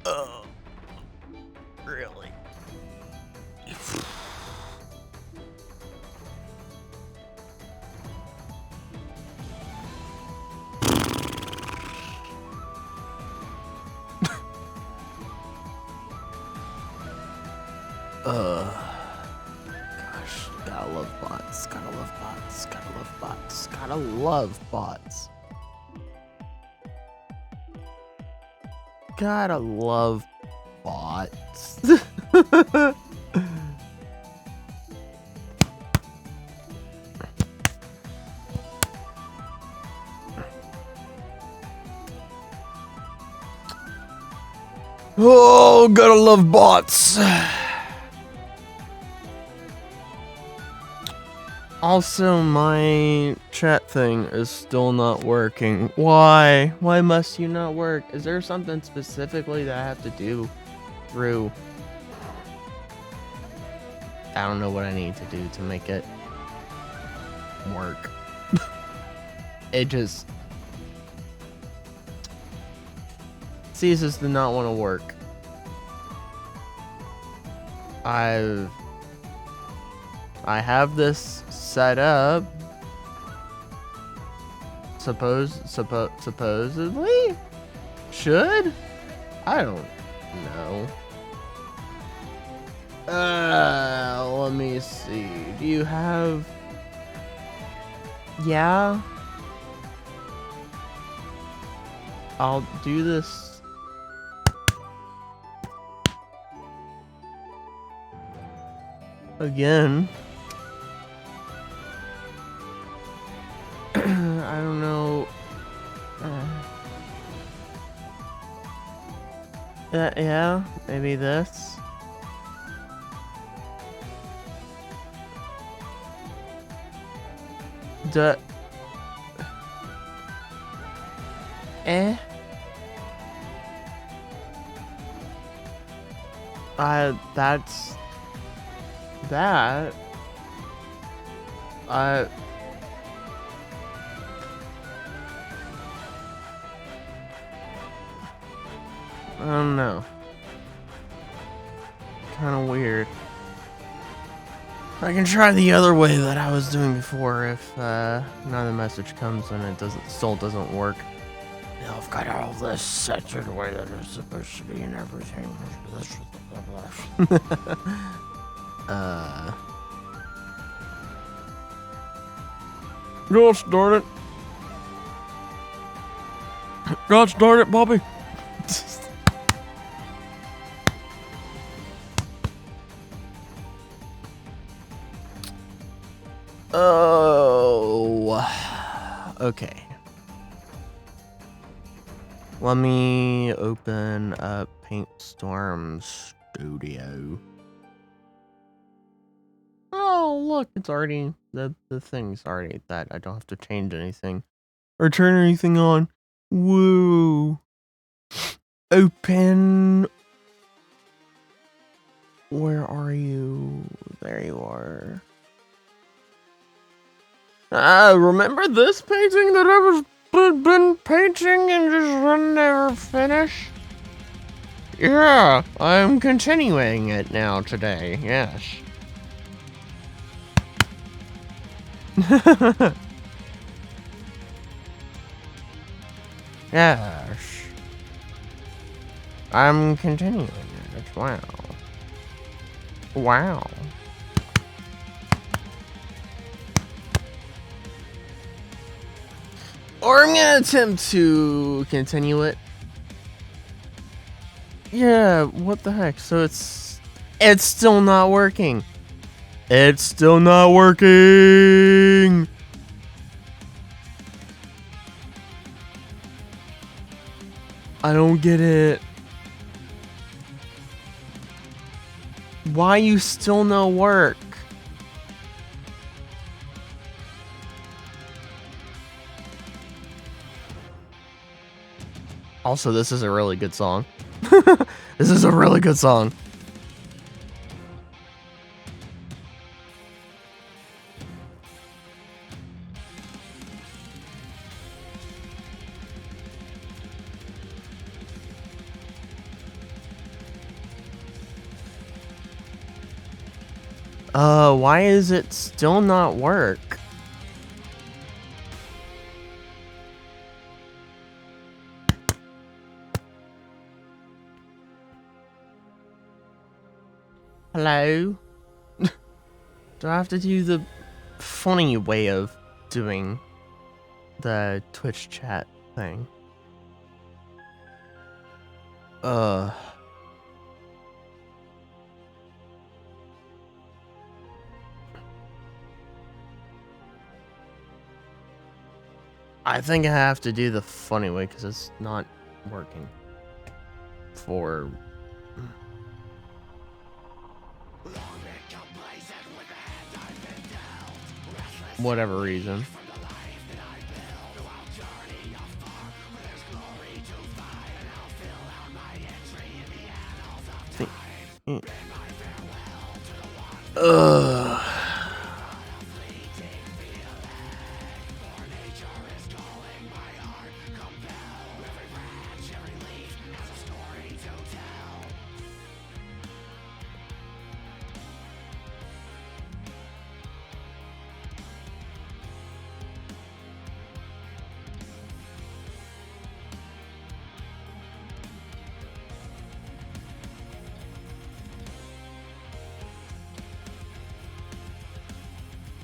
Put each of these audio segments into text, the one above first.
Oh, really? Gosh, gotta love bots, gotta love bots, gotta love bots, gotta love bots. Gotta love bots. Oh, gotta love bots. Also, my chat thing is still not working. Why? Why must you not work? Is there something specifically that I have to do through? I don't know what I need to do to make it work. It just ceases to not want to work. I have this set up. Supposedly? Should? I don't know. Let me see. Do you have... Yeah? I'll do this. Again. I don't know. Yeah, maybe this. That's that. I don't know. Kind of weird. I can try the other way that I was doing before if another message comes and it still doesn't work. Now I've got all this set to the way that it's supposed to be and everything. Gosh darn it. Gosh darn it, Bobby. Oh, okay. Let me open up Paintstorm Studio. Oh, look, it's already, the thing's already that. I don't have to change anything or turn anything on. Woo. Open. Where are you? There you are. Remember this painting that I was been painting and just never finish? Yeah, I'm continuing it now today, yes. Yes. I'm continuing it, wow. Wow. Or I'm gonna attempt to continue it. Yeah, what the heck? So it's still not working. It's still not working. I don't get it. Why you still no work? Also, this is a really good song. This is a really good song. Why is it still not work? Hello? Do I have to do the funny way of doing the Twitch chat thing? I think I have to do the funny way because it's not working for whatever reason. Ugh.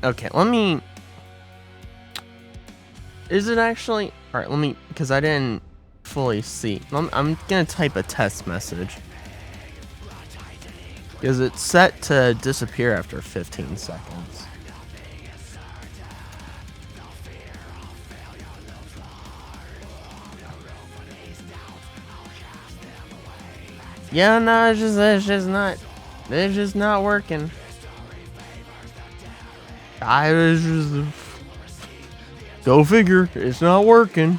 Okay, let me... Is it actually... Alright, let me... Because I didn't fully see. I'm gonna type a test message. Because it's set to disappear after 15 seconds. Yeah, no, it's just not working. I was just... Go figure, it's not working.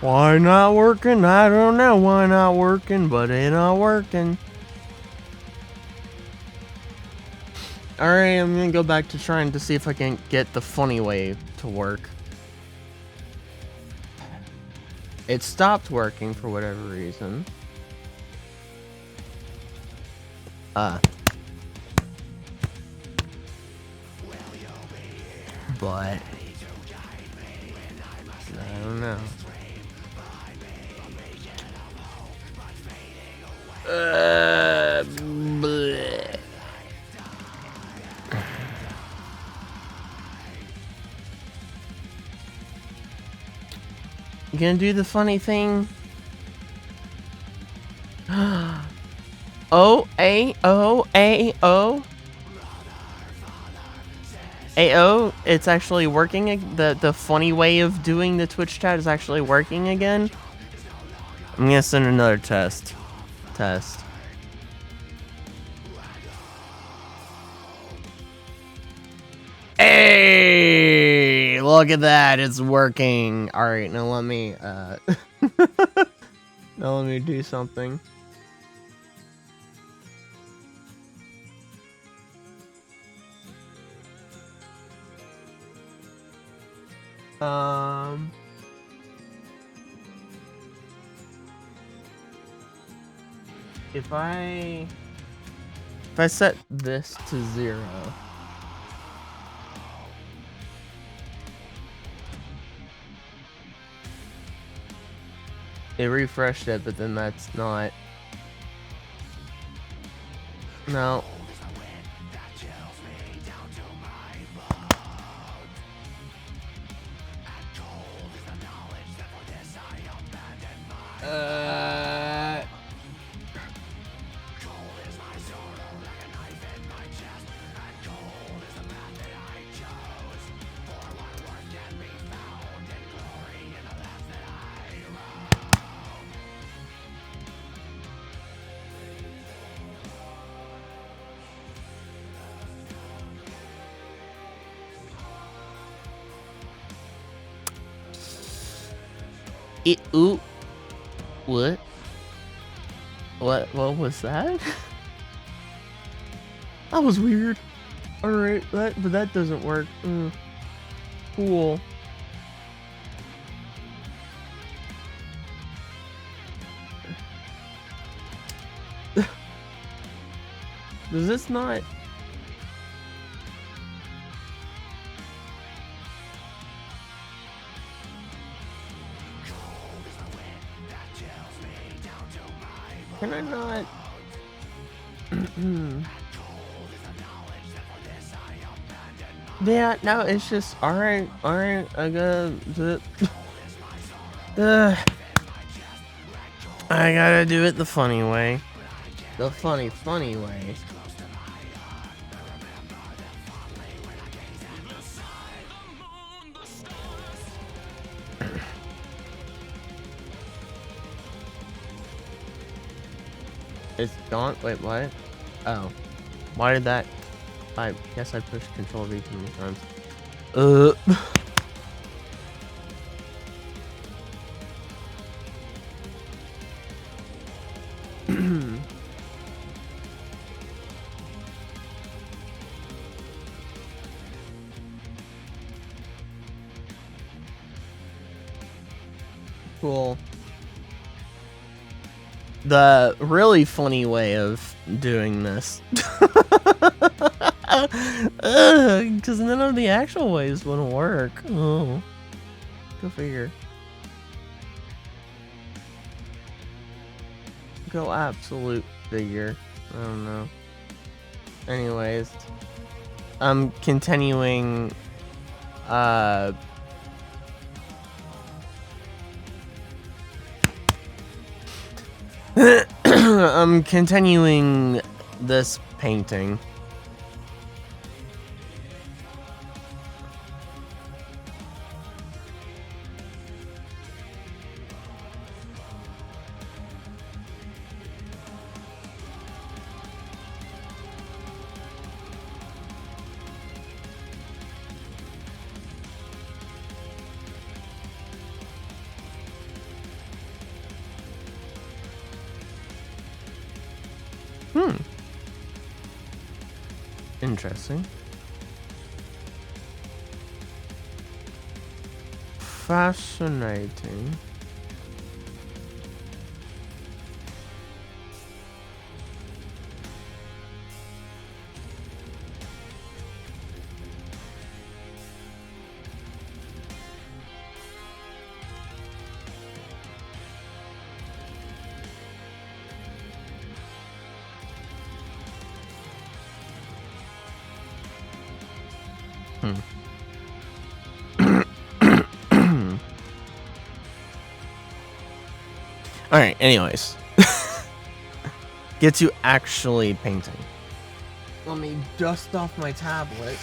Why not working? I don't know why not working, but it not working. Alright, I'm gonna go back to trying to see if I can get the funny way to work. It stopped working for whatever reason. But I don't know. Bleh. You gonna do the funny thing? Oh, it's actually working. The funny way of doing the Twitch chat is actually working again. I'm gonna send another test. Hey, look at that, it's working. All right, now let me now let me do something. If I set this to 0, it refreshed it, but then that's not. No. Ooh. What? What was that? That was weird. Alright, but that doesn't work. Cool. Does this not... Can I not... Yeah, no, it's just... Alright, I gotta... I gotta do it the funny way. The funny way. It's gone. Wait, what? Oh. Why did that? I guess I pushed Control V too many times. Cool. The really funny way of doing this. Because none of the actual ways wouldn't work. Oh. Go figure. Go absolute figure. I don't know. Anyways. I'm continuing... I'm continuing this painting. Interesting. Fascinating. Alright, anyways. Get to actually painting. Let me dust off my tablet.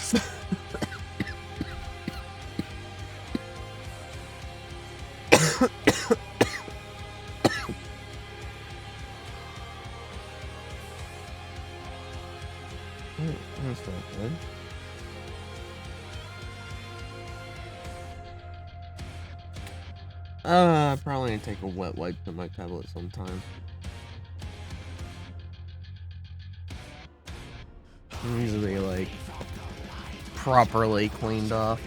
That's not good. Probably need to take a wet wipe to my tablet sometime. It needs to be, like, properly cleaned off.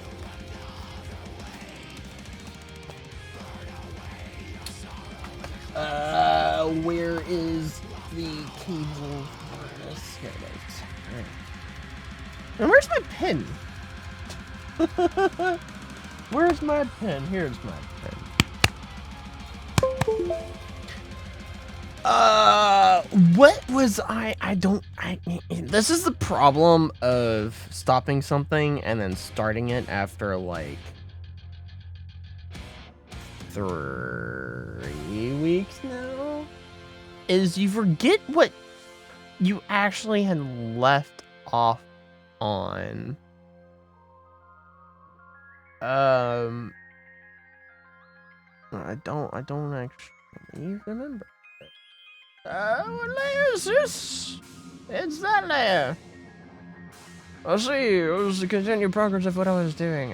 Where is the cable for this? Here it is. Right. And where's my pen? Where's my pen? Here's my pen. What was this is the problem of stopping something and then starting it after, like, 3 weeks now, is you forget what you actually had left off on. I don't actually remember. What layer is this? It's that layer. I'll see. It was to continue progress of what I was doing.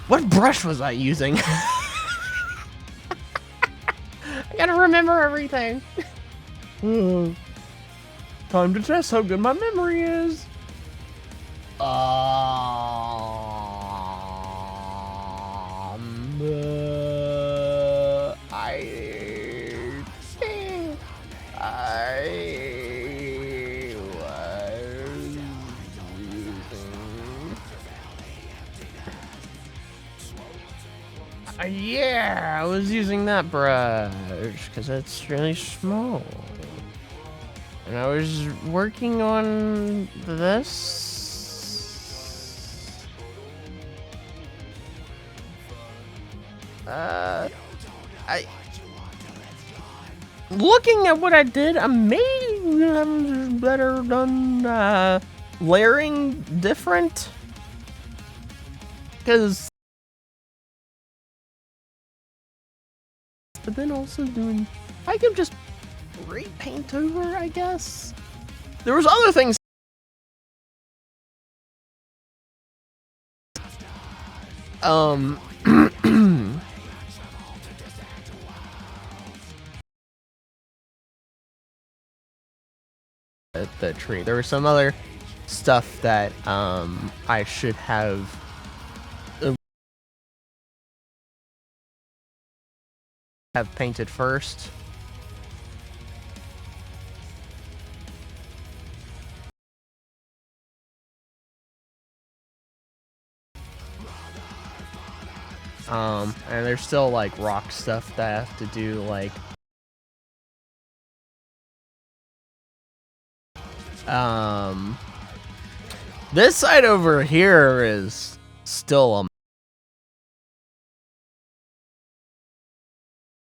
What brush was I using? I gotta remember everything. Time to test how good my memory is. I think I was using. Yeah, I was using that brush because it's really small. And I was working on this. Looking at what I did, I may have better done layering different. Because. But then also doing. I can just repaint over, I guess. There was other things. The tree. There was some other stuff that I should have painted first. And there's still like rock stuff that I have to do, like this side over here is still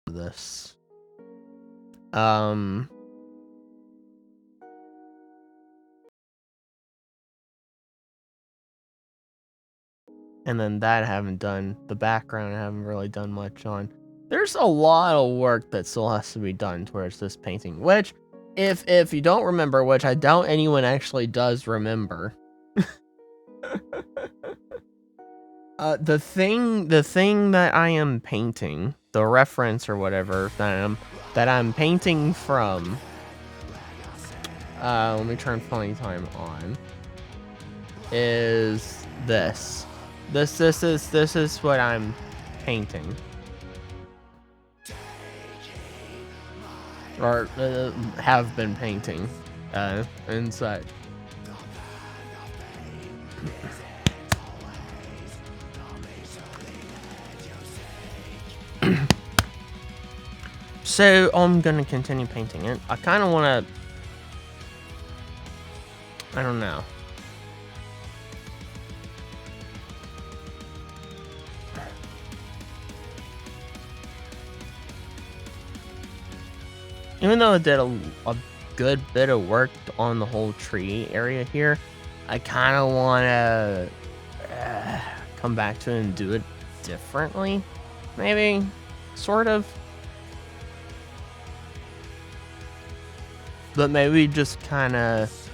this. And then that I haven't done. The background I haven't really done much on. There's a lot of work that still has to be done towards this painting, which if you don't remember, which I doubt anyone actually does remember. The thing that I am painting, the reference or whatever that I'm painting from. Let me turn funny time on. Is this. This is what I'm painting. Or have been painting inside. So I'm gonna continue painting it. I kind of want to. I don't know. Even though it did a good bit of work on the whole tree area here, I kind of want to come back to it and do it differently. Maybe, sort of. But maybe just kind of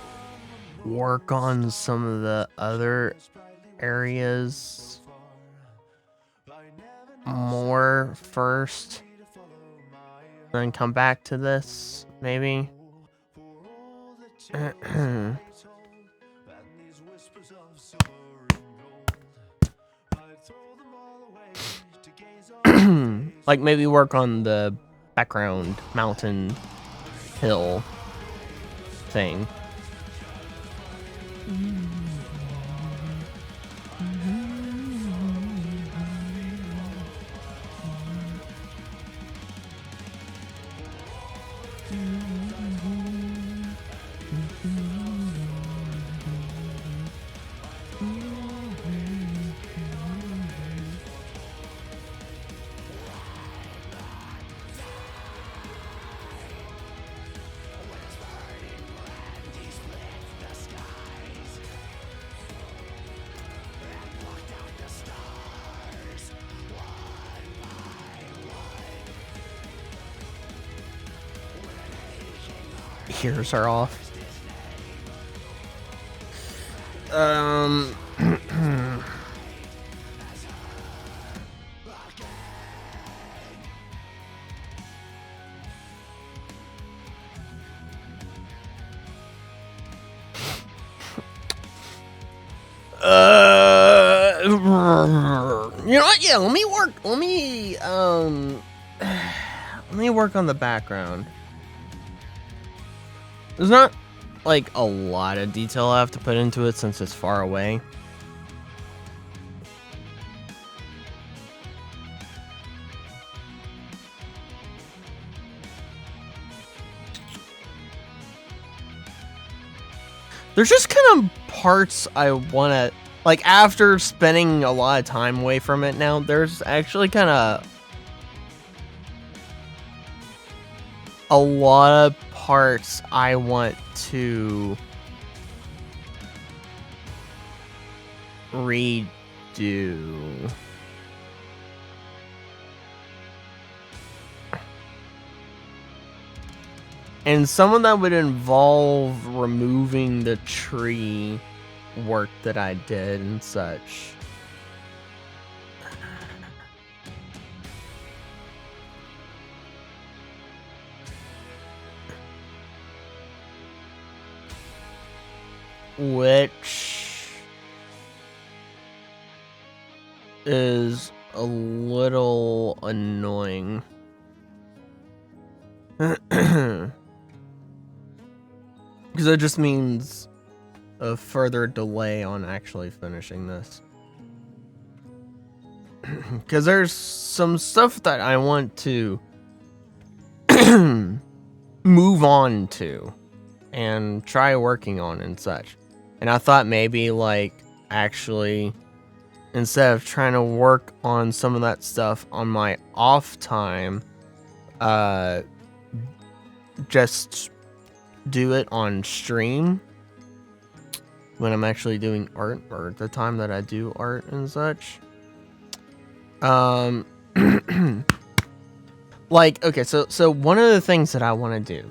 work on some of the other areas more first. Then come back to this, maybe. Like maybe work on the background mountain hill thing. Ears are off. You know what? Yeah, let me work. Let me work on the background. There's not like a lot of detail I have to put into it since it's far away. There's just kind of parts I want to, like, after spending a lot of time away from it now, there's actually kind of a lot of parts I want to redo. And some of that would involve removing the tree work that I did and such. Which is a little annoying. Because it just means a further delay on actually finishing this. Because there's some stuff that I want to move on to and try working on and such. And I thought maybe, like, actually, instead of trying to work on some of that stuff on my off time, just do it on stream when I'm actually doing art, or at the time that I do art and such. Like, okay, so one of the things that I want to do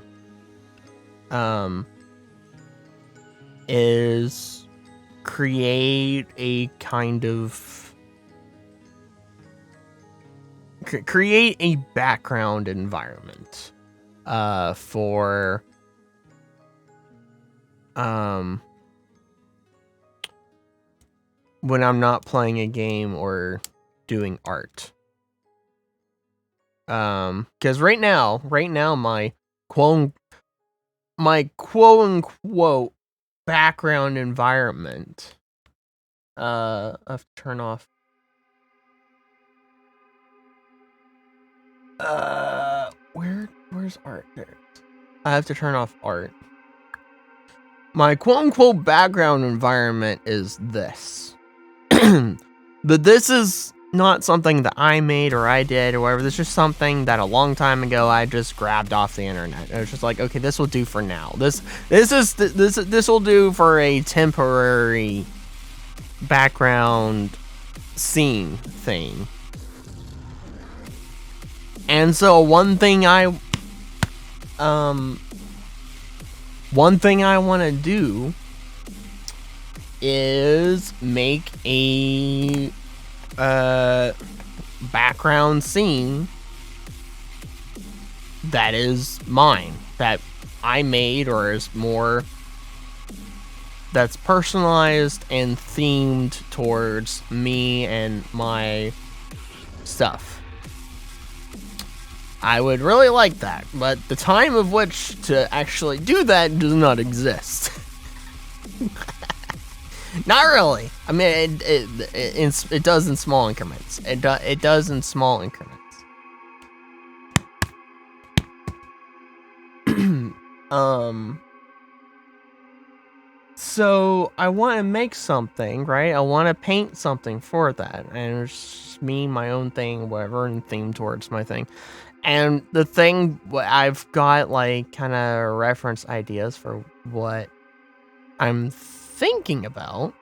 is create a kind of create a background environment for when I'm not playing a game or doing art. Because right now my quote unquote background environment, I have to turn off where's art? There. I have to turn off art. My quote-unquote background environment is this. But this is not something that I made or I did or whatever. This is just something that a long time ago I just grabbed off the internet. It was just like, okay, this will do for now. This will do for a temporary background scene thing. And so one thing I want to do is make a background scene that is mine, that I made, or is more that's personalized and themed towards me and my stuff. I would really like that, but the time of which to actually do that does not exist. Not really. I mean, it does in small increments. It does in small increments. So I want to make something, right? I want to paint something for that, and it's me, my own thing, whatever, and theme towards my thing. And the thing, I've got like kind of reference ideas for what I'm thinking about.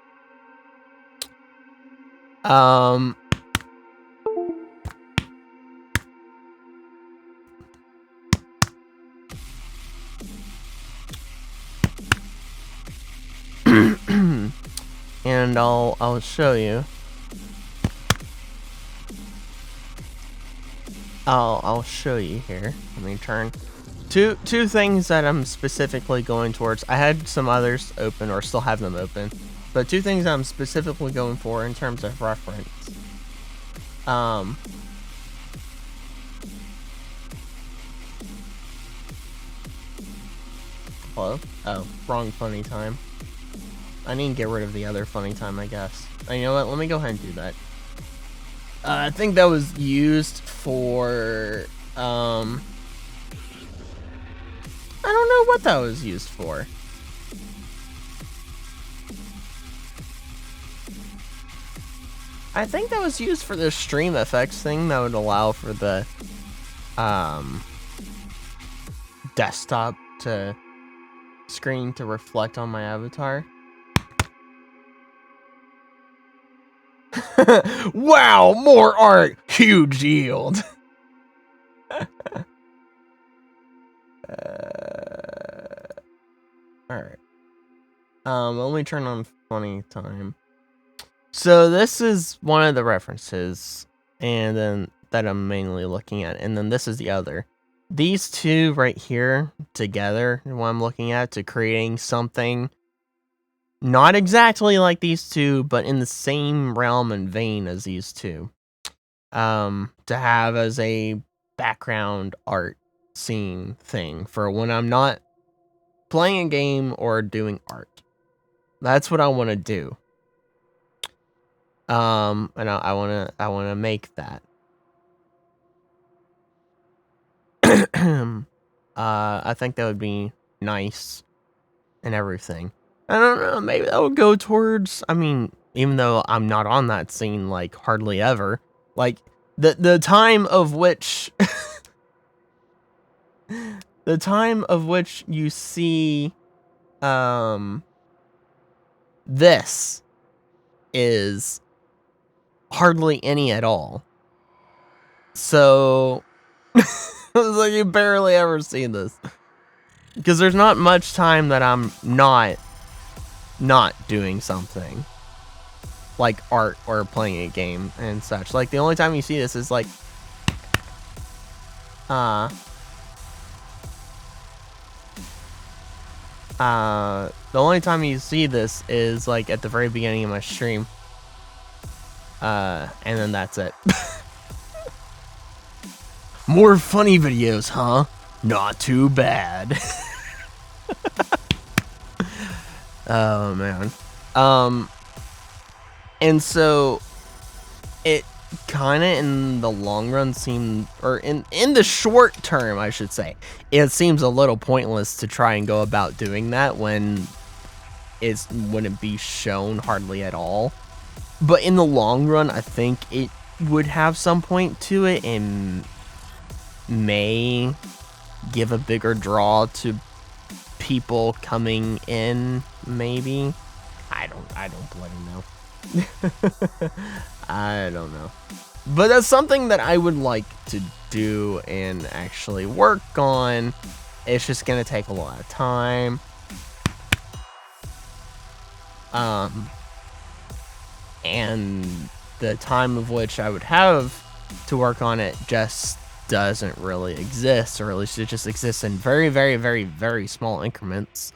And I'll show you. I'll show you here. Let me turn. Two things that I'm specifically going towards. I had some others open, or still have them open. But two things I'm specifically going for in terms of reference. Hello? Oh, wrong funny time. I need to get rid of the other funny time, I guess. Oh, you know what? Let me go ahead and do that. I think that was used for, I don't know what that was used for. I think that was used for the stream effects thing that would allow for the, desktop to screen to reflect on my avatar. Wow, more art, huge yield. Alright. Let me turn on funny time. So this is one of the references, and then that I'm mainly looking at, and then this is the other. These two right here together, what I'm looking at, to creating something not exactly like these two, but in the same realm and vein as these two. To have as a background art scene thing for when I'm not playing a game or doing art. That's what I want to do. And I wanna make that. I think that would be nice and everything. I don't know, maybe that would go towards, I mean, even though I'm not on that scene, like, hardly ever, like, the time of which, the time of which you see, this is hardly any at all. So, it's like you barely ever see this. Because there's not much time that I'm not doing something. Like art or playing a game and such. Like, the only time you see this is like... the only time you see this is like at the very beginning of my stream. And then that's it. More funny videos, huh? Not too bad. Oh, man. And so it kind of in the long run seemed, or in the short term, I should say, it seems a little pointless to try and go about doing that when it wouldn't be shown hardly at all. But in the long run, I think it would have some point to it and may give a bigger draw to people coming in, maybe. I don't bloody know. I don't know. But that's something that I would like to do and actually work on. It's just gonna take a lot of time. And the time of which I would have to work on it just doesn't really exist, or at least it just exists in very, very, very, very small increments.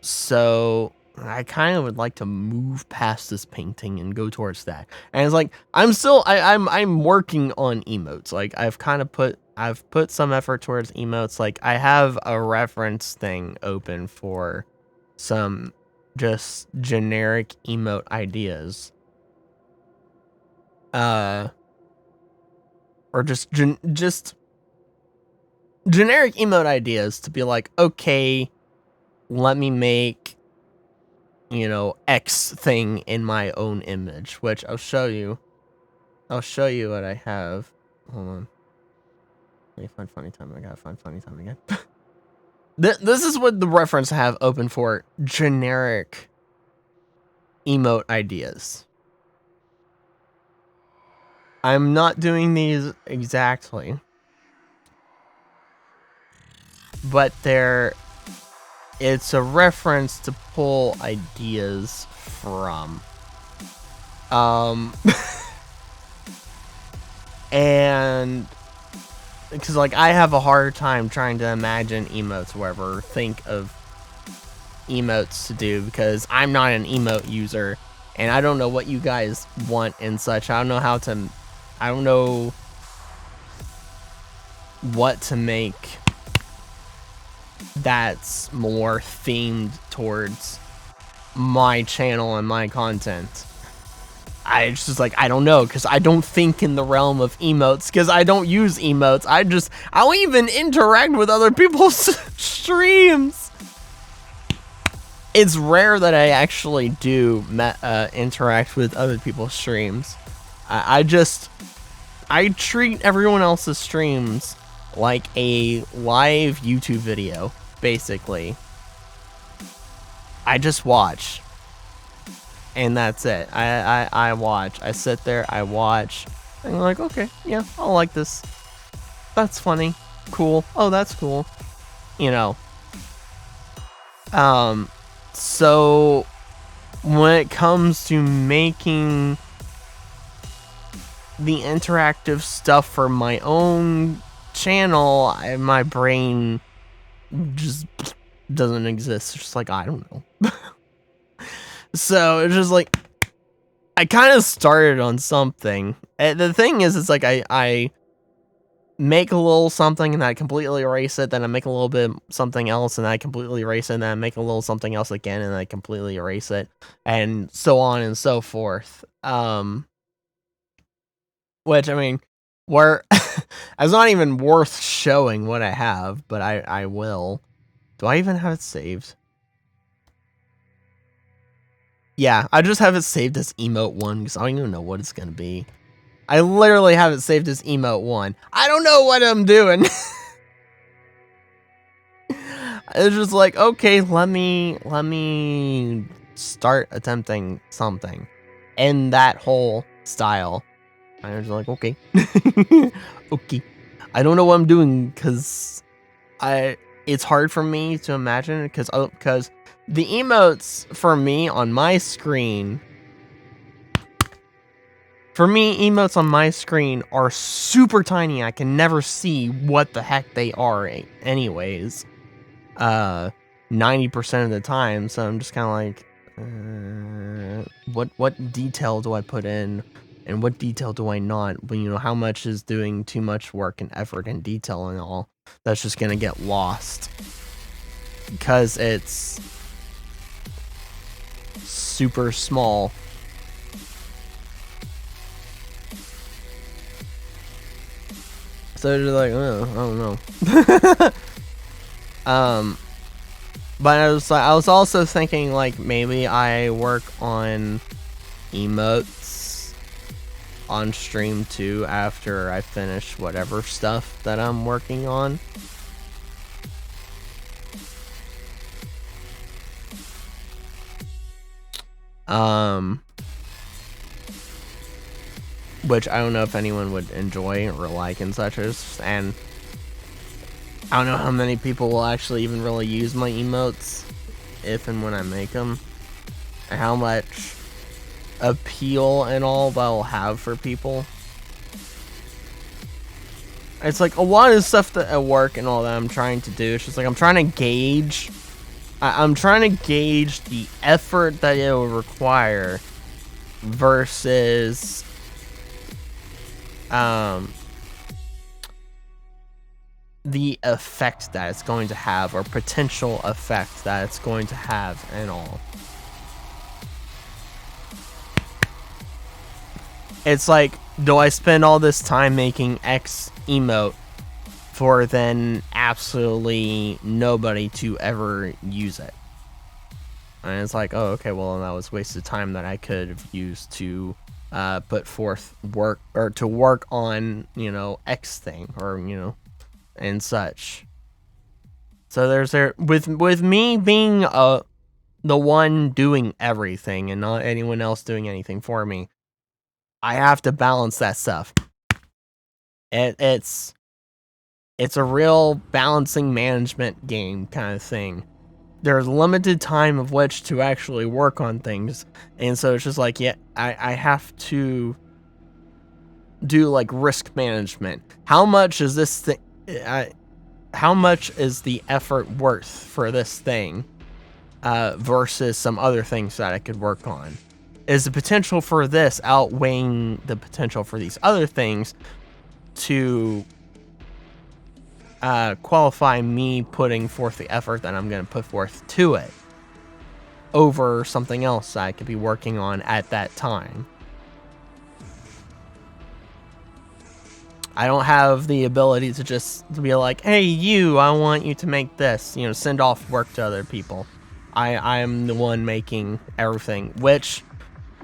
So I kind of would like to move past this painting and go towards that. And it's like, I'm working on emotes. Like, I've put some effort towards emotes. Like, I have a reference thing open for some just generic emote ideas. Or just generic emote ideas to be like, okay, let me make, you know, X thing in my own image, which I'll show you. I'll show you what I have. Hold on. Let me find funny time. I gotta find funny time again. This is what the reference I have open for generic emote ideas. I'm not doing these exactly, but it's a reference to pull ideas from. And because, like, I have a hard time trying to imagine emotes, wherever, think of emotes to do because I'm not an emote user and I don't know what you guys want and such. I don't know what to make that's more themed towards my channel and my content. I just I don't know, because I don't think in the realm of emotes, because I don't use emotes. I don't even interact with other people's streams. It's rare that I actually do interact with other people's streams. I treat everyone else's streams like a live YouTube video, basically. I just watch. And that's it. I watch. I sit there, I watch. And I'm like, okay, yeah, I like this. That's funny. Cool. Oh, that's cool. You know. So when it comes to making the interactive stuff for my own channel, my brain just doesn't exist. It's just I don't know. So it's just I kind of started on something. The thing is, it's I make a little something and I completely erase it. Then I make a little bit something else and I completely erase it. And then I make a little something else again and I completely erase it. And so on and so forth. Which, I mean, it's not even worth showing what I have, but I will. Do I even have it saved? Yeah, I just have it saved as emote 1 because I don't even know what it's gonna be. I literally have it saved as emote 1. I don't know what I'm doing. It's just okay, let me start attempting something in that whole style. I was okay. Okay. I don't know what I'm doing because it's hard for me to imagine because the emotes for me on my screen, emotes on my screen are super tiny. I can never see what the heck they are anyways. 90% of the time. So I'm just kind of what detail do I put in and what detail do I not? But how much is doing too much work and effort and detail and all that's just gonna get lost because it's super small. So they're oh, I don't know. But I was also thinking maybe I work on emotes on stream too after I finish whatever stuff that I'm working on. Which I don't know if anyone would enjoy or like and such and I don't know how many people will actually even really use my emotes if and when I make them, and how much appeal and all they'll have for people. It's a lot of stuff that at work and all that I'm trying to do. It's just I'm trying to gauge. I'm trying to gauge the effort that it will require versus the effect that it's going to have or potential effect that it's going to have and all. It's do I spend all this time making X emote for then absolutely nobody to ever use it? And it's oh, okay, well, that was wasted time that I could have used to put forth work or to work on, X thing or, and such. So there's with me being the one doing everything and not anyone else doing anything for me, I have to balance that stuff. It's a real balancing management game kind of thing. There's limited time of which to actually work on things, and so it's just yeah, I have to do risk management. How much is this thing? How much is the effort worth for this thing? versus some other things that I could work on? Is the potential for this outweighing the potential for these other things to qualify me putting forth the effort that I'm going to put forth to it over something else I could be working on at that time? I don't have the ability to just be like, hey, I want you to make this, send off work to other people. I'm the one making everything, which,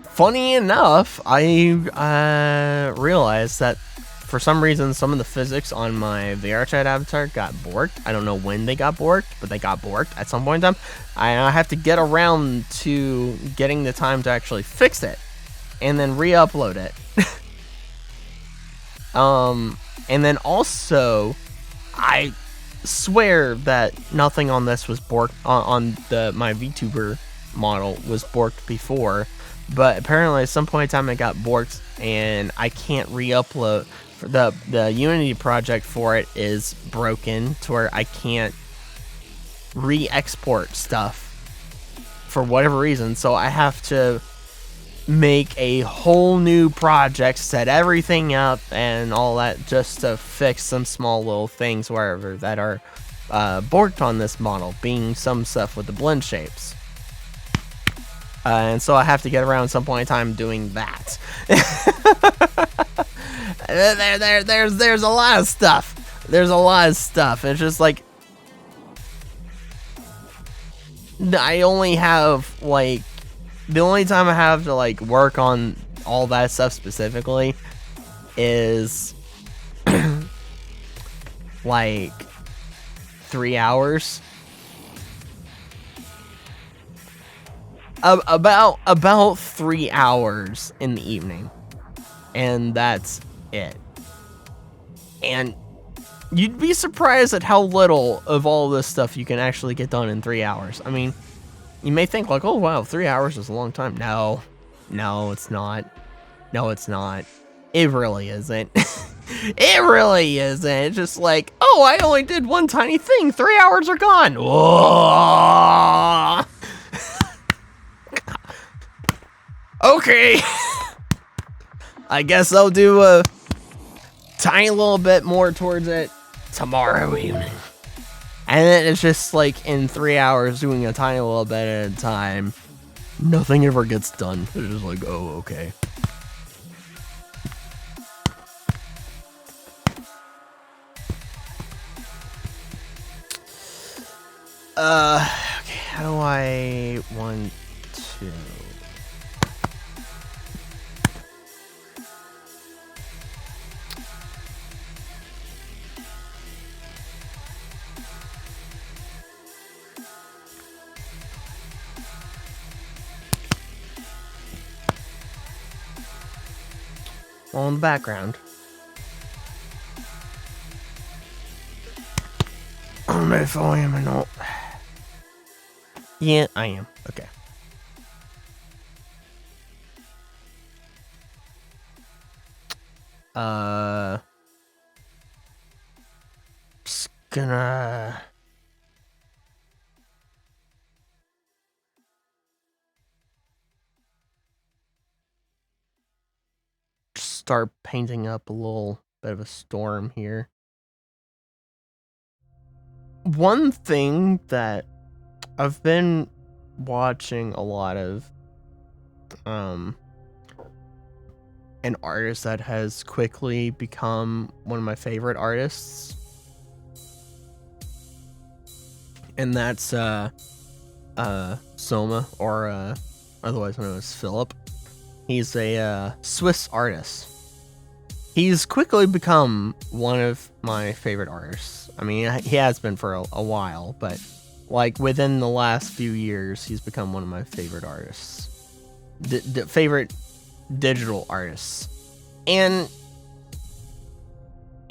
funny enough, I realized that for some reason, some of the physics on my VRChat avatar got borked. I don't know when they got borked, but they got borked at some point in time. I have to get around to getting the time to actually fix it and then re-upload it. And then also, I swear that nothing on this was borked on my VTuber model was borked before, but apparently at some point in time it got borked and I can't re-upload. The Unity project for it is broken to where I can't re-export stuff for whatever reason, so I have to make a whole new project, set everything up and all that just to fix some small little things wherever that are borked on this model, being some stuff with the blend shapes. And so I have to get around some point in time doing that. There's a lot of stuff. There's a lot of stuff. It's just like I only have like the only time I have to like work on all that stuff specifically is like 3 hours. About 3 hours in the evening, and that's it. And you'd be surprised at how little of all this stuff you can actually get done in 3 hours. I mean, you may think like, oh wow, 3 hours is a long time. No, it's not. No, it's not. It really isn't. It really isn't. It's just like, oh, I only did one tiny thing. 3 hours are gone. Whoa. Okay. I guess I'll do a tiny little bit more towards it tomorrow evening. And then it's just like in 3 hours doing a tiny little bit at a time. Nothing ever gets done. It's just like, oh, okay. Okay, how do I want to... Well, in the background. I don't know if I am or not. Yeah, I am. Okay. Just gonna... start painting up a little bit of a storm here. One thing that I've been watching a lot of, an artist that has quickly become one of my favorite artists, and that's Soma, or otherwise known as Philip. He's a Swiss artist. He's quickly become one of my favorite artists. I mean, he has been for a while, but like within the last few years, he's become one of my favorite artists. Favorite digital artists. And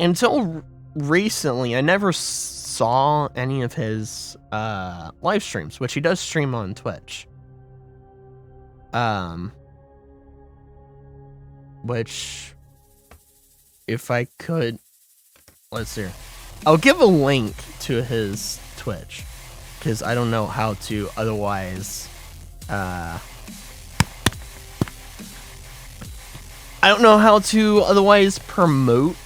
until recently, I never saw any of his live streams, which he does stream on Twitch. Which, if I could, let's see. I'll give a link to his Twitch. because I don't know how to otherwise, I don't know how to otherwise promote,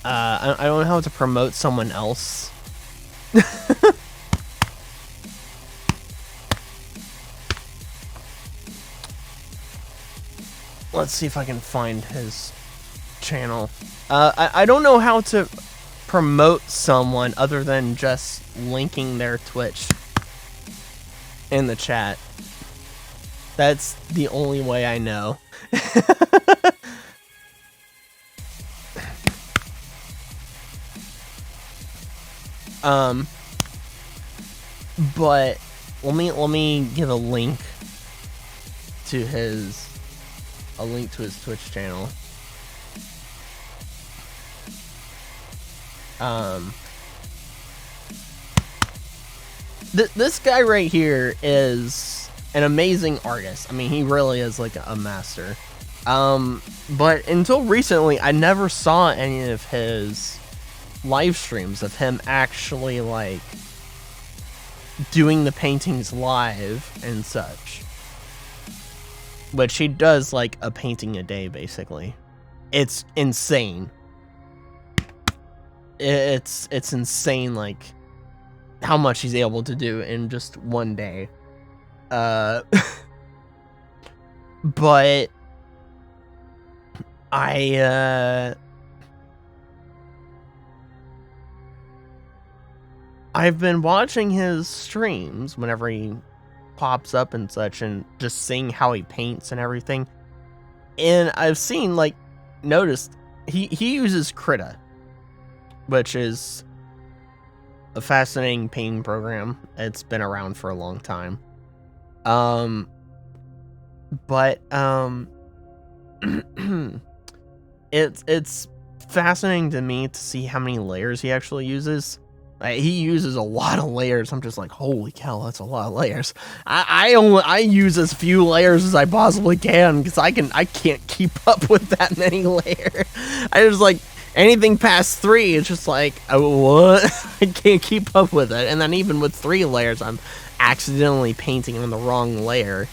I don't know how to promote someone else. Let's see if I can find his channel. I don't know how to promote someone other than just linking their Twitch in the chat. That's the only way I know. But let me give a link to his Twitch channel. This guy right here is an amazing artist. I mean, he really is like a master. But until recently, I never saw any of his live streams of him actually like doing the paintings live and such. Which he does like a painting a day, basically. It's insane. It's insane, like how much he's able to do in just one day. But I've been watching his streams whenever he pops up and such, and just seeing how he paints and everything. And I've seen, like, noticed he uses Krita, which is a fascinating painting program. It's been around for a long time. It's fascinating to me to see how many layers he actually uses. He uses a lot of layers. I'm just like, holy cow, that's a lot of layers. I use as few layers as I possibly can, because I can't keep up with that many layers. I just like anything past 3, it's just like, what? I can't keep up with it. And then even with 3 layers, I'm accidentally painting on the wrong layer.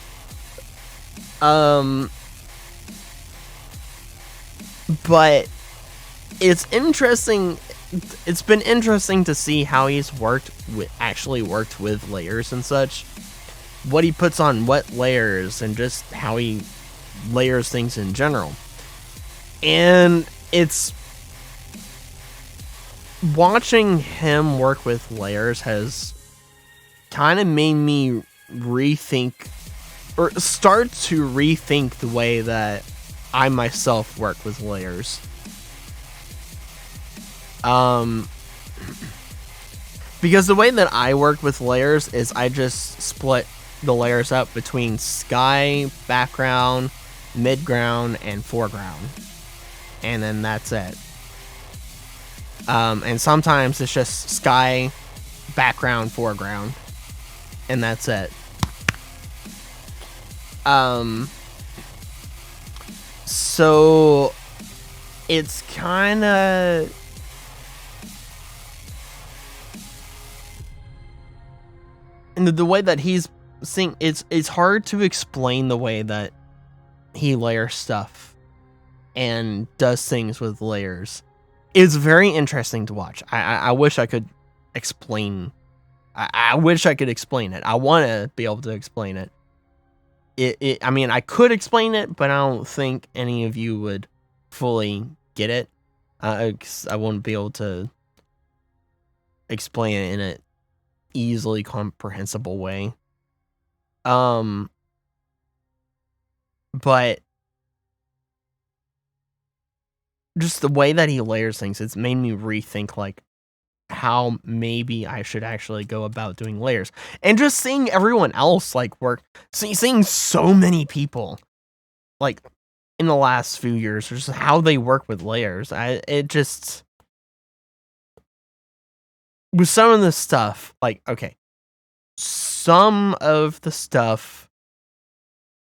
But it's interesting. It's been interesting to see how he's actually worked with layers and such. What he puts on what layers, and just how he layers things in general. And it's watching him work with layers has kind of made me rethink, or start to rethink the way that I myself work with layers. Because the way that I work with layers is I just split the layers up between sky, background, midground, and foreground. And then that's it. And sometimes it's just sky, background, foreground. And that's it. So it's kind of, and the way that he's seeing, it's hard to explain the way that he layers stuff and does things with layers. It's very interesting to watch. I wish I could explain. I wish I could explain it. I want to be able to explain it. I mean, I could explain it, but I don't think any of you would fully get it. 'Cause I won't be able to explain it in an easily comprehensible way. But just the way that he layers things, it's made me rethink, like, how maybe I should actually go about doing layers. And just seeing everyone else, like, work, seeing so many people, like, in the last few years, just how they work with layers. It just, with some of the stuff, like, okay, some of the stuff,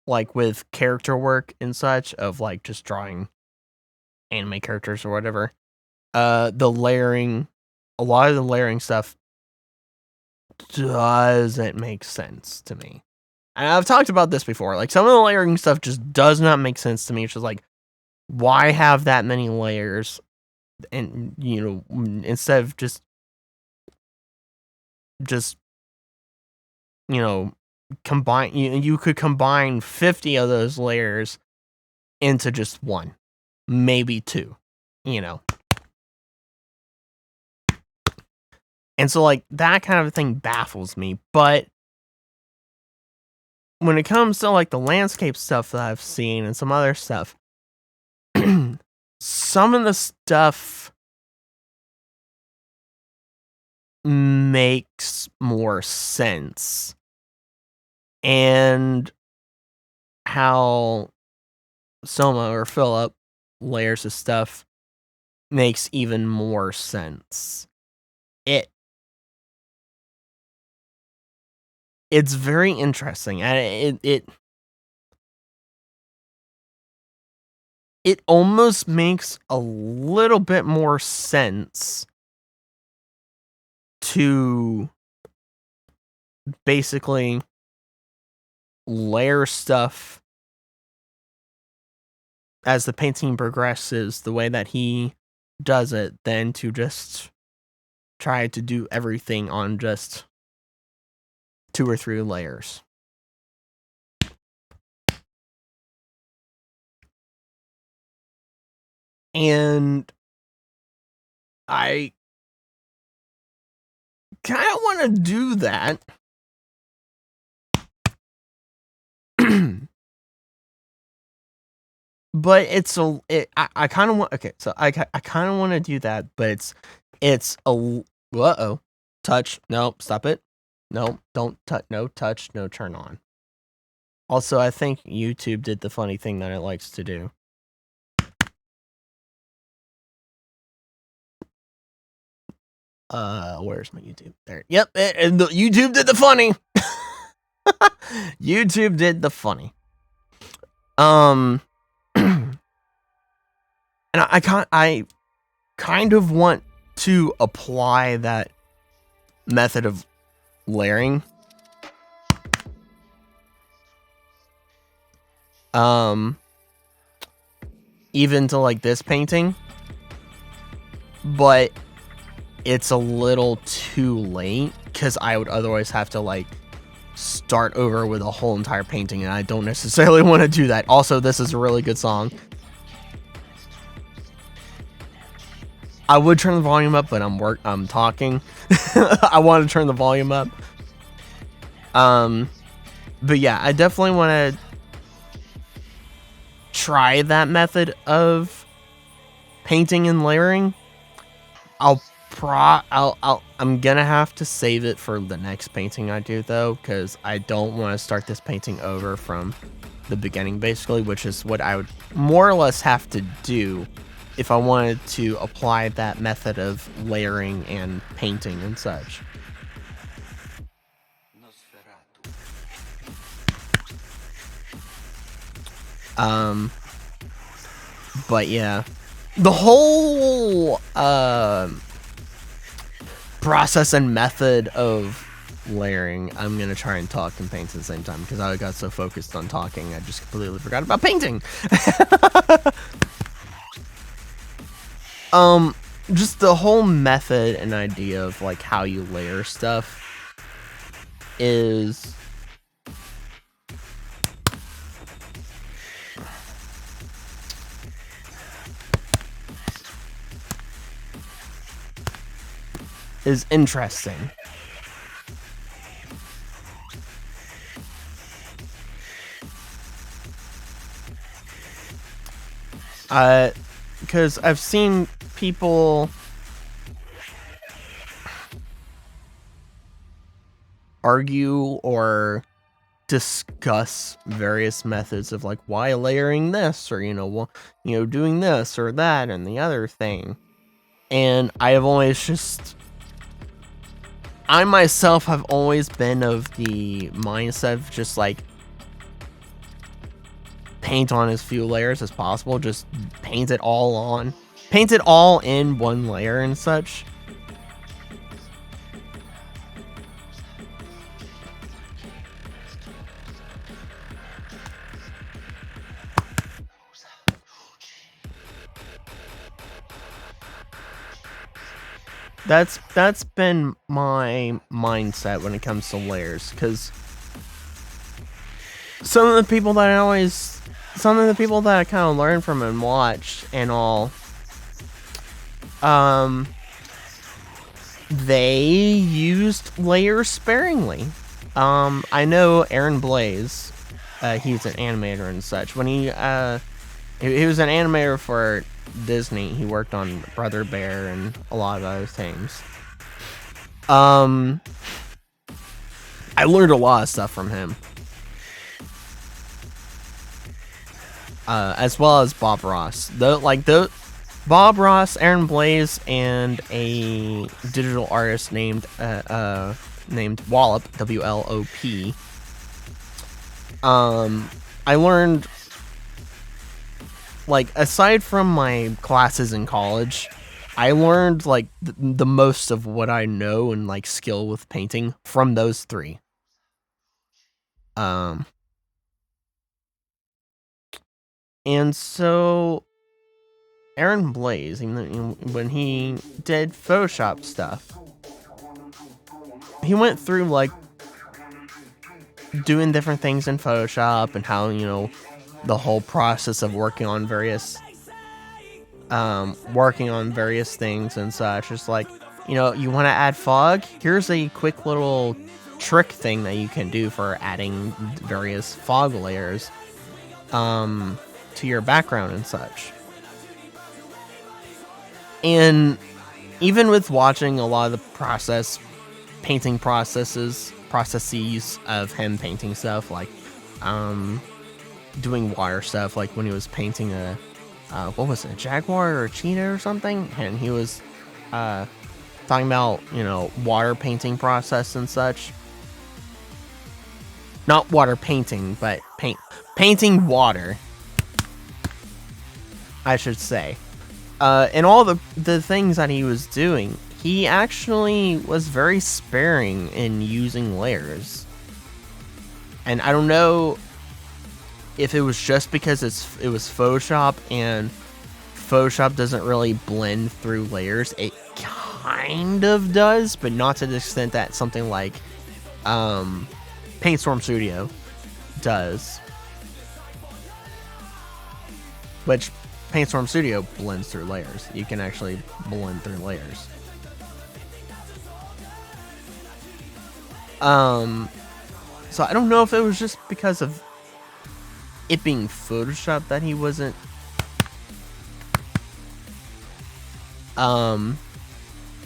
like, with character work and such, of, like, just drawing anime characters or whatever, the layering a lot of the layering stuff doesn't make sense to me. And I've talked about this before. Like, some of the layering stuff just does not make sense to me. It's just like, why have that many layers? And, you know, instead of just, you know, combine, you could combine 50 of those layers into just one, maybe two, you know. And so, like, that kind of thing baffles me. But when it comes to, like, the landscape stuff that I've seen and some other stuff, some of the stuff makes more sense. And how Soma or Philip layers of stuff makes even more sense. It's very interesting, and it almost makes a little bit more sense to basically layer stuff as the painting progresses the way that he does it than to just try to do everything on just 2 or 3 layers. And I kind of want to do that. But I kind of want, okay, so I kind of want to do that, but it's uh-oh, touch, no, stop it, no, don't touch, no touch, no turn on. Also, I think YouTube did the funny thing that it likes to do. Where's my YouTube? There, yep, and YouTube did the funny. YouTube did the funny. And I kind of want to apply that method of layering. Even to like this painting. But it's a little too late, because I would otherwise have to like start over with a whole entire painting, and I don't necessarily want to do that. Also, this is a really good song. I would turn the volume up, but I'm talking. I want to turn the volume up. But yeah, I definitely want to try that method of painting and layering. I'm gonna have to save it for the next painting I do, though, because I don't want to start this painting over from the beginning, basically, which is what I would more or less have to do if I wanted to apply that method of layering and painting and such. But yeah, the whole process and method of layering, I'm gonna try and talk and paint at the same time, because I got so focused on talking I just completely forgot about painting. Just the whole method and idea of like how you layer stuff is interesting. Because I've seen people argue or discuss various methods of like why layering this, or doing this or that and the other thing. And I myself have always been of the mindset of just like paint on as few layers as possible. Just paint it all in one layer and such. that's been my mindset when it comes to layers, because some of the people that I kind of learned from and watched and all, they used layers sparingly. I know Aaron Blaze, he's an animator and such. When he was an animator for Disney. He worked on Brother Bear and a lot of other things. I learned a lot of stuff from him. As well as Bob Ross. Bob Ross, Aaron Blaze, and a digital artist named Wallop, WLOP. I learned, like, aside from my classes in college, I learned, like, the most of what I know and, like, skill with painting from those three. And so Aaron Blaze, when he did Photoshop stuff, he went through, like, doing different things in Photoshop and how, the whole process of working on various things and such. It's like, you want to add fog? Here's a quick little trick thing that you can do for adding various fog layers to your background and such. And even with watching a lot of the painting processes of him painting stuff, like doing water stuff, like when he was painting a jaguar or a cheetah or something, and he was talking about water painting process and such. Not water painting, but painting water, I should say. And all the things that he was doing, he actually was very sparing in using layers. And I don't know if it was just because it was Photoshop, and Photoshop doesn't really blend through layers. It kind of does, but not to the extent that something like Paintstorm Studio does. Which Paintstorm Studio blends through layers. You can actually blend through layers. So I don't know if it was just because of it being Photoshop that he wasn't that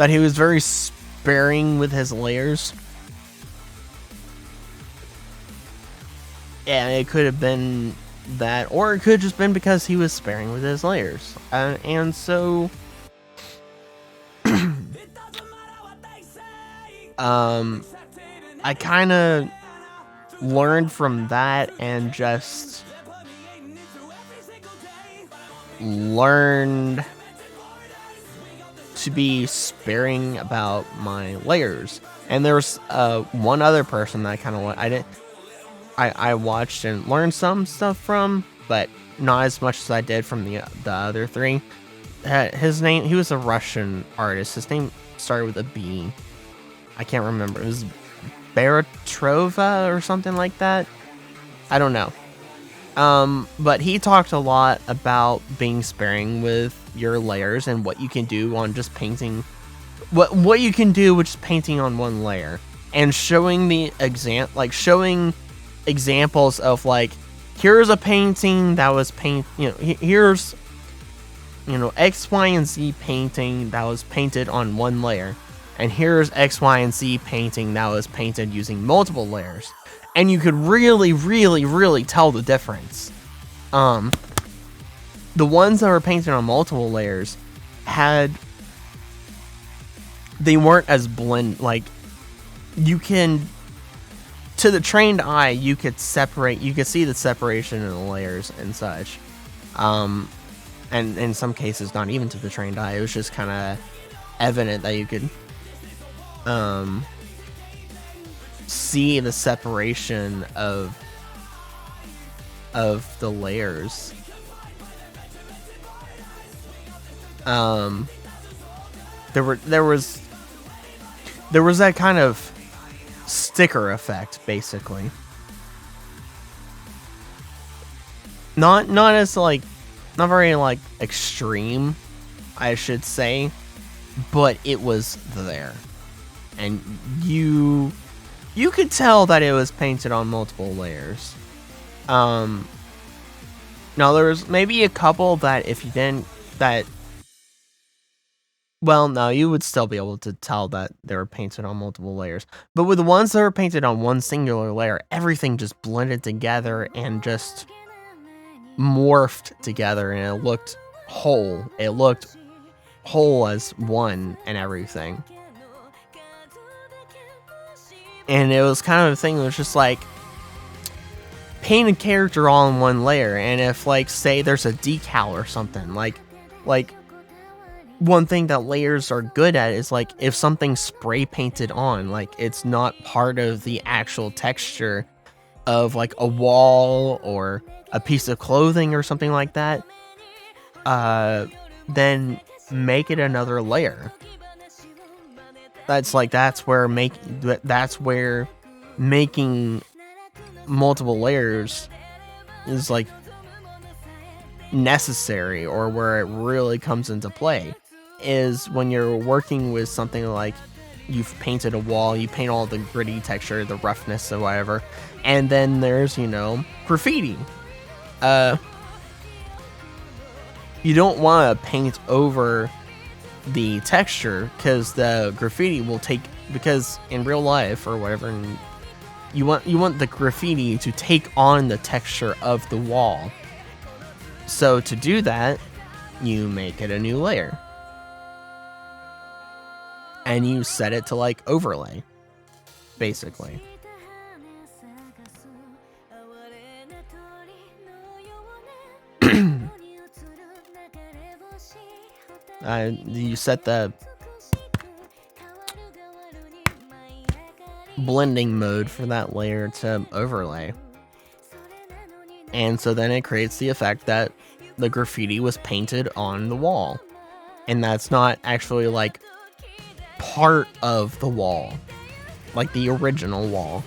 he was very sparing with his layers. Yeah, it could have been that, or it could have just been because he was sparing with his layers. And so I kind of learned from that and just learned to be sparing about my layers. And there was one other person that I kind of I watched and learned some stuff from, but not as much as I did from the other three. He was a Russian artist. His name started with a B. I can't remember. It was Baratrova or something like that. I don't know. But he talked a lot about being sparing with your layers and what you can do on just painting. What you can do with just painting on one layer, and showing showing examples of, like, here's a painting that was here's X, Y, and Z painting that was painted on one layer, and here's X, Y, and Z painting that was painted using multiple layers, and you could really, really, really tell the difference. The ones that were painted on multiple layers they weren't as like, you can, to the trained eye, you could see the separation in the layers and such. And in some cases, not even to the trained eye, it was just kind of evident that you could see the separation of the layers. There was there was that kind of sticker effect, basically. Not as like, not very like extreme, I should say, but it was there, and you could tell that it was painted on multiple layers. Now there was maybe a couple that if you didn't, well, no, you would still be able to tell that they were painted on multiple layers. But with the ones that were painted on one singular layer, everything just blended together and just morphed together, and it looked whole. It looked whole as one and everything. And it was kind of a thing that was just like, paint a character all in one layer, and if, like, say there's a decal or something, like one thing that layers are good at is, like, if something's spray painted on, like, it's not part of the actual texture of, like, a wall or a piece of clothing or something like that, then make it another layer. That's where making multiple layers is, like, necessary, or where it really comes into play is when you're working with something like you've painted a wall, you paint all the gritty texture, the roughness or whatever, and then there's, you know, graffiti. You don't want to paint over the texture, because the graffiti will because in real life or whatever, and you want the graffiti to take on the texture of the wall. So to do that, you make it a new layer. And you set it to, like, overlay, basically. You set the blending mode for that layer to overlay. And so then it creates the effect that the graffiti was painted on the wall. And that's not actually, like, part of the wall, like the original wall.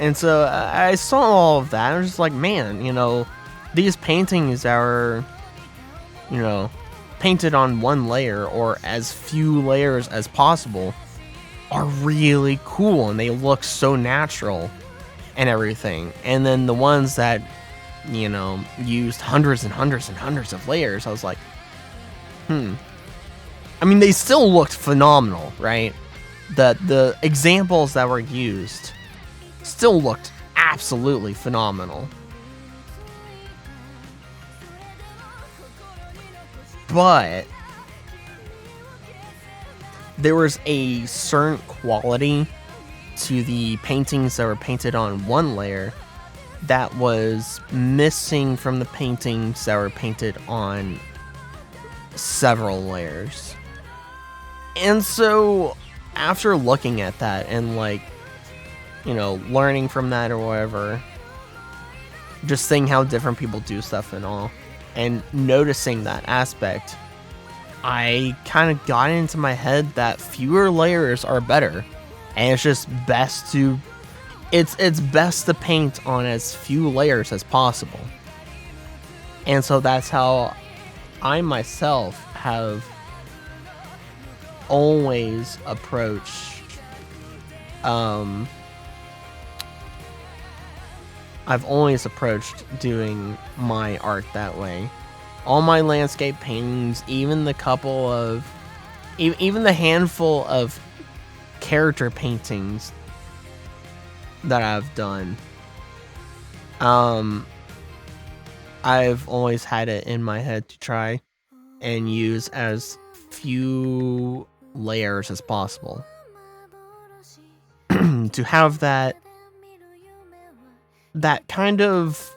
And so I saw all of that, and I was just like, man, you know, these paintings are, you know, painted on one layer or as few layers as possible are really cool, and they look so natural and everything. And then the ones that, you know, used hundreds and hundreds and hundreds of layers, I was like, I mean, they still looked phenomenal, right? The examples that were used still looked absolutely phenomenal. But there was a certain quality to the paintings that were painted on one layer that was missing from the paintings that were painted on several layers. And so after looking at that and, like, you know, learning from that or whatever, just seeing how different people do stuff and all, and noticing that aspect, I kind of got into my head that fewer layers are better, and it's just best to it's best to paint on as few layers as possible. And so that's how I myself have always approached doing my art that way. All my landscape paintings, even the handful of character paintings that I've done, I've always had it in my head to try and use as few layers as possible. To have that kind of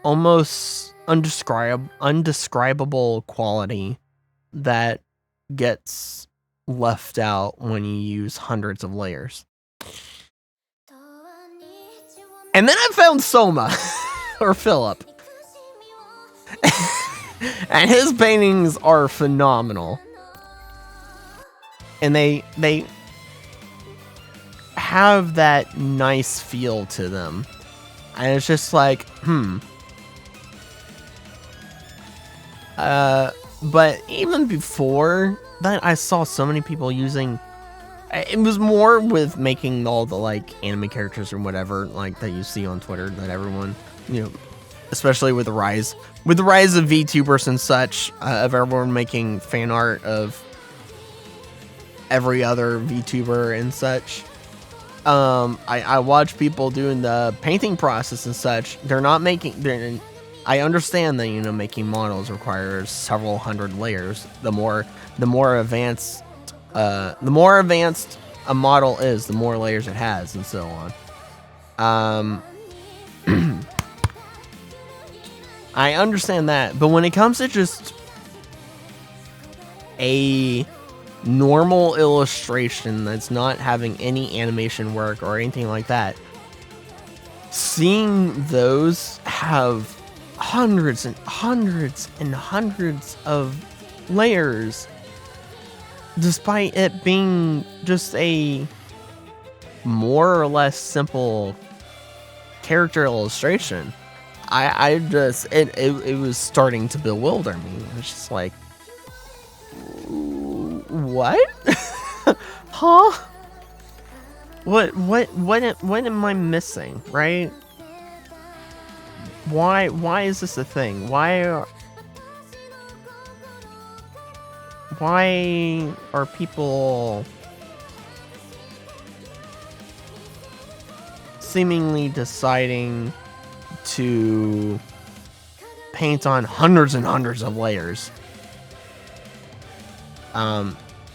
almost undescribable quality that gets left out when you use hundreds of layers. And then I found Soma, or Philip. And his paintings are phenomenal. And they have that nice feel to them. And it's just like, but even before that, I saw so many people using, it was more with making all the like anime characters or whatever, like that you see on Twitter, that everyone, especially with the rise of VTubers and such, of everyone making fan art of every other VTuber and such. I watch people doing the painting process and such. They're not making. I understand that making models requires several hundred layers. The more advanced a model is, the more layers it has, and so on. I understand that, but when it comes to just a normal illustration that's not having any animation work or anything like that, seeing those have hundreds and hundreds and hundreds of layers, despite it being just a more or less simple character illustration, I just it was starting to bewilder me. It's just like, what? Huh? What am I missing, right? Why is this a thing? Why are people seemingly deciding to paint on hundreds and hundreds of layers?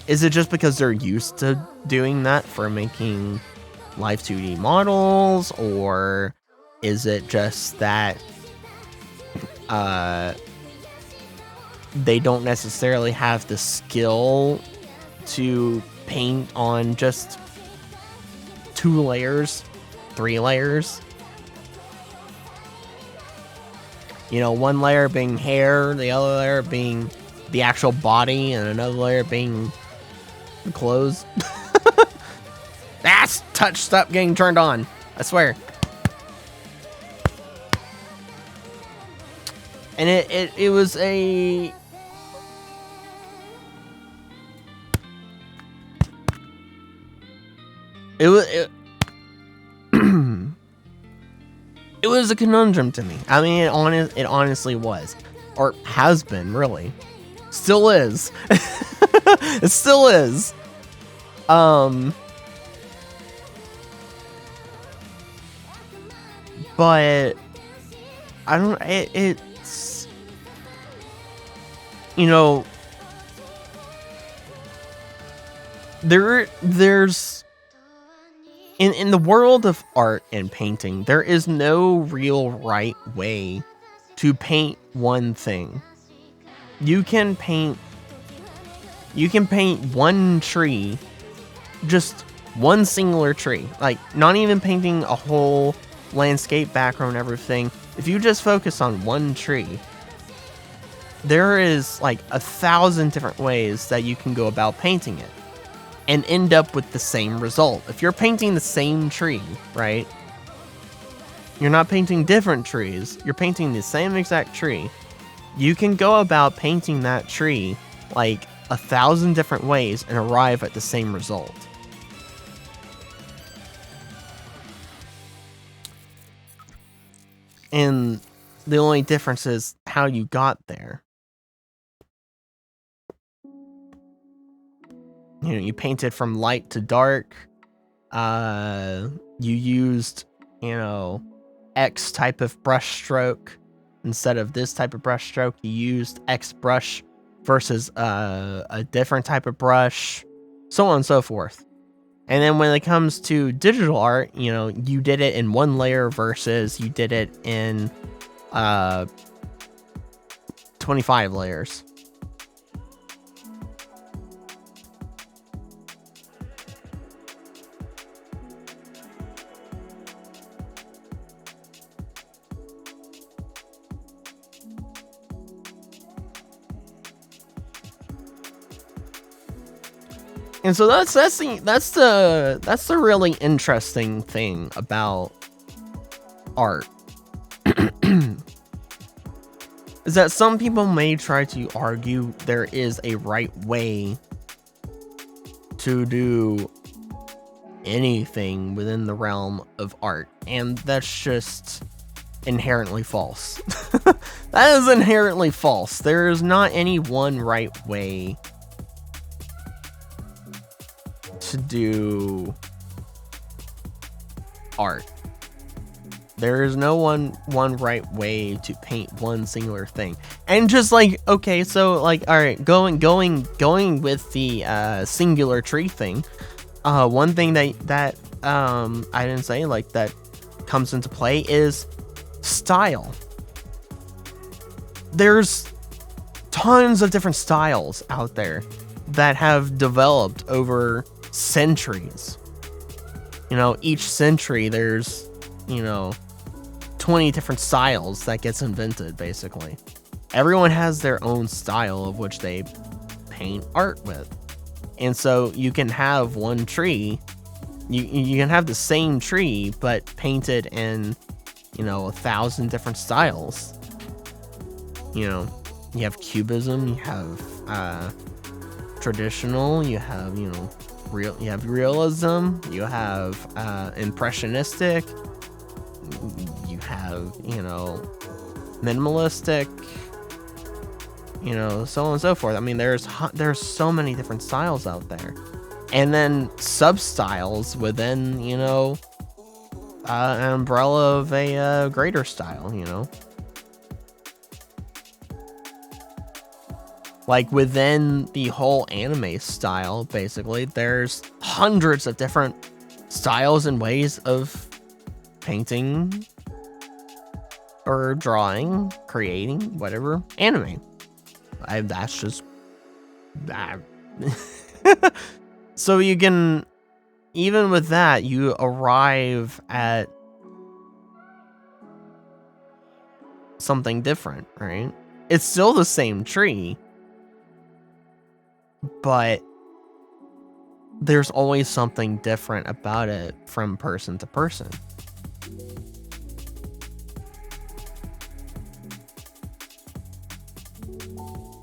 Is it just because they're used to doing that for making live 2D models, or is it just that they don't necessarily have the skill to paint on just 2 layers, 3 layers? One layer being hair, the other layer being the actual body, and another layer being the clothes. That's touch, stop getting turned on, I swear. And it was a it was a conundrum to me. I mean, it honestly was, or has been, really. Still is. It still is. But I don't. It's there's in the world of art and painting, there is no real right way to paint one thing. You can paint one tree, just one singular tree, like not even painting a whole landscape background, everything. If you just focus on one tree, there is like 1,000 different ways that you can go about painting it and end up with the same result. If you're painting the same tree, right? You're not painting different trees, you're painting the same exact tree. You can go about painting that tree like 1,000 different ways and arrive at the same result. And the only difference is how you got there. You painted from light to dark. You used, X type of brush stroke instead of this type of brush stroke. You used X brush versus a different type of brush, so on and so forth. And then when it comes to digital art, you did it in one layer versus you did it in 25 layers. And so that's the really interesting thing about art. Is that some people may try to argue there is a right way to do anything within the realm of art, and that's just inherently false. That is inherently false. There is not any one right way to do art. There is no one right way to paint one singular thing. And just like, okay, so like, all right, going with the singular tree thing. One thing that I didn't say, like, that comes into play is style. There's tons of different styles out there that have developed over centuries. You know, each century there's, you know, 20 different styles that gets invented, basically. Everyone has their own style of which they paint art with. And so you can have one tree, you can have the same tree, but painted in, you know, 1,000 different styles. You know, you have cubism, you have traditional, you have, you know, you have realism, you have impressionistic, you have, you know, minimalistic, you know, so on and so forth. I mean, there's so many different styles out there, and then sub-styles within, you know, an umbrella of a greater style, you know. Like, within the whole anime style, basically, there's hundreds of different styles and ways of painting or drawing, creating, whatever, anime. That's just that. So you can, even with that, you arrive at something different, right? It's still the same tree, but there's always something different about it from person to person.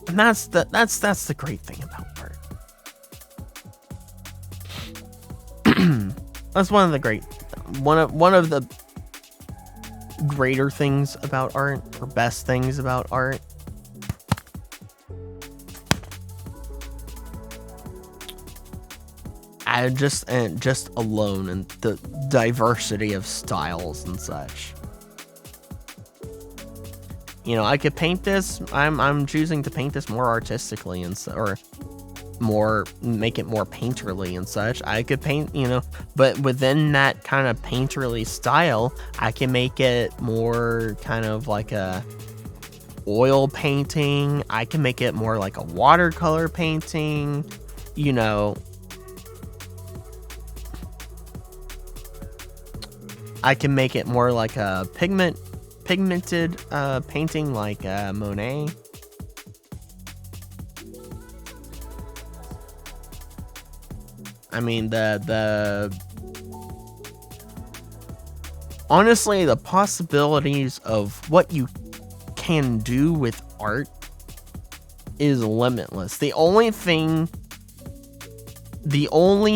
And that's the great thing about art. That's one of the greater things about art, or best things about art. Just alone, and the diversity of styles and such. You know, I could paint this. I'm choosing to paint this more artistically or more, make it more painterly and such. I could paint, you know, but within that kind of painterly style, I can make it more kind of like a oil painting. I can make it more like a watercolor painting, you know. I can make it more like a pigmented painting, like Monet. I mean, honestly, the possibilities of what you can do with art is limitless. The only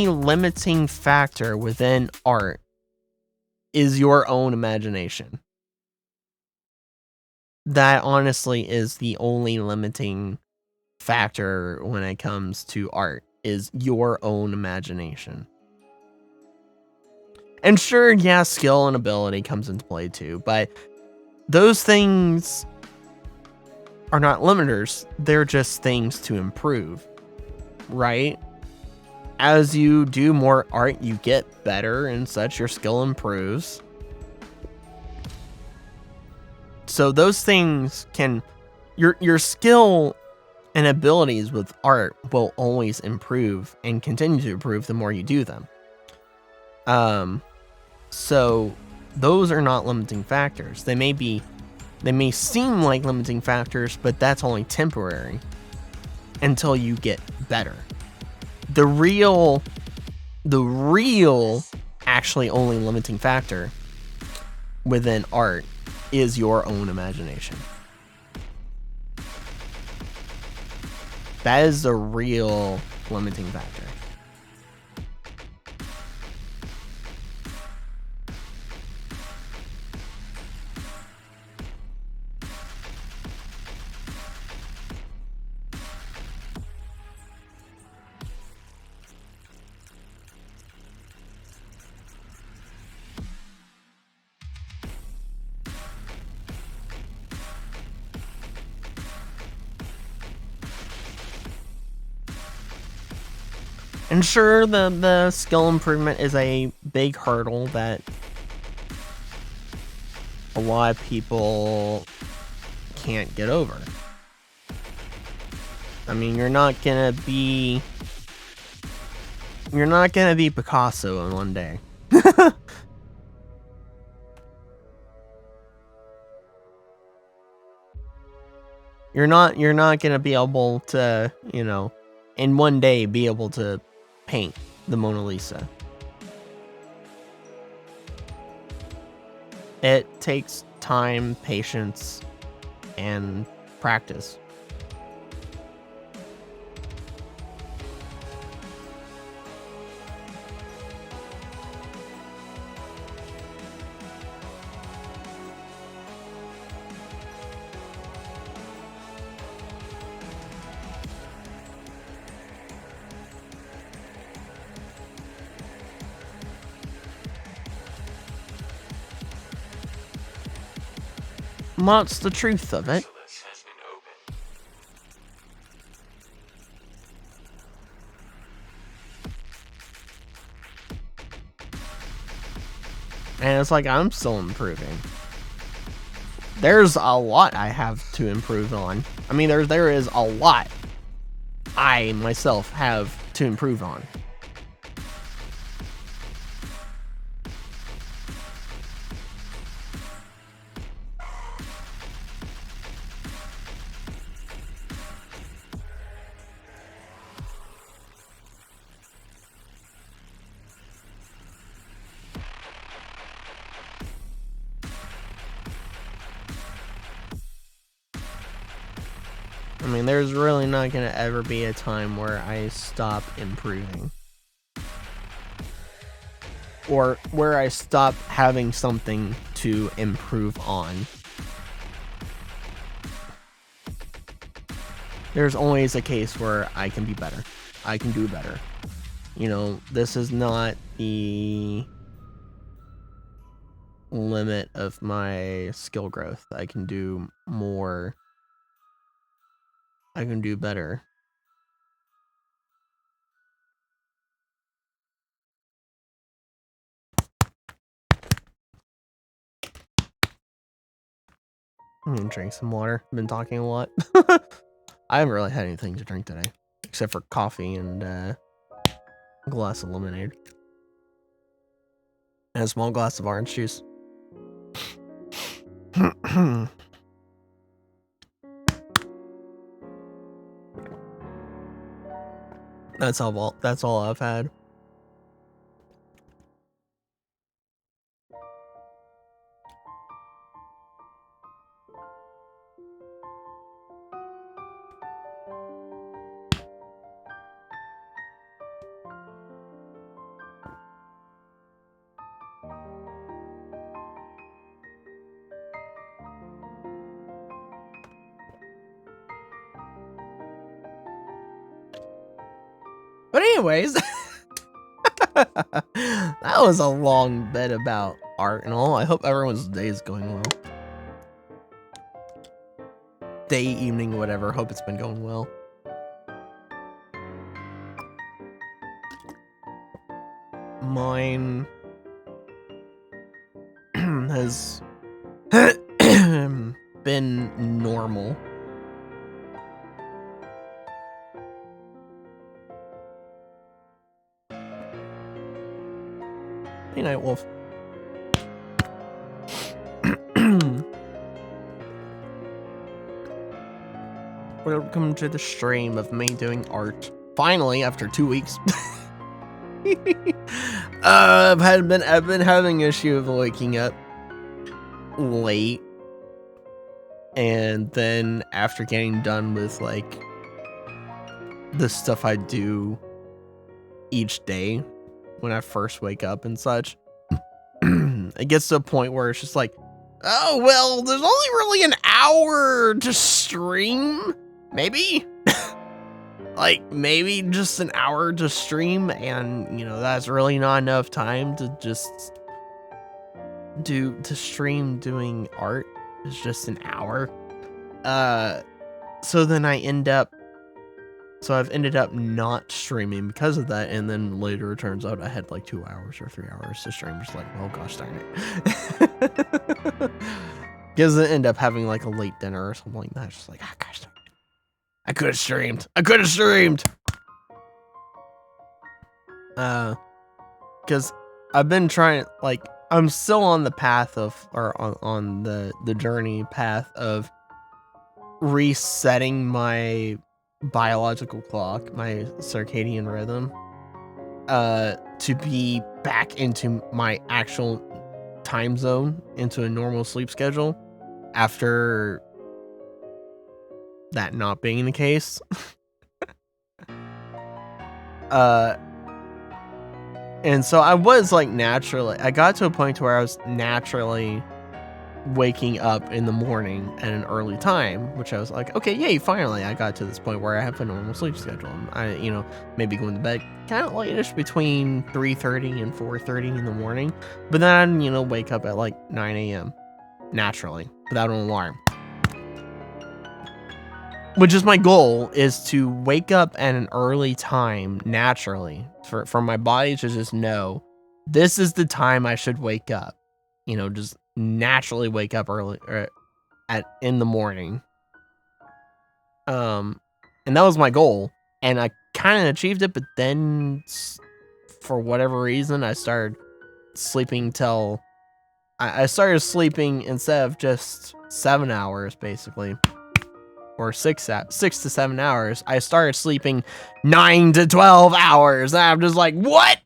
limiting factor within art is your own imagination. That honestly is the only limiting factor when it comes to art, is your own imagination. And sure, yeah, skill and ability comes into play too, but those things are not limiters. They're just things to improve, right? As you do more art, you get better and such, your skill improves. So those things can, your skill and abilities with art will always improve and continue to improve the more you do them. So those are not limiting factors. They may seem like limiting factors, but that's only temporary until you get better. the real actually only limiting factor within art is your own imagination. That is the real limiting factor. And sure, the skill improvement is a big hurdle that a lot of people can't get over. I mean, you're not gonna be Picasso in one day. You're not gonna be able to, you know, in one day be able to paint the Mona Lisa. It takes time, patience, and practice. What's the truth of it? And it's like, I'm still improving. There's a lot I have to improve on. I mean, there is a lot I myself have to improve on. I mean, there's really not gonna ever be a time where I stop improving. Or where I stop having something to improve on. There's always a case where I can be better. I can do better. You know, this is not the limit of my skill growth. I can do more. I can do better. I'm gonna drink some water. I've been talking a lot. I haven't really had anything to drink today, except for coffee and a glass of lemonade. And a small glass of orange juice. That's all I've had. But anyways, that was a long bit about art and all. I hope everyone's day is going well. Day, evening, whatever. Hope it's been going well. Mine has been normal. Good night, Wolf. Welcome to the stream of me doing art. finally, after 2 weeks. I've been having issue of waking up late, and then after getting done with like the stuff I do each day when I first wake up and such, it gets to a point where it's just like, oh well, there's only really an hour to stream, maybe. Like, maybe just an hour to stream, and, you know, that's really not enough time to just stream doing art. It's just an hour. So then I've ended up not streaming because of that, and then later it turns out I had like 2 hours or 3 hours to stream. Just like, oh gosh darn it. Because I end up having like a late dinner or something like that. It's just like, oh gosh darn it. I could have streamed. Because I've been trying, like, I'm still on the path of, or on the journey path of resetting my biological clock, my circadian rhythm, to be back into my actual time zone, into a normal sleep schedule after that not being the case. And so I was like I got to a point where I was naturally waking up in the morning at an early time, which I was like, okay, yay, finally I got to this point where I have a normal sleep schedule. And I, you know, maybe going to bed kind of late-ish, between 3:30 and 4:30 in the morning, but then, you know, wake up at like 9 a.m. naturally without an alarm. Which is my goal, is to wake up at an early time naturally, for my body to just know this is the time I should wake up. You know, just naturally wake up early in the morning. And that was my goal, and I kind of achieved it, but then for whatever reason I started sleeping till I started sleeping instead of just 7 hours basically, or 6 to 7 hours, I started sleeping 9 to 12 hours. And I'm just like, what?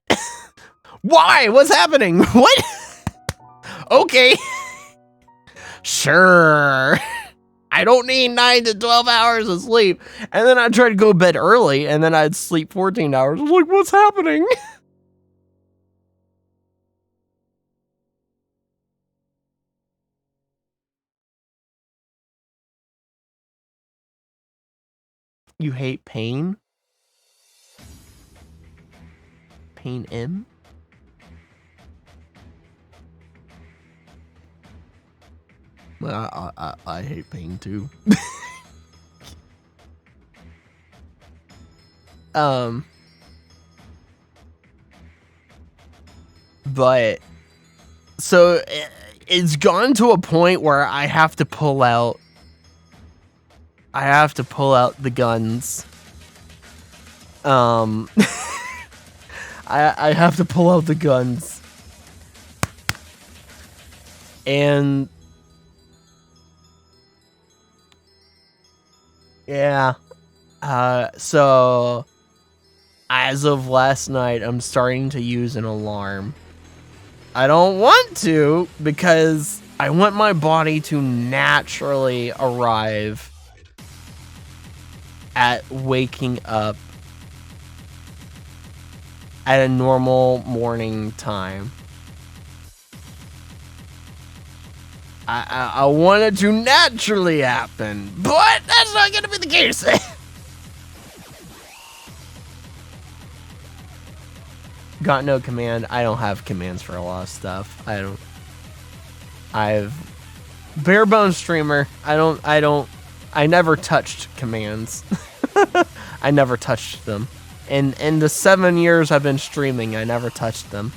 Why? What's happening? What? Okay. Sure. I don't need 9 to 12 hours of sleep. And then I tried to go to bed early, and then I'd sleep 14 hours. I was like, what's happening? You hate pain? Pain M? Well, I hate pain too. But so it's gone to a point where I have to pull out the guns. I have to pull out the guns. And yeah. So as of last night, I'm starting to use an alarm. I don't want to, because I want my body to naturally arrive at waking up at a normal morning time. I want it to naturally happen, but that's not gonna be the case. Got no command. I don't have commands for a lot of stuff. I've bare bones streamer. I never touched commands. I never touched them. In the 7 years I've been streaming, I never touched them.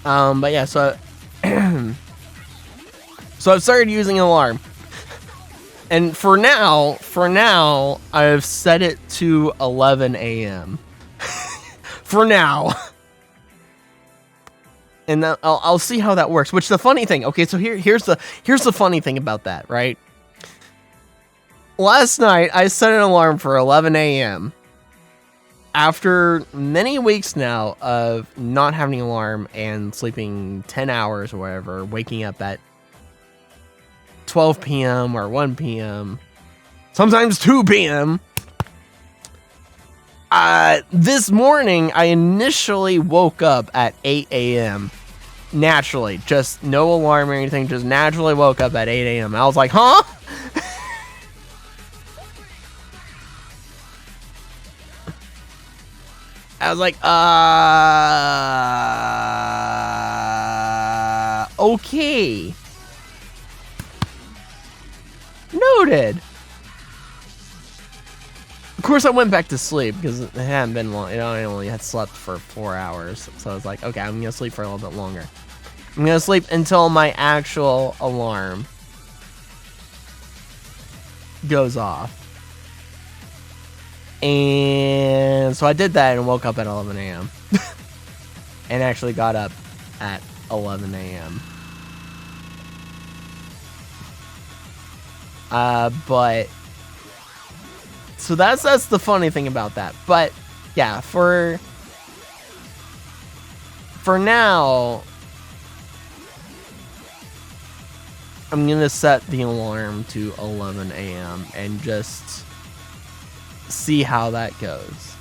But yeah, so so I've started using an alarm. And for now, I've set it to 11 a.m. For now. And I'll see how that works. Which the funny thing, okay, so here's the funny thing about that, right? Last night I set an alarm for 11 a.m. After many weeks now of not having an alarm and sleeping 10 hours or whatever, waking up at 12 p.m. or 1 p.m., sometimes 2 p.m. This morning, I initially woke up at 8 a.m. Naturally, just no alarm or anything, just naturally woke up at 8 a.m. I was like, huh? I was like, okay. Noted. Of course, I went back to sleep because it hadn't been long. I only had slept for 4 hours. So I was like, okay, I'm going to sleep for a little bit longer. I'm going to sleep until my actual alarm goes off. And so I did that and woke up at 11 a.m. and actually got up at 11 a.m. But so that's the funny thing about that. But yeah, for now, I'm gonna set the alarm to 11 a.m. and just see how that goes.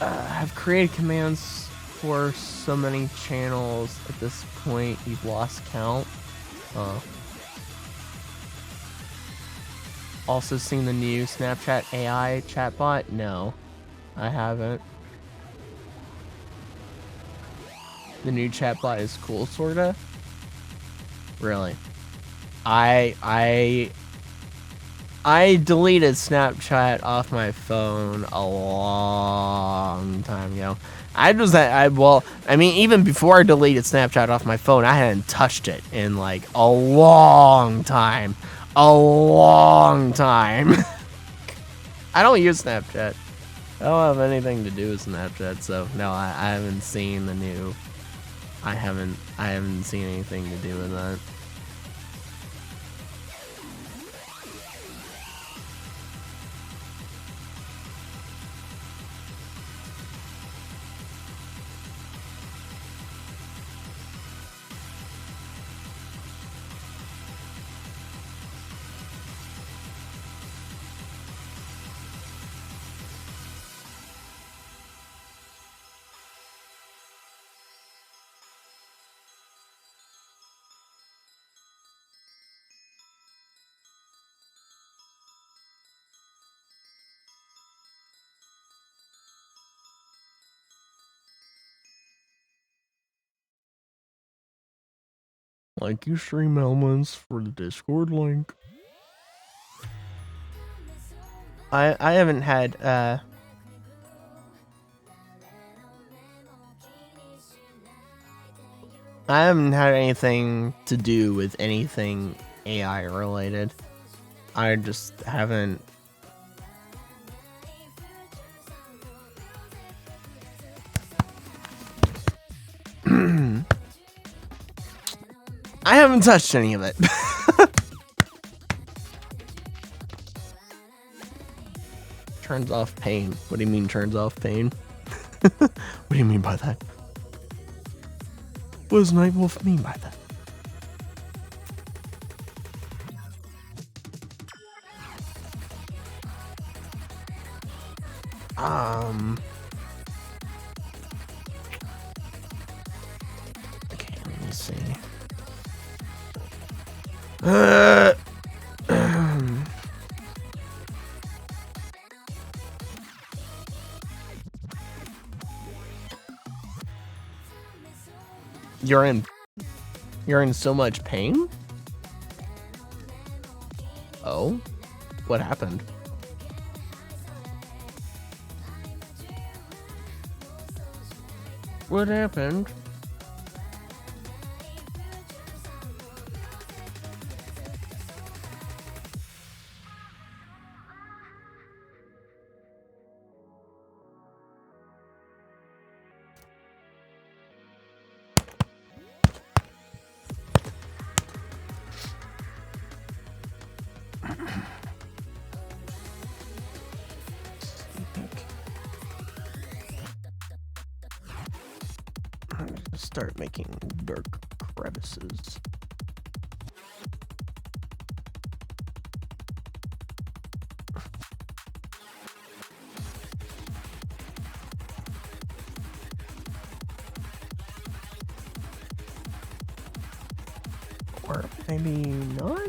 I've created commands for so many channels at this point, you've lost count. Also seen the new Snapchat AI chatbot? No, I haven't. The new chatbot is cool, sorta. Really? I deleted Snapchat off my phone a long time ago. I mean, even before I deleted Snapchat off my phone, I hadn't touched it in like a long time. A long time. I don't use Snapchat. I don't have anything to do with Snapchat, so no, I haven't seen the new. I haven't seen anything to do with that. Like you stream elements for the Discord link. I haven't had I haven't had anything to do with anything AI related. I just haven't. I haven't touched any of it. Turns off pain. What do you mean turns off pain? What do you mean by that? What does Nightwolf mean by that? Okay, let me see. You're in so much pain? Oh? What happened? What happened? Start making dark crevices. Or maybe not?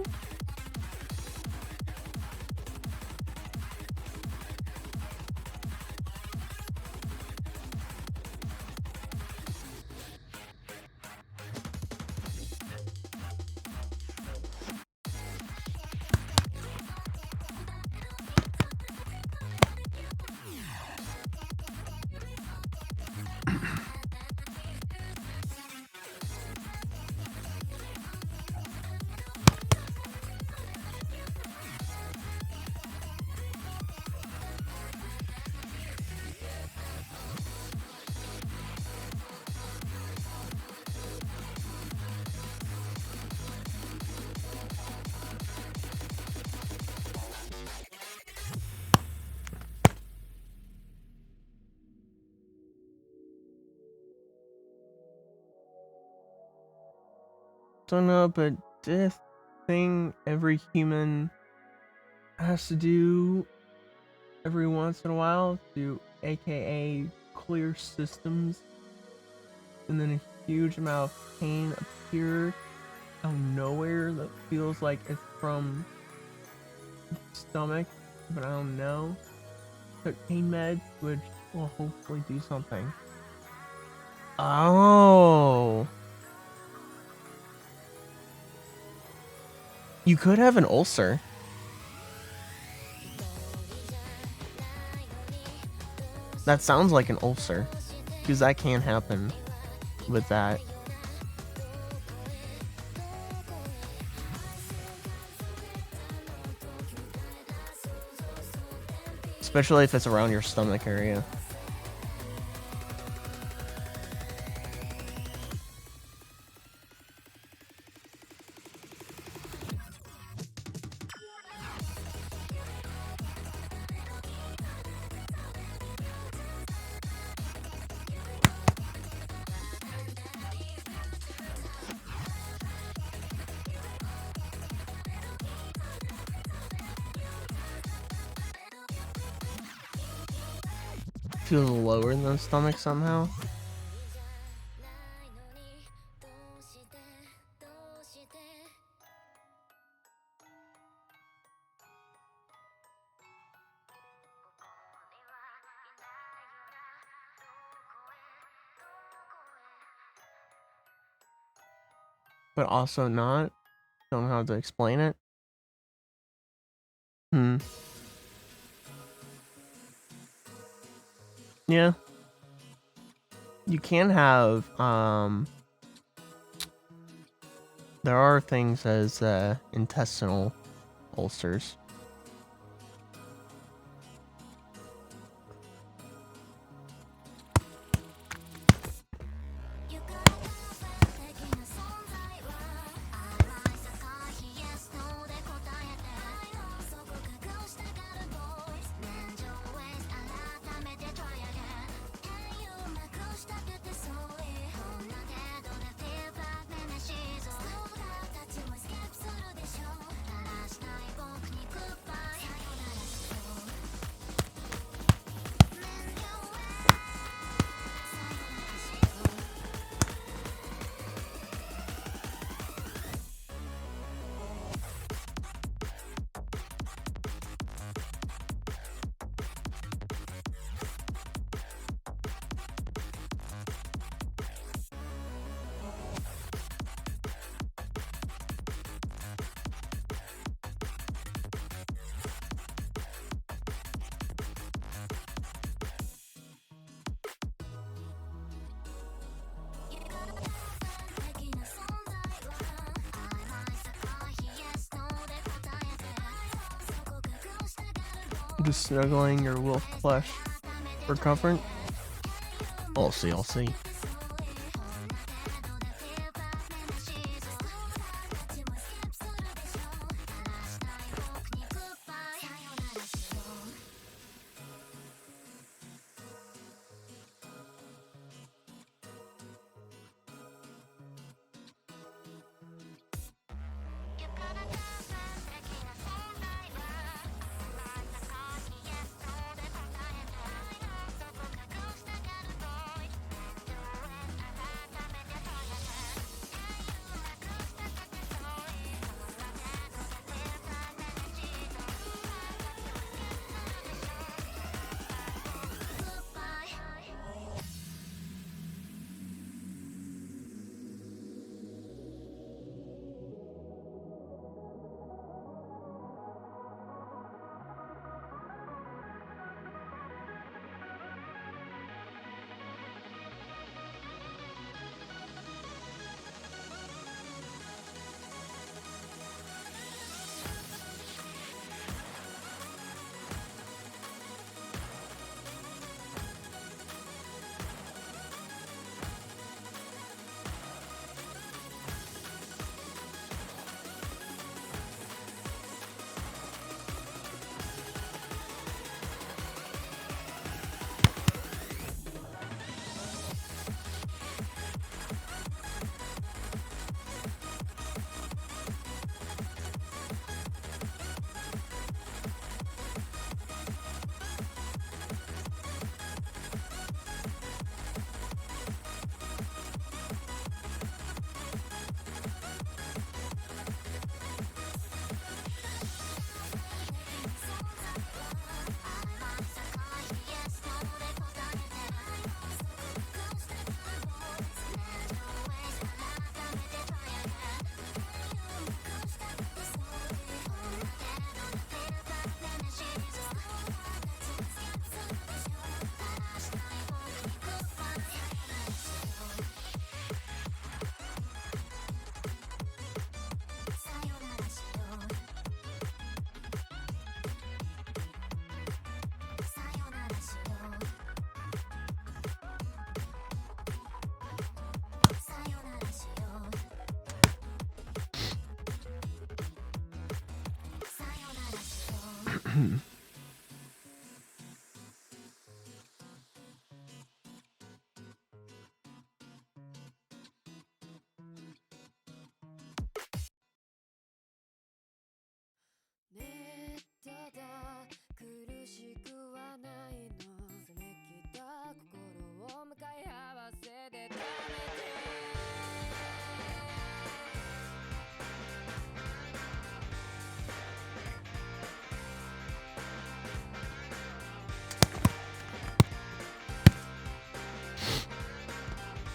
Don't know, but this thing every human has to do every once in a while to aka clear systems, and then a huge amount of pain appeared out of nowhere that feels like it's from the stomach, but I don't know. Took pain meds, which will hopefully do something. Oh. You could have an ulcer. That sounds like an ulcer, because that can happen with that. Especially if it's around your stomach area. Feels lower than the stomach somehow. But also not. Don't know how to explain it. Yeah. You can have, there are things as, intestinal ulcers. Just snuggling your wolf plush for comfort. I'll see, I'll see.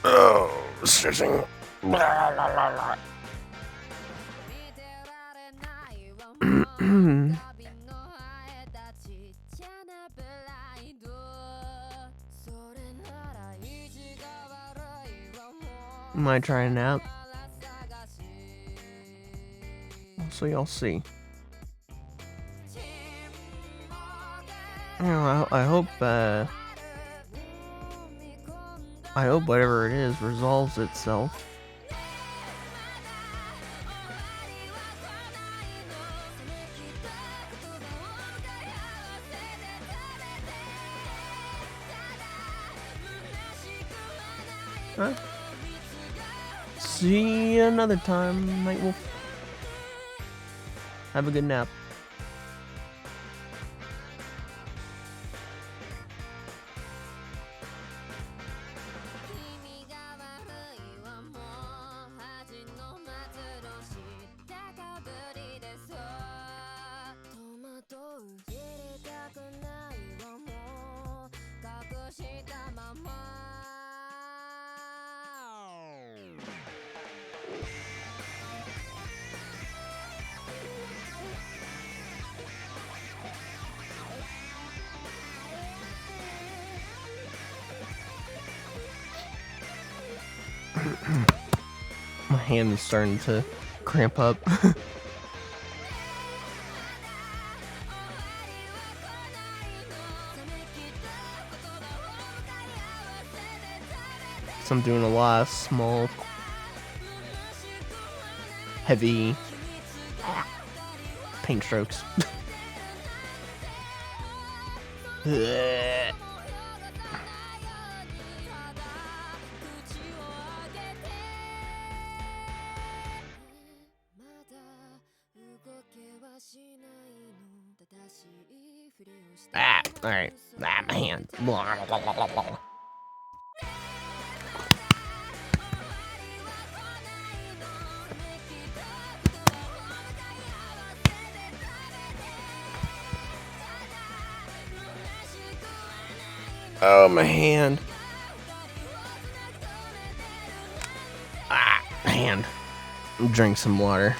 Oh, stretching. Blah, blah, blah, blah. Might try a nap. I'll see. You know, I hope whatever it is resolves itself. Huh? See you another time, Night Wolf. Have a good nap. My hand is starting to cramp up. So I'm doing a lot of small, heavy paint strokes. Alright. My hand. Oh, my hand. Hand. Drink some water.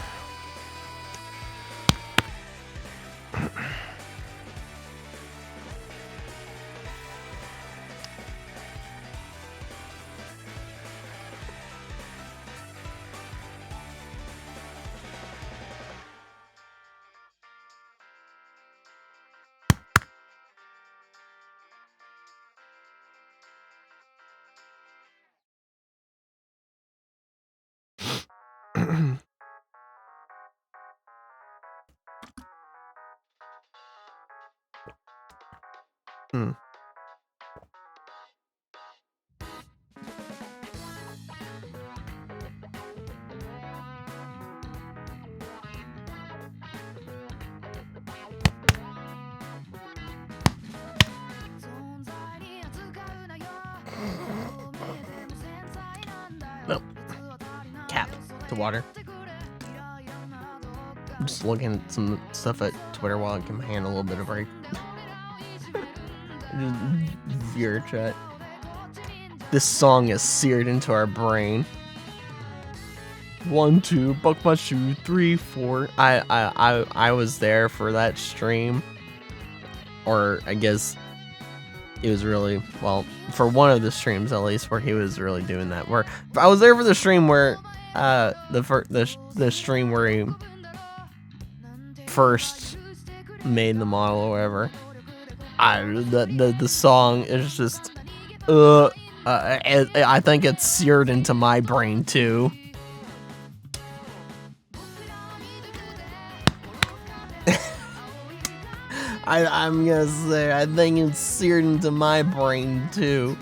No. Cap to water. I'm just looking at some stuff at Twitter while I give my hand a little bit of break. Viewer chat. This song is seared into our brain. 1, 2, buck my shoe, 3, 4. I was there for that stream, or I guess it was really, well, for one of the streams at least, where he was really doing that. Where I was there for the stream where the stream where he first made the model or whatever. The song is just I think it's seared into my brain too. I'm gonna say, I think it's seared into my brain too.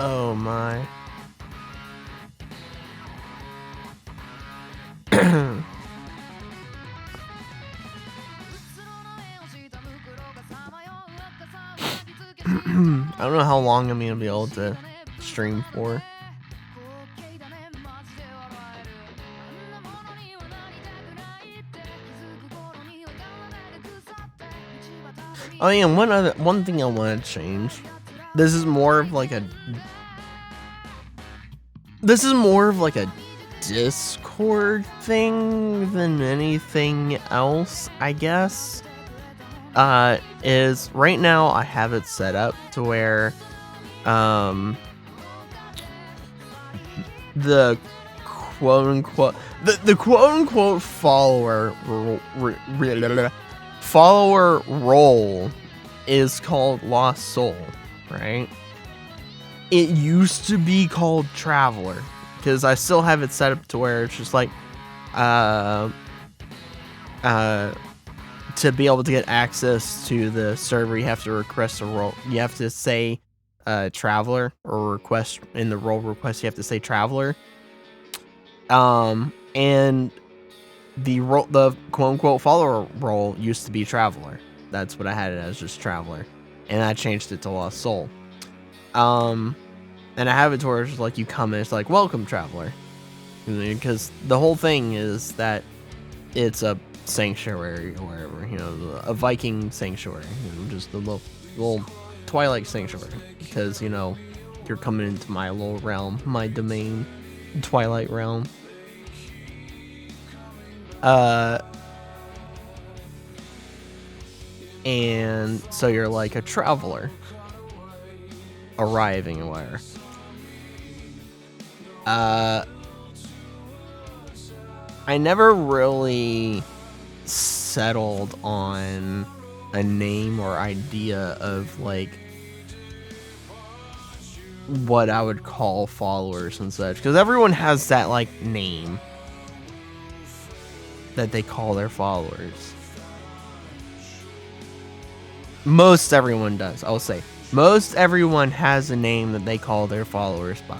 Oh my. I don't know how long I'm gonna be able to stream for. Oh yeah, one thing I want to change. This is more of like a Discord thing than anything else, I guess. Is right now I have it set up to where the quote-unquote follower role is called Lost Soul, right? It used to be called Traveler, because I still have it set up to where it's just like to be able to get access to the server, you have to request a role. You have to say Traveler, or request in the role request. You have to say Traveler. And the quote unquote follower role used to be Traveler. That's what I had it as, just Traveler, and I changed it to Lost Soul. And I have it to where it's just like you come in, it's like, welcome Traveler, because the whole thing is that it's a sanctuary or wherever, you know, a Viking sanctuary, you know, just a little Twilight sanctuary, because, you know, you're coming into my little realm, my domain, Twilight realm. And so you're like a traveler arriving or whatever. I never really settled on a name or idea of like what I would call followers and such, because everyone has that like name that they call their followers. Most everyone does, I'll say. Most everyone has a name that they call their followers by.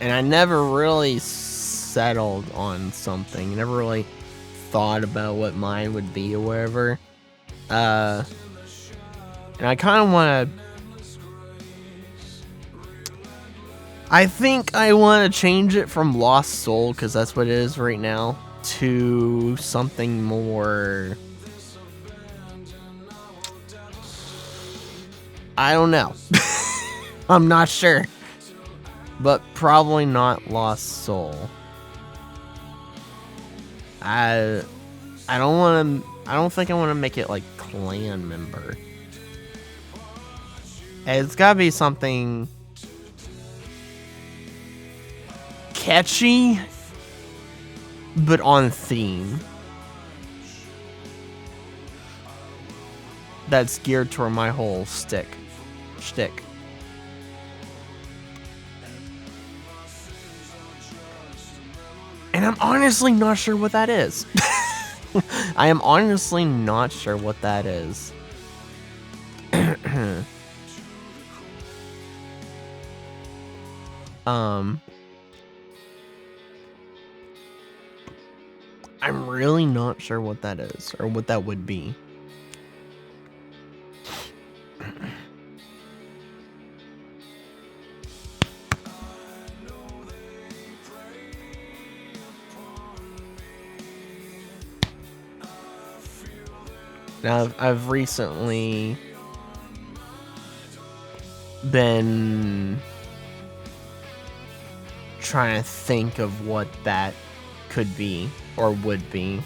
And I never really settled on something. I never really thought about what mine would be or whatever. And I kind of want to... I think I want to change it from Lost Soul, because that's what it is right now, to something more... I don't know. I'm not sure. But probably not Lost Soul. I don't think I want to make it like clan member. It's gotta be something catchy, but on theme. That's geared toward my whole shtick. And I'm honestly not sure what that is. I am honestly not sure what that is. I'm really not sure what that is, or what that would be. Now, I've recently been trying to think of what that could be, or would be.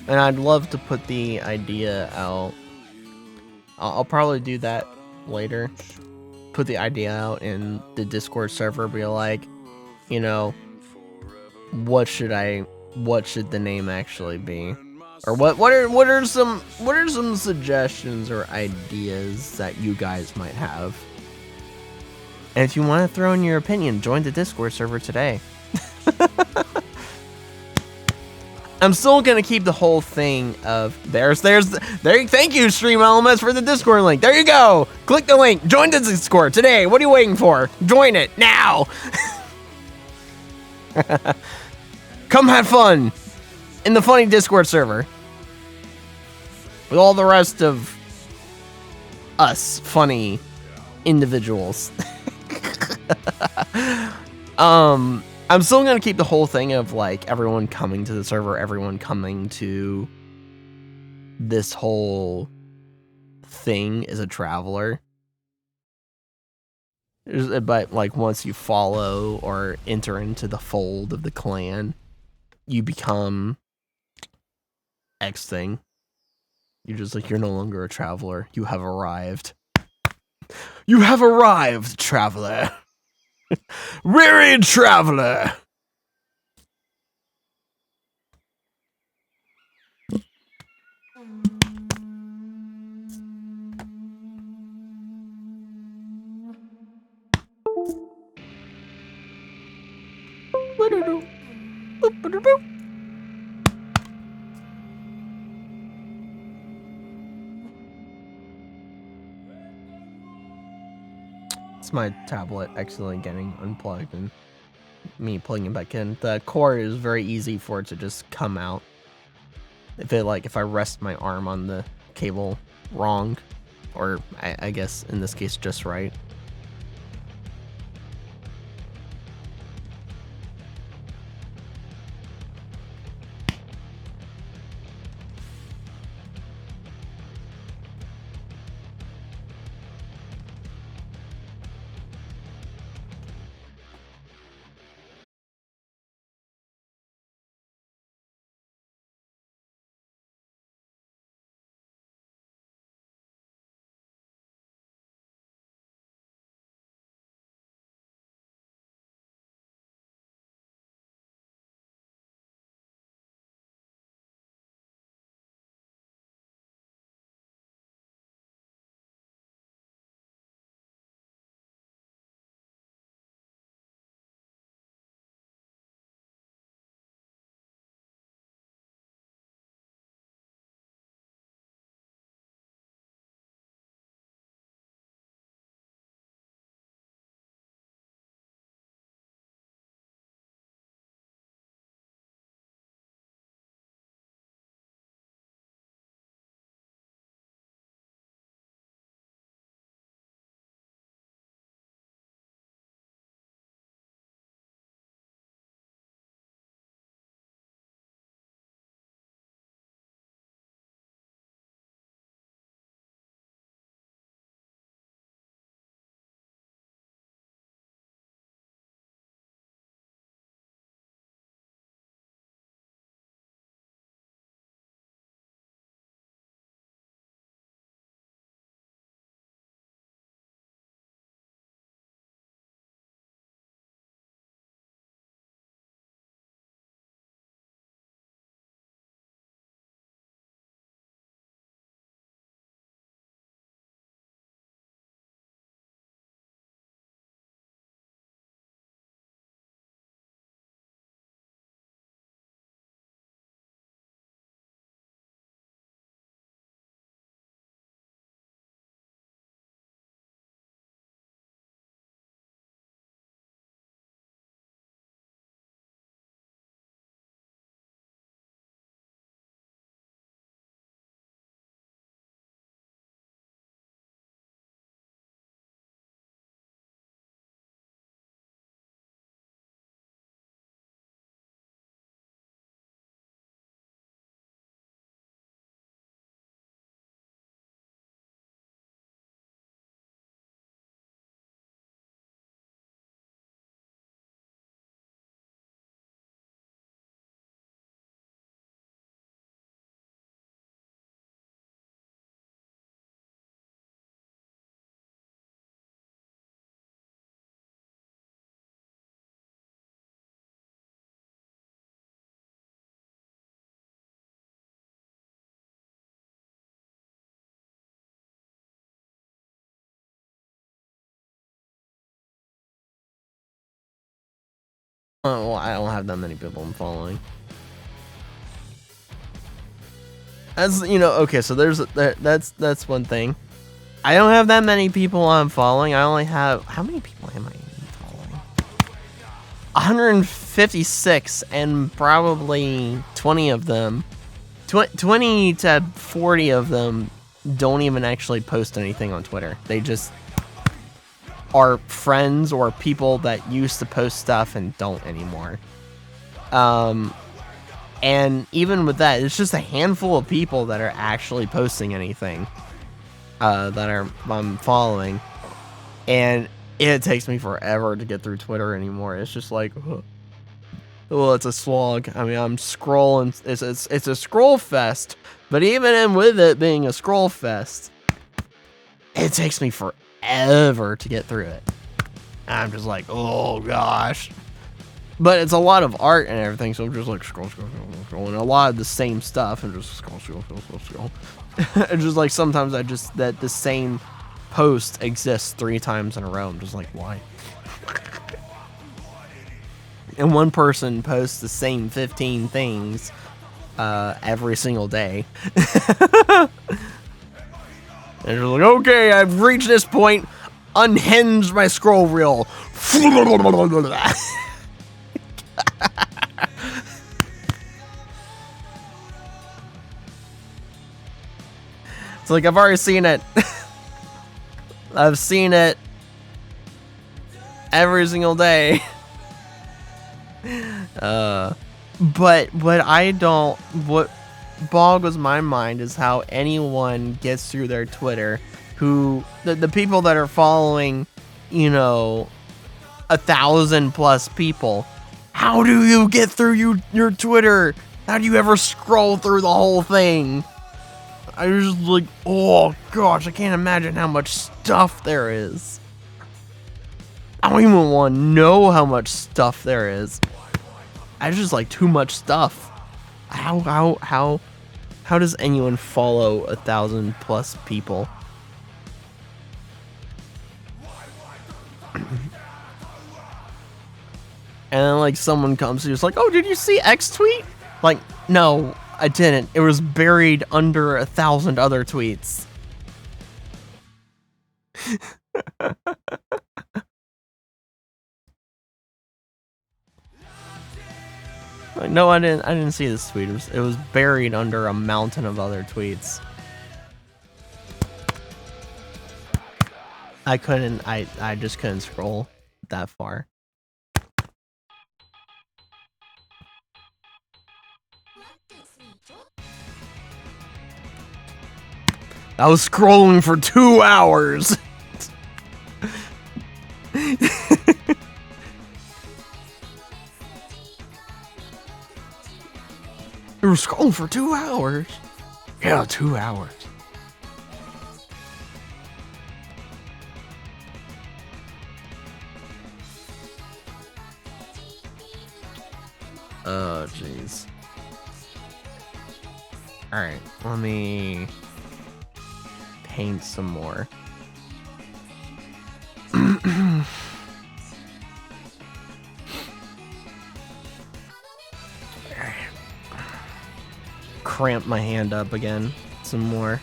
And I'd love to put the idea out. I'll probably do that later. Put the idea out in the Discord server. Be like, you know, what should the name actually be? Or what are some suggestions or ideas that you guys might have? And if you want to throw in your opinion, join the Discord server today. I'm still gonna keep the whole thing of there. Thank you, Stream Elements, for the Discord link. There you go. Click the link. Join the Discord today. What are you waiting for? Join it now. Come have fun in the funny Discord server with all the rest of us funny individuals. I'm still gonna keep the whole thing of like everyone coming to the server, everyone coming to this whole thing as a traveler. But like once you follow or enter into the fold of the clan, you become X thing. You're just like, you're no longer a traveler. You have arrived. You have arrived, traveler. Wearied traveler. It's my tablet accidentally getting unplugged and me plugging it back in. The cord is very easy for it to just come out. If I rest my arm on the cable wrong, or I guess in this case just right. Well, I don't have that many people I'm following. As you know, okay, so that's one thing. I don't have that many people I'm following. I only have, how many people am I following? 156, and probably 20 of them, 20 to 40 of them don't even actually post anything on Twitter. They just are friends or people that used to post stuff and don't anymore. And even with that, it's just a handful of people that are actually posting anything that I'm following, and it takes me forever to get through Twitter anymore. It's just like, well, it's a slog. I mean, I'm scrolling. It's a scroll fest, but even with it being a scroll fest, it takes me forever to get through it. I'm just like, oh gosh. But it's a lot of art and everything, so I'm just like scroll, and a lot of the same stuff, and just scroll. It's just like sometimes that the same post exists 3 times in a row. I'm just like, why? And one person posts the same 15 things every single day. And you're like, okay, I've reached this point. Unhinge my scroll reel. It's like, I've already seen it. I've seen it every single day. But what boggles my mind is how anyone gets through their Twitter, who, the people that are following, 1,000+ people. How do you get through your Twitter? How do you ever scroll through the whole thing? I was just like, oh gosh, I can't imagine how much stuff there is. I don't even want to know how much stuff there is. I just like too much stuff. How does anyone follow 1,000+ people? And then like someone comes to you, it's like, oh, did you see X tweet? Like, no, I didn't. It was buried under 1,000 other tweets. Like, no, I didn't see this tweet. It was buried under a mountain of other tweets. I just couldn't scroll that far. I was scrolling for 2 hours. You were scrolling for 2 hours? Yeah, 2 hours. Oh, jeez. Alright, let me paint some more. Cramp my hand up again some more.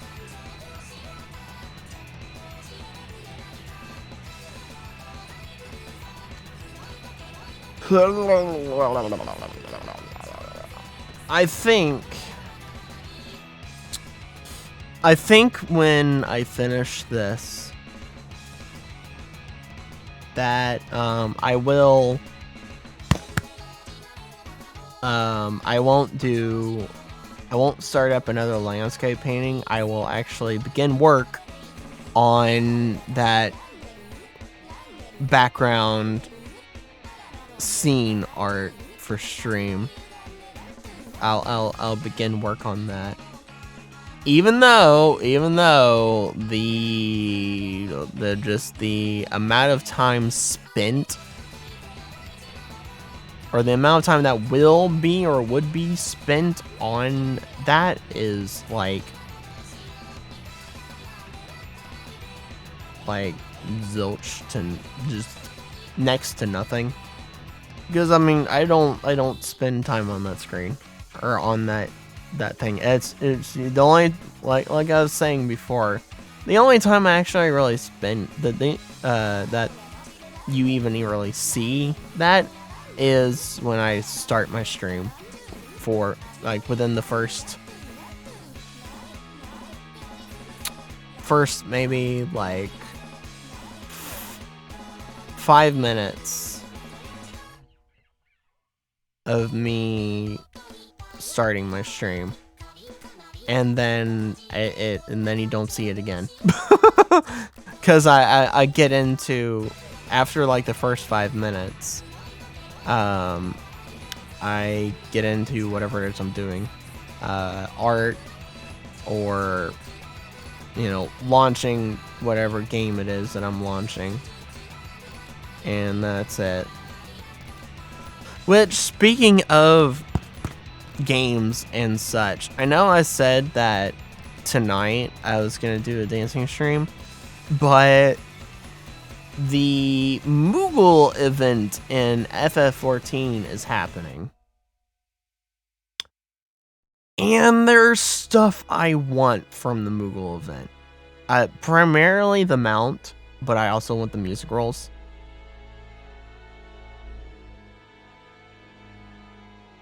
I think when I finish this, that I won't start up another landscape painting. I will actually begin work on that background scene art for stream. I'll begin work on that. Even though the amount of time spent, or the amount of time that will be or would be spent on that is like zilch to just next to nothing. Because I mean, I don't spend time on that screen or on that thing. It's the only, like I was saying before, the only time I actually really spend that you even really see that is when I start my stream, for like within the first maybe like 5 minutes of me starting my stream, and then and then you don't see it again. Because I get into, after like the first 5 minutes, I get into whatever it is I'm doing, art, or launching whatever game it is that I'm launching, and that's it. Which, speaking of games and such, I know I said that tonight I was gonna do a dancing stream, but the Moogle event in FF14 is happening, and there's stuff I want from the Moogle event. Primarily the mount, but I also want the music rolls.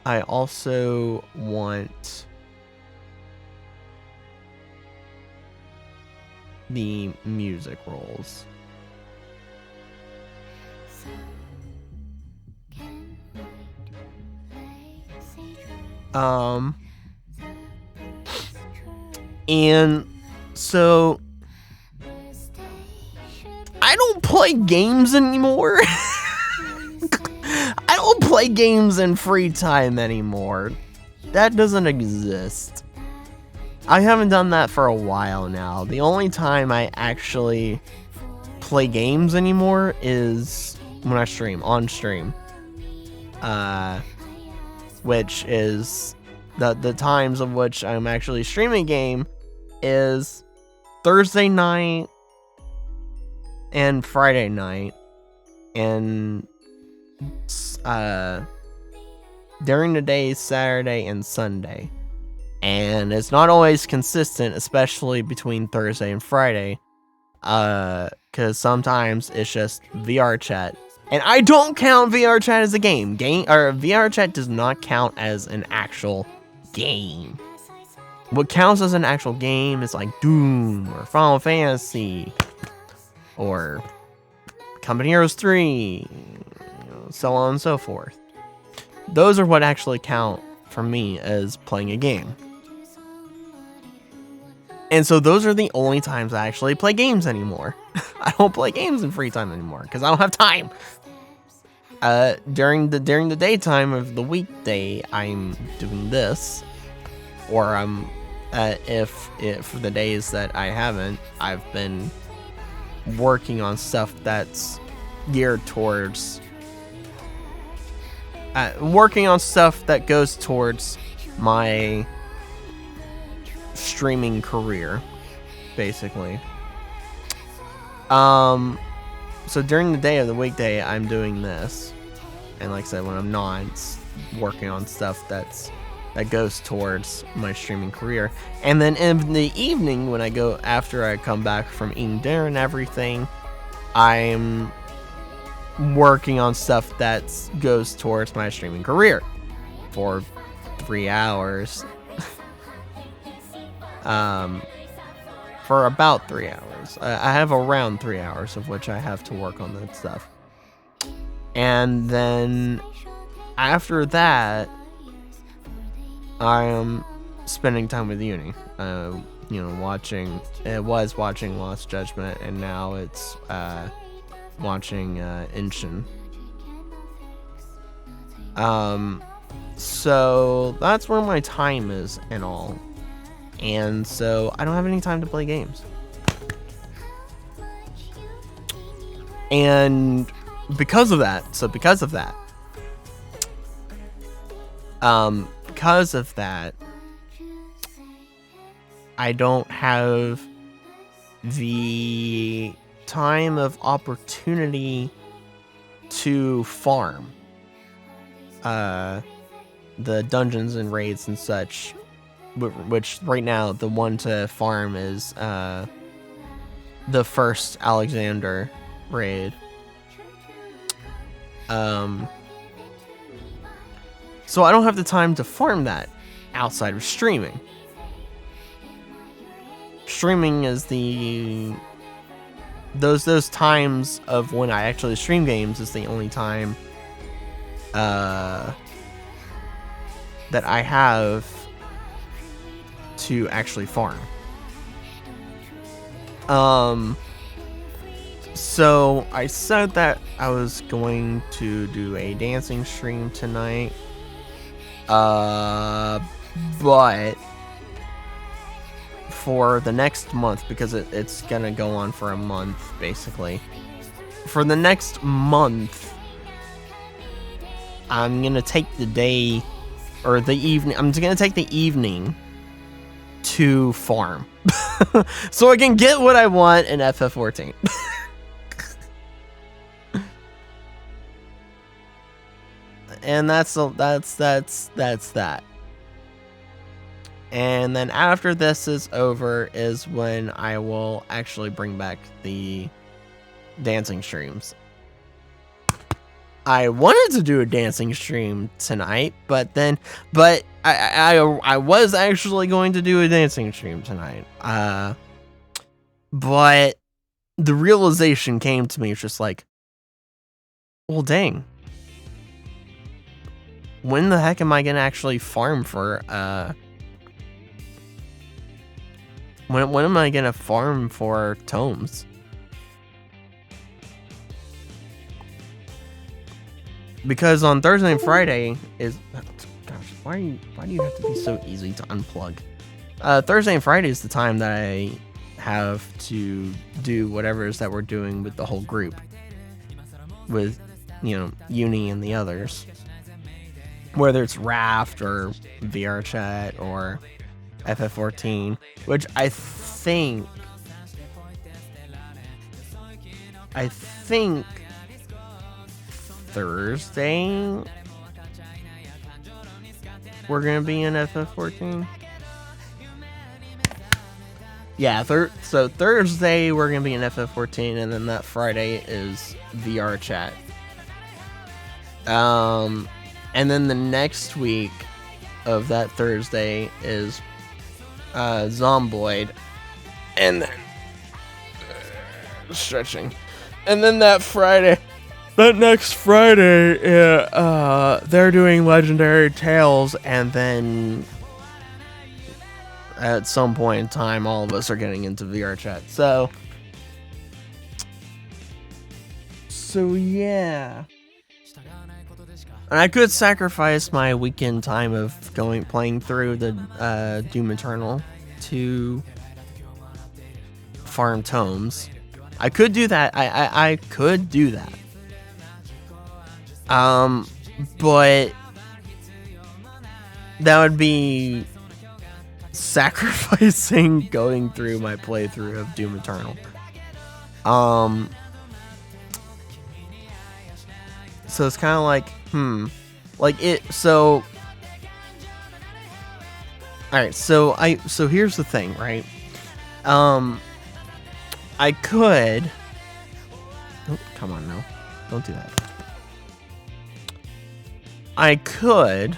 I also want the music rolls. And so I don't play games anymore. I don't play games in free time anymore. That doesn't exist. I haven't done that for a while now. The only time I actually play games anymore is when I stream, on stream. Which is the times of which I'm actually streaming a game is Thursday night and Friday night, and during the day, Saturday and Sunday. And it's not always consistent, especially between Thursday and Friday, because sometimes it's just VR chat. And I don't count VR chat as a game. VR chat does not count as an actual game. What counts as an actual game is like Doom or Final Fantasy or Company Heroes 3, so on and so forth. Those are what actually count for me as playing a game. And so those are the only times I actually play games anymore. I don't play games in free time anymore because I don't have time. During the daytime of the weekday, I'm doing this, or I'm if for the days that I haven't, I've been working on stuff that's geared towards working on stuff that goes towards my streaming career, basically. So during the day of the weekday, I'm doing this, and like I said, when I'm not, it's working on stuff that goes towards my streaming career. And then in the evening, when after I come back from eating dinner and everything, I'm working on stuff that goes towards my streaming career for 3 hours. For about 3 hours. I have around 3 hours of which I have to work on that stuff. And then after that, I am spending time with uni. Watching Lost Judgment, and now it's watching Inshin. So that's where my time is and all. And so I don't have any time to play games. And because of that, I don't have the time of opportunity to farm. the dungeons and raids and such, which right now the one to farm is the first Alexander raid. So I don't have the time to farm that outside of streaming. Streaming is those times of when I actually stream games is the only time that I have to actually farm. So I said that I was going to do a dancing stream tonight. But for the next month, because it's gonna go on for a month, basically. For the next month, I'm gonna take the day, or the evening, I'm gonna take the evening to farm. So I can get what I want in FF14. And that's that. And then after this is over is when I will actually bring back the dancing streams. I wanted to do a dancing stream tonight, but I was actually going to do a dancing stream tonight. But the realization came to me, it's just like, well, dang. When the heck am I gonna actually farm for when am I gonna farm for tomes? Because on Thursday and Friday is, gosh, why do you have to be so easy to unplug? Thursday and Friday is the time that I have to do whatever it is that we're doing with the whole group, with, you know, Uni and the others. Whether it's Raft or VR Chat or FF14, which I think Thursday we're gonna be in FF14. Yeah, so Thursday we're gonna be in FF14, and then that Friday is VR Chat. And then the next week of that Thursday is Zomboid, and then stretching, and then that next Friday, they're doing Legendary Tales, and then at some point in time, all of us are getting into VR Chat. So yeah. And I could sacrifice my weekend time of playing through the Doom Eternal to farm tomes. I could do that. I could do that. But that would be sacrificing going through my playthrough of Doom Eternal. So it's kind of like, like it, so, alright, so here's the thing, right? I could, oh, come on now, don't do that. I could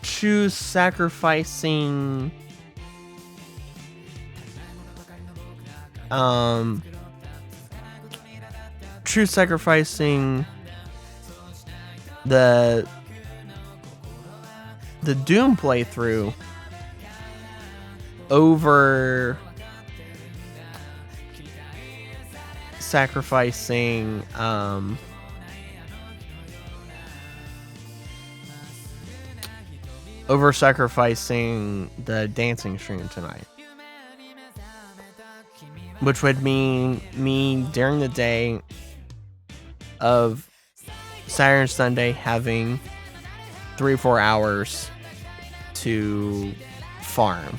choose sacrificing, the Doom playthrough over sacrificing the dancing stream tonight, which would mean me during the day of Saturday and Sunday having 3 or 4 hours to farm,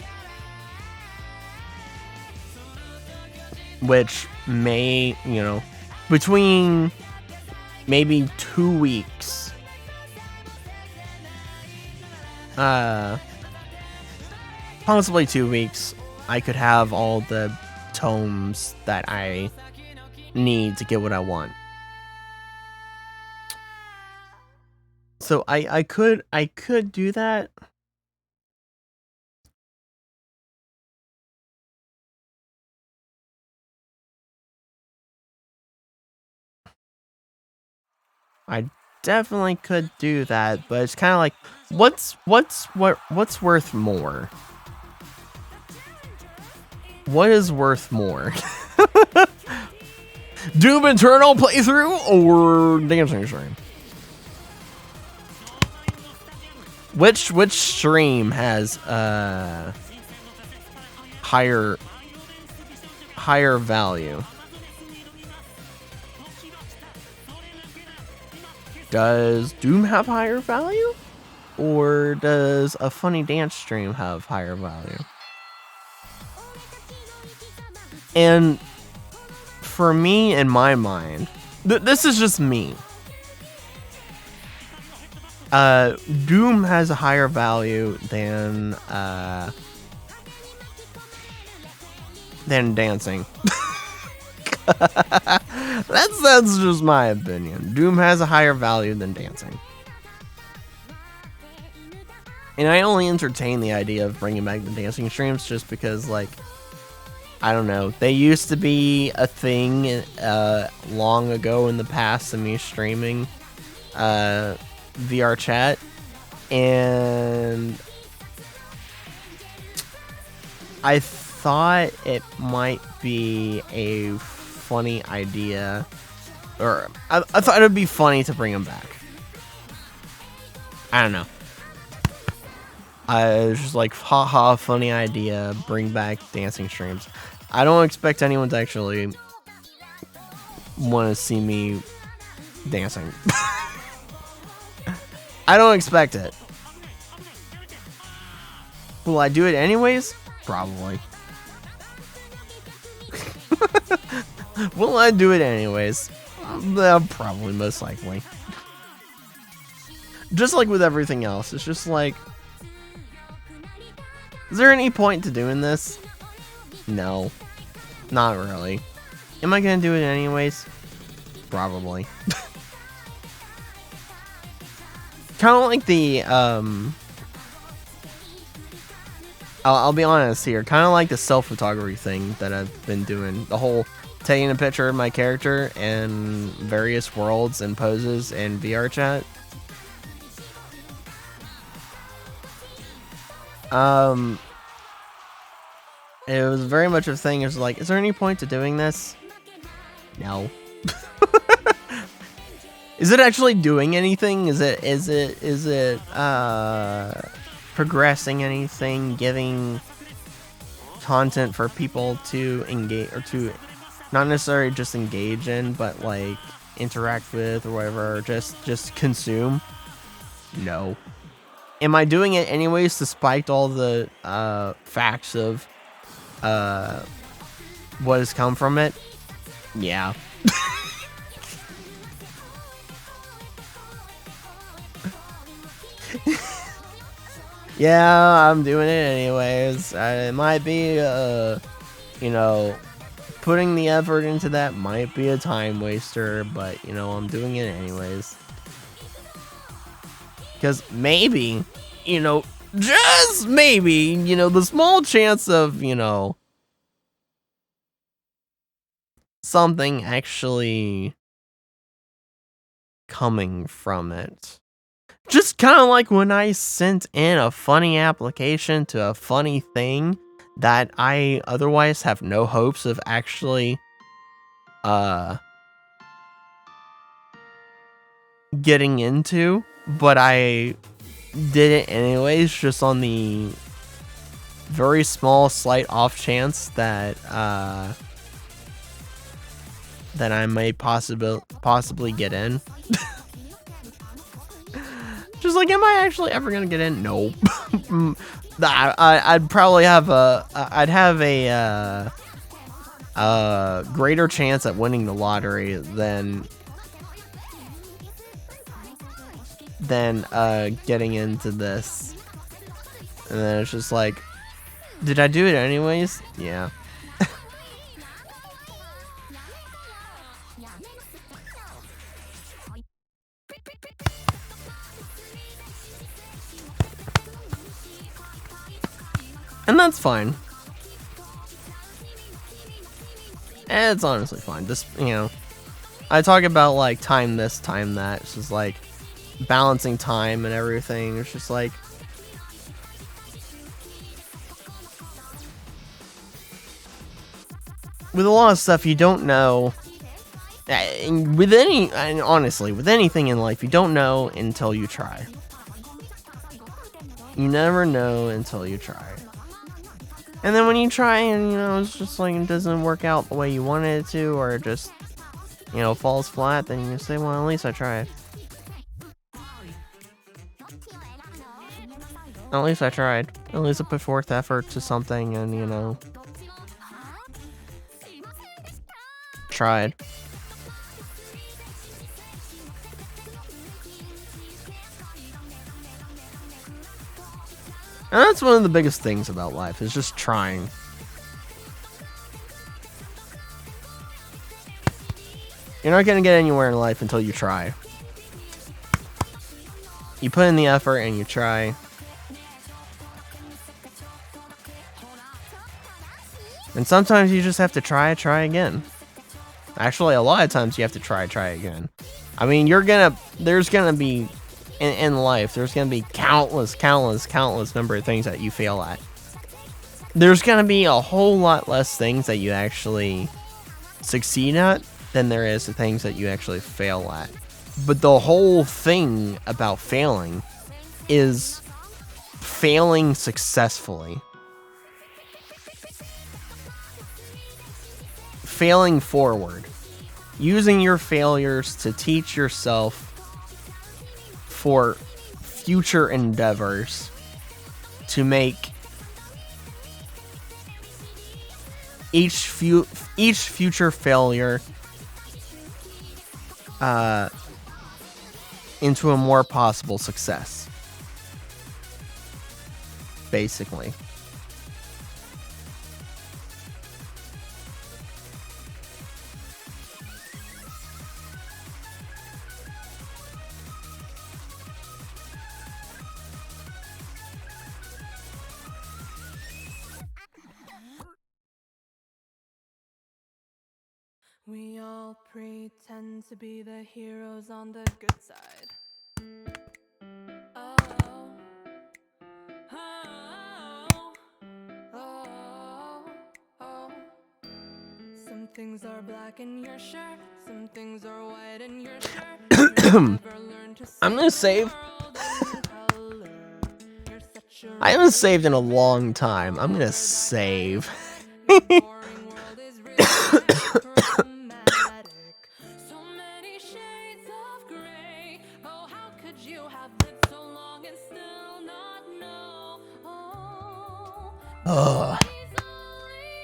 which may, between maybe 2 weeks. Possibly 2 weeks, I could have all the tomes that I need to get what I want. So I could do that. I definitely could do that, but it's kind of like, what's worth more? What is worth more? Doom Eternal playthrough or Dancing Stream? Which stream has higher value? Does Doom have higher value? Or does a funny dance stream have higher value? And for me, in my mind, this is just me. Doom has a higher value than dancing. That's just my opinion. Doom has a higher value than dancing. And I only entertain the idea of bringing back the dancing streams just because, like, I don't know. They used to be a thing long ago in the past of me streaming VR chat. And I thought it might be a funny idea. Or I thought it would be funny to bring them back. I don't know. I was just like, haha, funny idea, bring back dancing streams. I don't expect anyone to actually want to see me dancing. I don't expect it. Will I do it anyways? Probably. Will I do it anyways? Probably, most likely. Just like with everything else, it's just like, is there any point to doing this? No. Not really. Am I gonna do it anyways? Probably. Kind of like the, I'll be honest here, kind of like the self-photography thing that I've been doing. The whole taking a picture of my character in various worlds and poses in VR chat. It was very much a thing. It was like, is there any point to doing this? No. Is it actually doing anything? Is it progressing anything? Giving content for people to engage, or to not necessarily just engage in, but like interact with or whatever, or just consume? No. Am I doing it anyways despite all the facts of what has come from it? Yeah. Yeah, I'm doing it anyways. It might be, you know, putting the effort into that might be a time waster, but, you know, I'm doing it anyways. Because maybe, you know, just maybe, you know, the small chance of, you know, something actually coming from it. Just kind of like when I sent in a funny application to a funny thing that I otherwise have no hopes of actually getting into, but I did it anyways, just on the very small slight off chance that that I may possibly get in. Just like, am I actually ever gonna get in? No. I'd probably have I'd have a greater chance at winning the lottery than getting into this. And then it's just like, did I do it anyways? Yeah. And that's fine. It's honestly fine. Just, you know, I talk about like time this, time that. It's just like balancing time and everything. It's just like, with a lot of stuff you don't know. With honestly, with anything in life, you don't know until you try. You never know until you try. And then when you try and, you know, it's just like it doesn't work out the way you wanted it to, or it just, you know, falls flat, then you say, well, at least I tried. At least I tried. At least I put forth effort to something and, you know, tried. And that's one of the biggest things about life, is just trying. You're not going to get anywhere in life until you try. You put in the effort and you try. And sometimes you just have to try again. Actually, a lot of times you have to try again. I mean, there's gonna be, in life, there's gonna be countless number of things that you fail at. There's gonna be a whole lot less things that you actually succeed at than there is the things that you actually fail at. But the whole thing about failing is failing successfully. Failing forward. Using your failures to teach yourself for future endeavors to make each future failure into a more possible success. Basically. We all pretend to be the heroes on the good side. Oh, oh, oh, oh. Some things are black in your shirt, some things are white in your shirt. I'm gonna save. I haven't saved in a long time. I'm gonna save.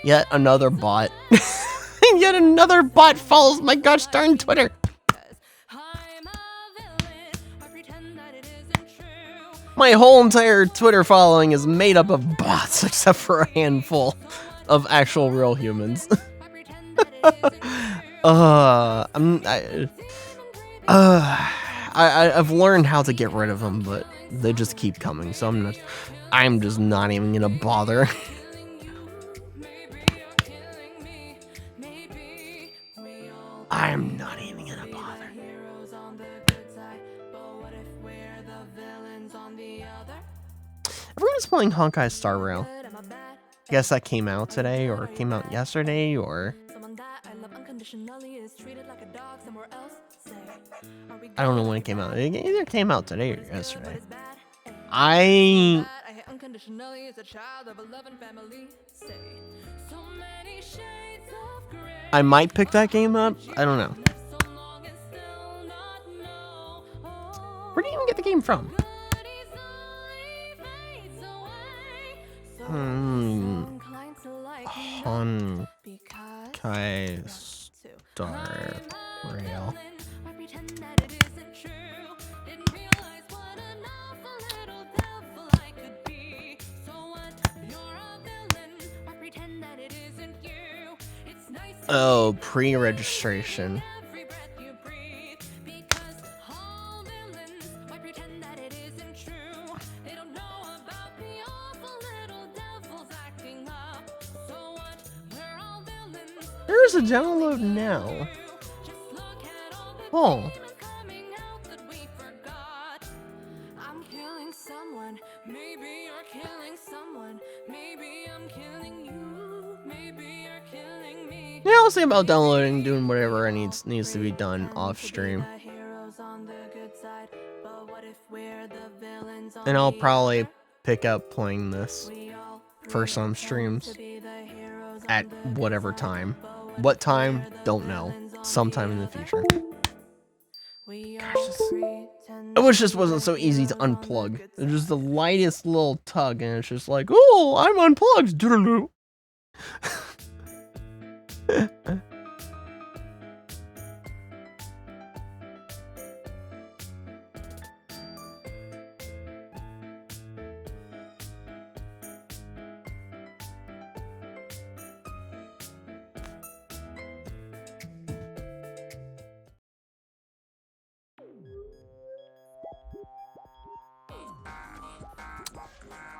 Yet another bot. Yet another bot follows my gosh darn Twitter. My whole entire Twitter following is made up of bots, except for a handful of actual real humans. I've learned how to get rid of them, but they just keep coming, so I'm just not even gonna bother. I'm not even gonna bother. Everyone's playing Honkai Star Rail. I guess that came out today, or came out yesterday, or I don't know when it came out. It either came out today or yesterday. I might pick that game up. I don't know. Where do you even get the game from? Honkai Oh, pre-registration. every breath you breathe. Because all villains might pretend that it isn't true. They don't know about the awful little devils acting up. So what? We're all villains. There's a download now. Just look at all the Oh. demons coming out that we forgot. I'm killing someone. Maybe you're killing someone. Maybe I'm killing you. Maybe you're killing me. Yeah, I'll see about downloading, doing whatever it needs to be done off stream. And I'll probably pick up playing this for some streams at whatever time. What time? Don't know. Sometime in the future. Gosh, I wish this wasn't so easy to unplug. It's just the lightest little tug, and it's just like, oh, I'm unplugged. Doodaloo.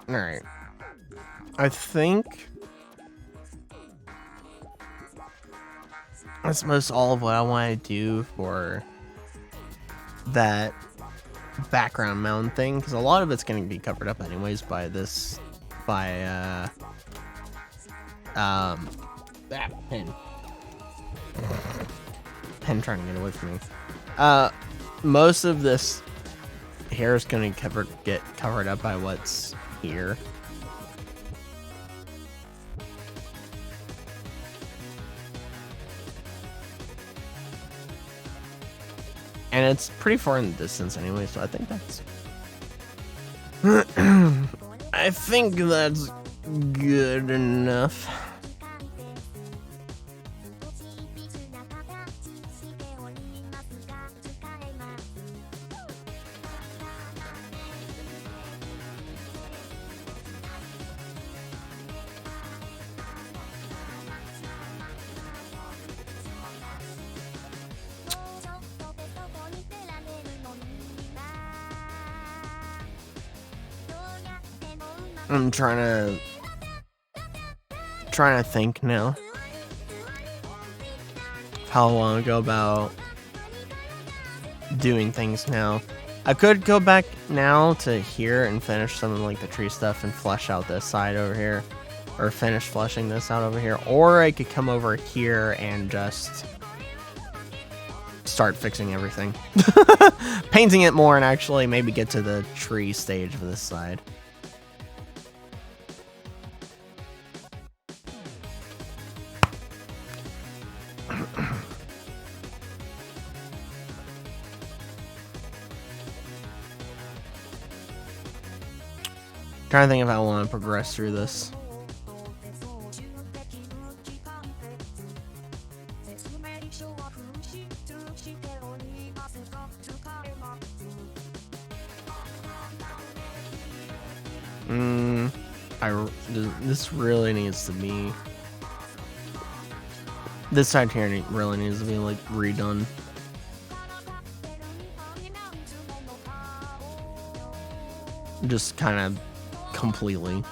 Alright. I think that's most all of what I want to do for that background mount thing, because a lot of it's going to be covered up anyways by this, that pen trying to get away from me. Most of this here is going to get covered up by what's here. And it's pretty far in the distance anyway, so I think that's I think that's good enough. I'm trying to think now how I want to go about doing things now. I could go back now to here and finish some of like the tree stuff and flesh out this side over here, or finish fleshing this out over here, or I could come over here and just start fixing everything, painting it more, and actually maybe get to the tree stage of this side. Trying to think if I want to progress through this. This really needs to be. This side here really needs to be like redone. Just kind of completely.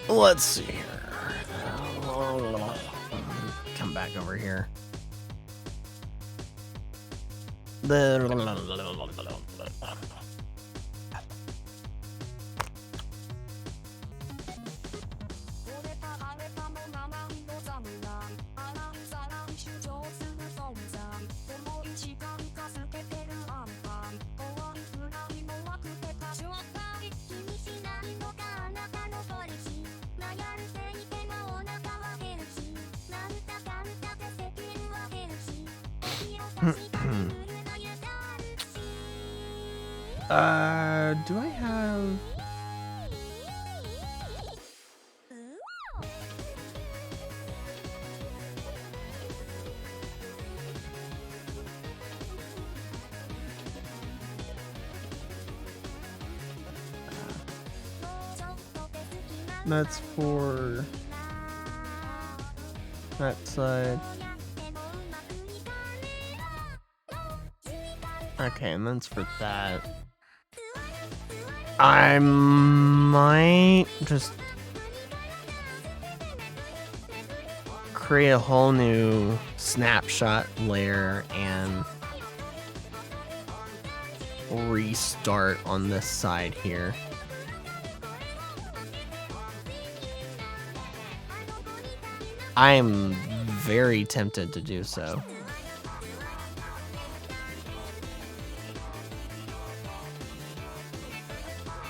Let's see here. Come back over here. Do I have... That's for that side. Okay, and that's for that. I might just create a whole new snapshot layer and restart on this side here. I'm very tempted to do so.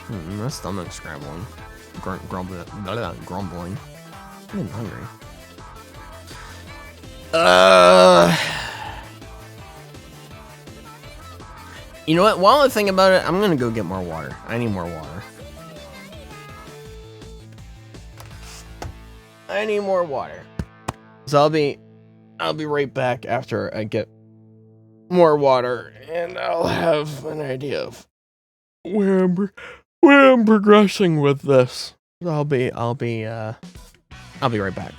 My stomach's scrambling. Grumbling. I'm getting hungry. You know what? While I think about it, I'm gonna go get more water. I need more water. I need more water. So I'll be right back after I get more water, and I'll have an idea of where I'm progressing with this. I'll be right back.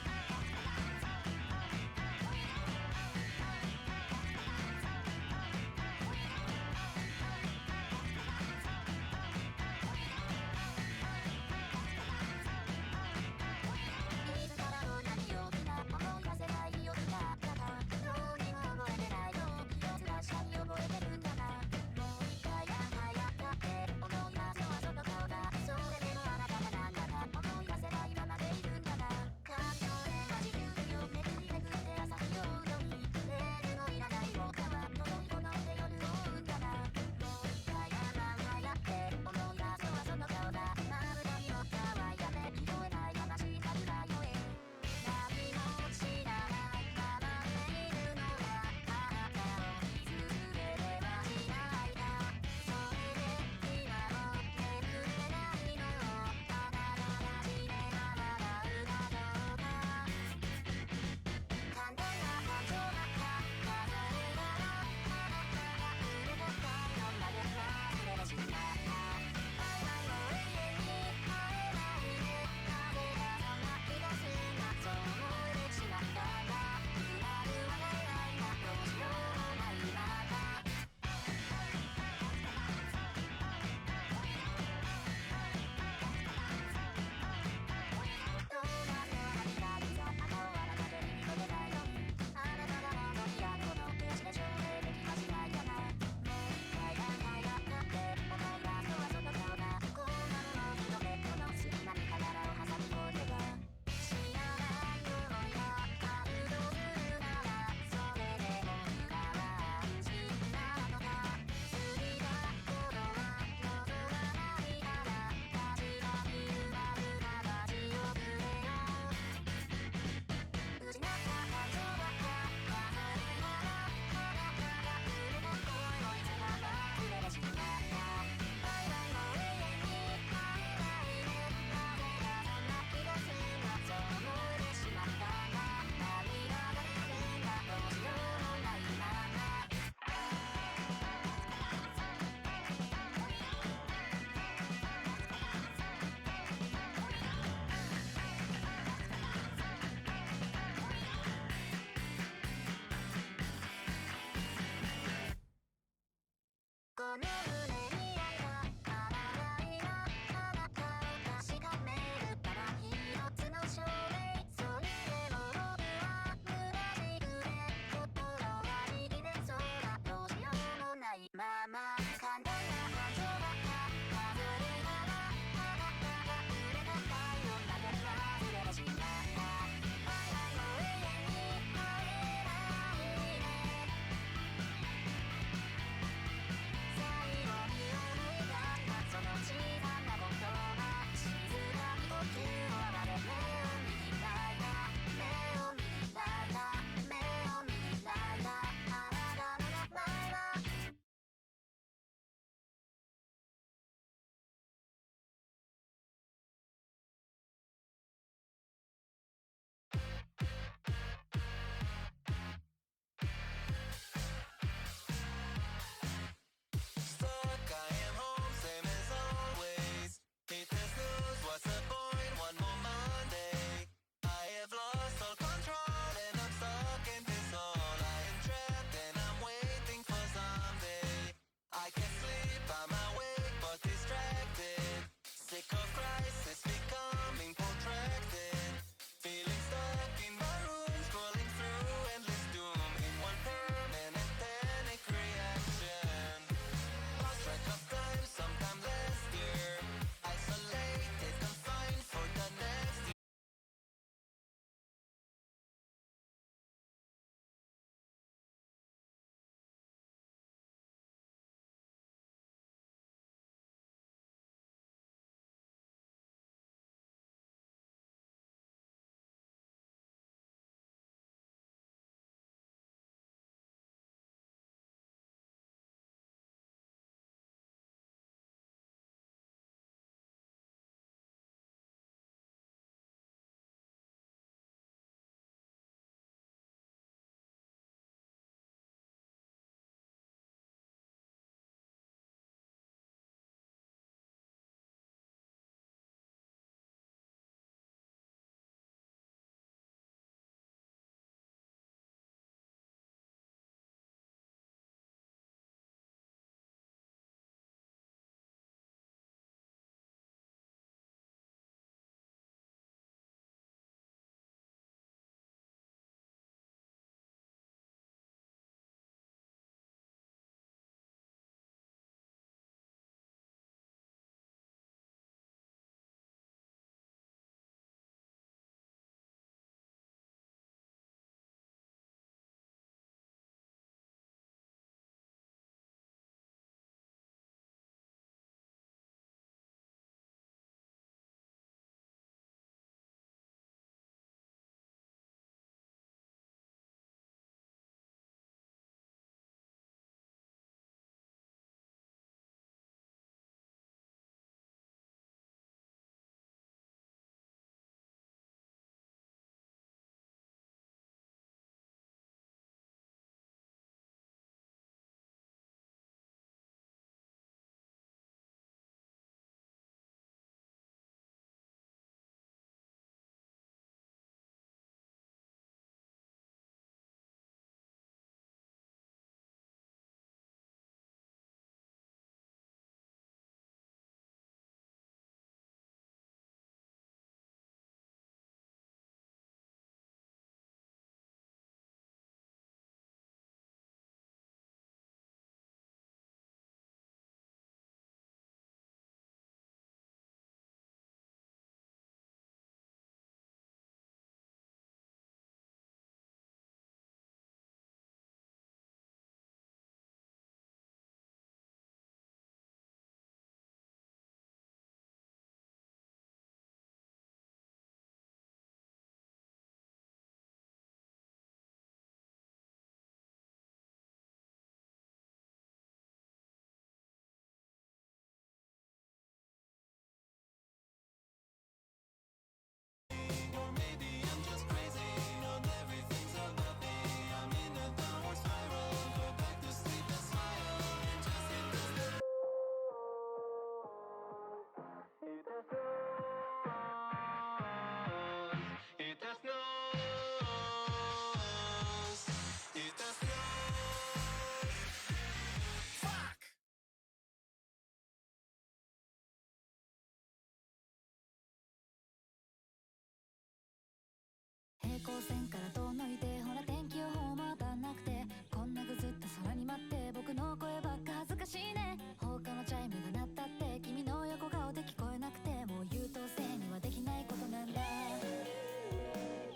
光線から遠のいてほら天気予報も当たんなくてこんなぐずった空に待って僕の声ばっか恥ずかしいね放課のチャイムが鳴ったって君の横顔で聞こえなくてもう優等生にはできないことなんだ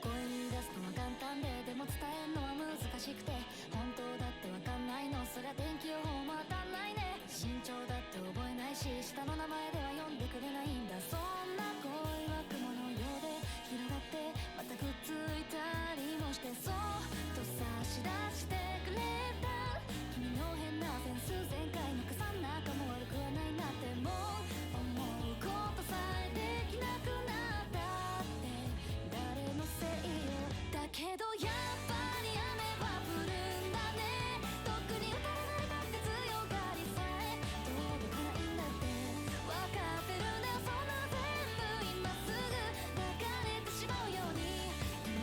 声に出すのは簡単ででも伝えるのは難しくて本当だってわかんないのそりゃ天気予報も当たんないね身長だって覚えないし下の名前では呼んでくれないんだそんな恋は雲のようで広がってまたくっついたりもしてそっと差し出してくれた君の変なセンス前回の傘なんかも悪くはないなってもう思うことさえできなくなったって誰のせいよだけどやっぱり雨は降るんだねとっくに打たれないだって強がりさえ届かないんだって分かってるねそんな全部今すぐ流れてしまうように祈る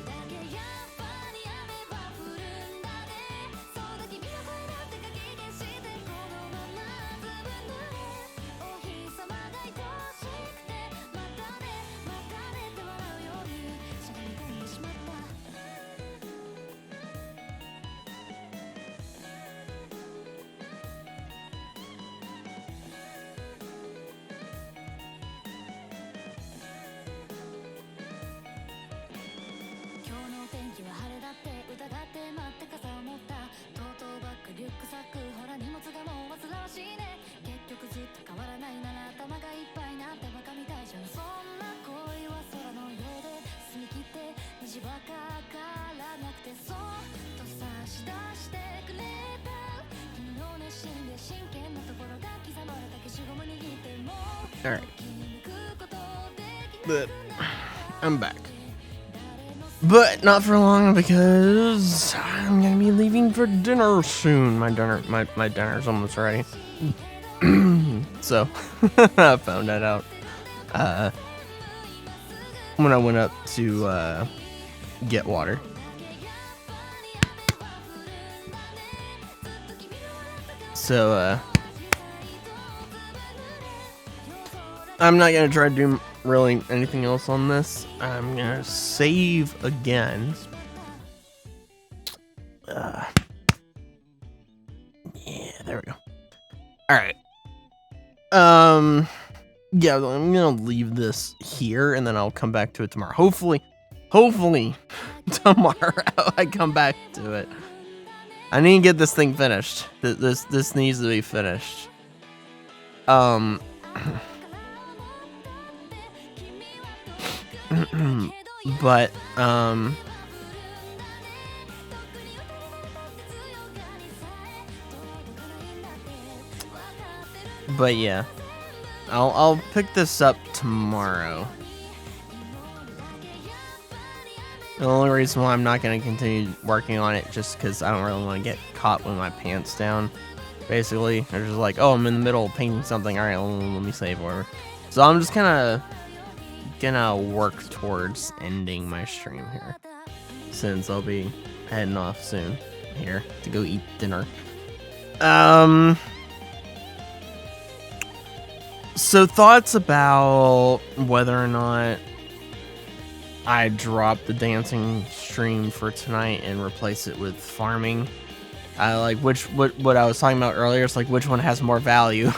だけやっぱり雨は降るんだねそうだ君の声だってかき消してこのままずぶ濡れお日様が愛しくてまたねって笑うようにしゃがみ込んでしまった今日の天気は晴れだって疑って待って傘を持ったとうとうバッグリュックサックほら荷物がもう煩わしいね結局ずっと変わらないなら頭がいっぱいなんてバカみたいじゃんそんな恋は空のようで澄み切って虹ばかからなくてそっと差し出してくれた君の熱心で真剣なところが刻まれた消しゴム握っても Alright. 気抜くことできな But くなった I'm back. But not for long because I'm gonna be leaving for dinner soon. My dinner's almost ready. So I found that out when I went up to get water. So I'm not gonna try to do really anything else on this. I'm gonna save again. Yeah, there we go. Alright. Yeah, I'm gonna leave this here and then I'll come back to it tomorrow. Hopefully tomorrow I come back to it. I need to get this thing finished. This needs to be finished. But yeah, I'll pick this up tomorrow. The only reason why I'm not going to continue working on it just because I don't really want to get caught with my pants down. Basically, they're just like, oh, I'm in the middle of painting something. All right, let me save whatever. So I'm just kind of gonna work towards ending my stream here, since I'll be heading off soon here to go eat dinner. So thoughts about whether or not I drop the dancing stream for tonight and replace it with farming. Like what I was talking about earlier. It's like which one has more value,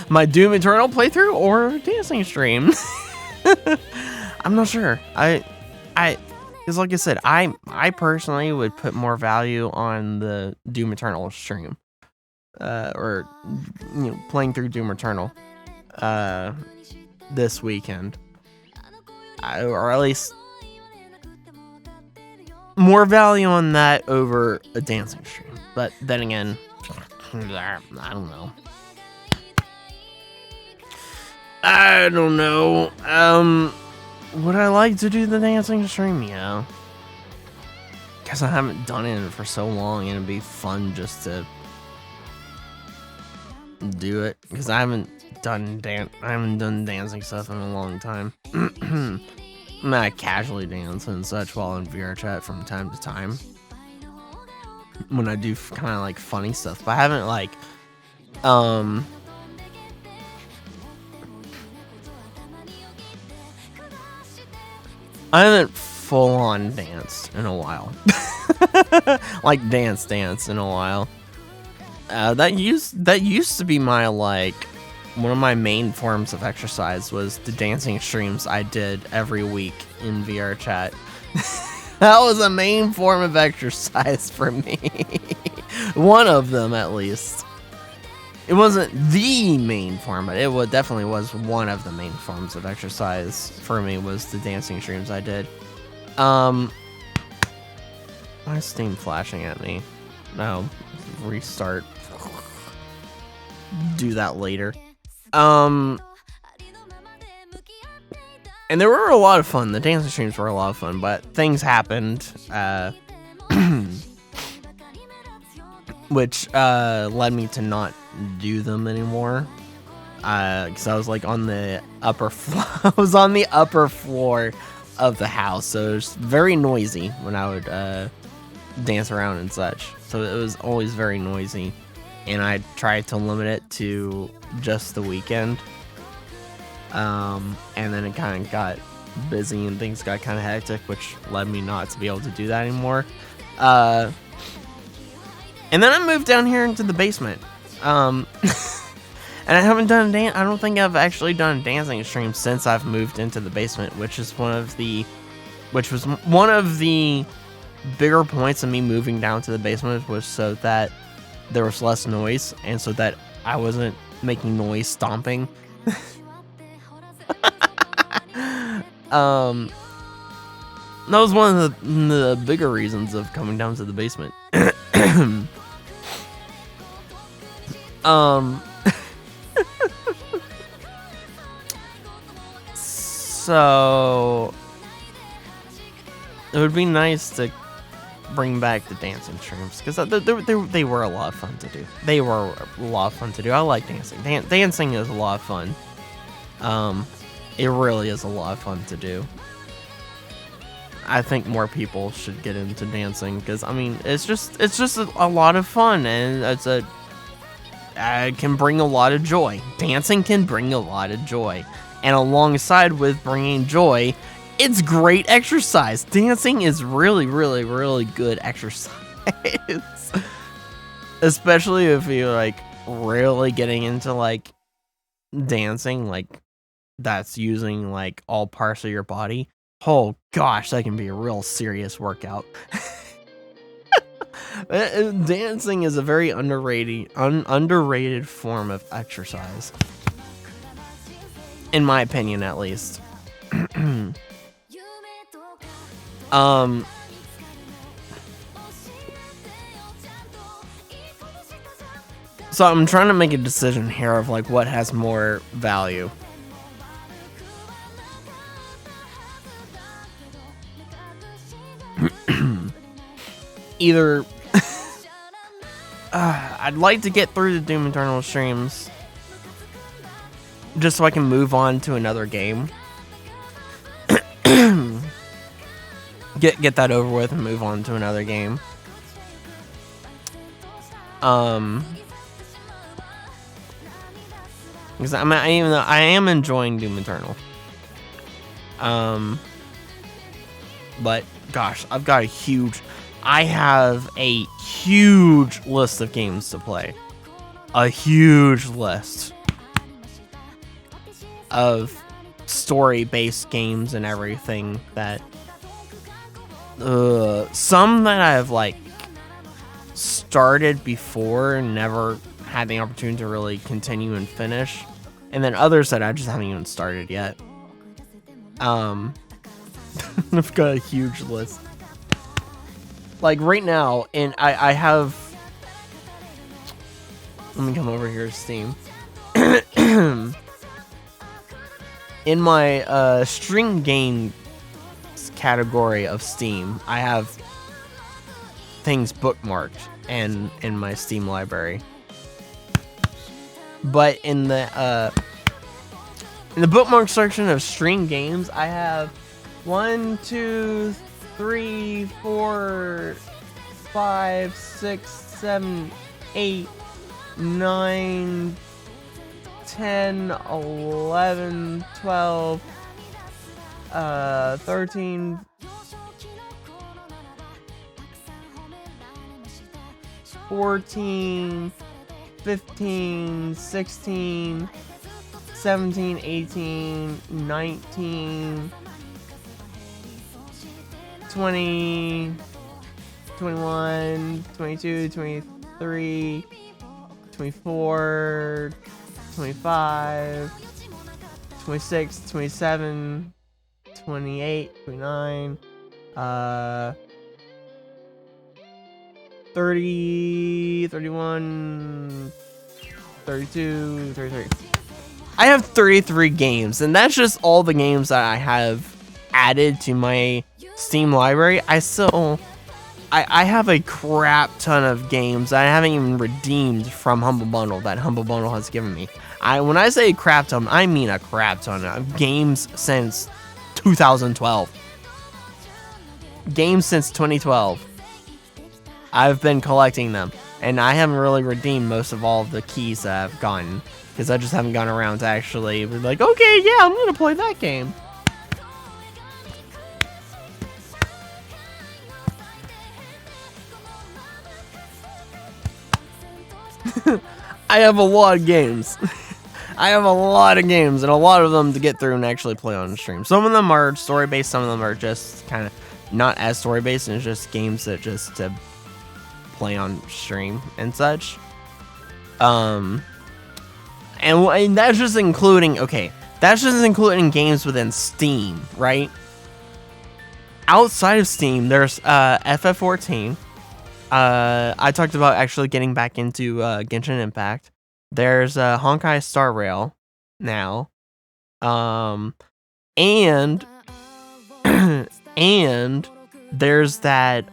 my Doom Eternal playthrough or dancing stream. I'm not sure. Because like I said, I personally would put more value on the Doom Eternal stream, or playing through Doom Eternal, this weekend, or at least more value on that over a dancing stream. But then again, I don't know. Would I like to do the dancing stream? Yeah. Guess I haven't done it for so long, and it'd be fun just to do it. Because I haven't done dancing stuff in a long time. I casually dance and such while in VR chat from time to time. When I do kind of like funny stuff, but I haven't like full on danced in a while. Like dance in a while. That used to be my one of my main forms of exercise was the dancing streams I did every week in VR chat. That was a main form of exercise for me. One of them, at least. It wasn't the main form, but it definitely was one of the main forms of exercise for me was the dancing streams I did. Why is Steam flashing at me? No, restart. Do that later. And there were a lot of fun. The dancing streams were a lot of fun, but things happened, which led me to not do them anymore. Because I was like on the upper floor. I was on the upper floor of the house, so it was very noisy when I would dance around and such. So it was always very noisy, and I tried to limit it to just the weekend. And then it kind of got busy and things got kind of hectic, which led me not to be able to do that anymore. And then I moved down here into the basement. And I haven't done I don't think I've actually done a dancing stream since I've moved into the basement, which was one of the bigger points of me moving down to the basement was so that there was less noise and so that I wasn't making noise stomping. That was one of the bigger reasons of coming down to the basement. So it would be nice to bring back the dancing streams because they were a lot of fun to do. They were a lot of fun to do. I like dancing. Dancing is a lot of fun. It really is a lot of fun to do. I think more people should get into dancing because I mean it's just a lot of fun and it can bring a lot of joy. Dancing can bring a lot of joy, and alongside with bringing joy, it's great exercise. Dancing is really, really, really good exercise, especially if you're like really getting into like dancing, like that's using like all parts of your body. Oh gosh, that can be a real serious workout. Dancing is a very underrated form of exercise, in my opinion, at least. So I'm trying to make a decision here of like what has more value. Either I'd like to get through the Doom Eternal streams just so I can move on to another game. Get that over with and move on to another game. Because even though I am enjoying Doom Eternal. But gosh, I have a huge list of games to play. A huge list of story-based games and everything that some that I've like started before and never had the opportunity to really continue and finish, and then others that I just haven't even started yet. I've got a huge list. Like right now, and I have. Let me come over here to Steam. In my string game category of Steam, I have things bookmarked and in my Steam library. But in the bookmark section of string games, I have 1, 2, 3, 4, 5, 6, 7, 8, 9, 10, 11, 12, 13, 14, 15, 16, 17, 18, 19, 20, 21, 22, 23, 24, 25, 26, 27, 28, 29, 30, 31, 32, 33. I have 33 games, and that's just all the games that I have added to my Steam library. I have a crap ton of games that I haven't even redeemed from Humble Bundle that Humble Bundle has given me. When I say crap ton, I mean a crap ton of games since 2012. Games since 2012. I've been collecting them, and I haven't really redeemed most of all of the keys that I've gotten, because I just haven't gone around to actually be like, okay, yeah, I'm gonna play that game. I have a lot of games. I have a lot of games, and a lot of them to get through and actually play on stream. Some of them are story-based, some of them are just kind of not as story-based, and it's just games that just to play on stream and such. And that's just including, that's just including games within Steam, right? Outside of Steam, there's FF14. I talked about actually getting back into Genshin Impact. There's Honkai Star Rail now. And and there's that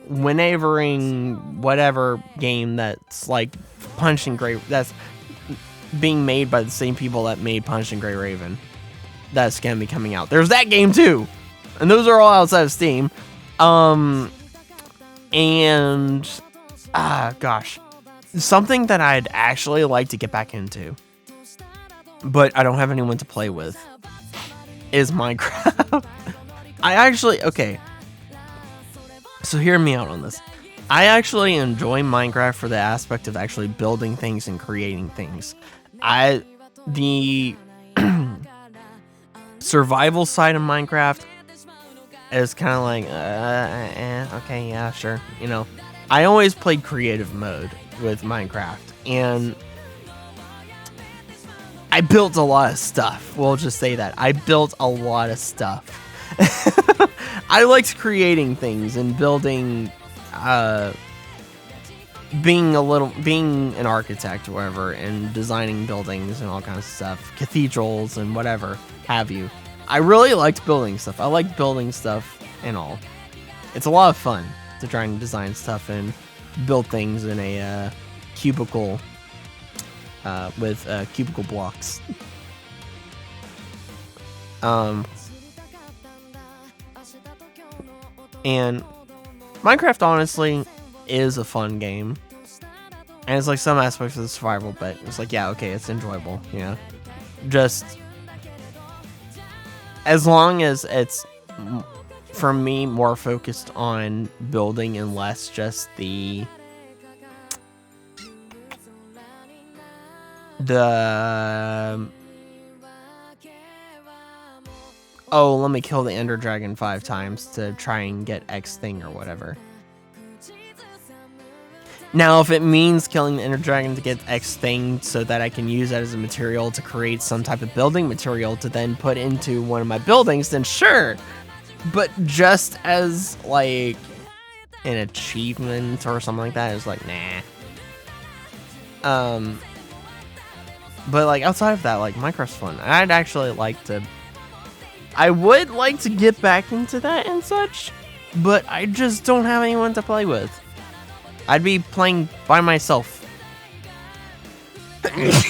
whatever game that's like Punching Great, that's being made by the same people that made Punching Great Raven, that's gonna be coming out. There's that game too, and those are all outside of Steam. And gosh, something that I'd actually like to get back into, but I don't have anyone to play with, is Minecraft. So hear me out on this. I actually enjoy Minecraft for the aspect of actually building things and creating things. The survival side of Minecraft is kind of like, okay, yeah, sure. You know, I always played creative mode with Minecraft, and I built a lot of stuff. We'll just say that. I built a lot of stuff. I liked creating things and building, being an architect or whatever, and designing buildings and all kinds of stuff, cathedrals and whatever have you. I really liked building stuff. I like building stuff and all. It's a lot of fun to try and design stuff and build things in a cubicle with cubicle blocks. And Minecraft honestly is a fun game, and it's like some aspects of the survival, but it's like, yeah, okay, it's enjoyable, you know, just as long as it's, for me, more focused on building and less just oh, let me kill the Ender Dragon 5 times to try and get X thing or whatever. Now, if it means killing the Ender Dragon to get X thing so that I can use that as a material to create some type of building material to then put into one of my buildings, then sure. But just as, like, an achievement or something like that, it's like, nah. But, like, outside of that, like, Minecraft's fun. I would like to get back into that and such, but I just don't have anyone to play with. I'd be playing by myself. In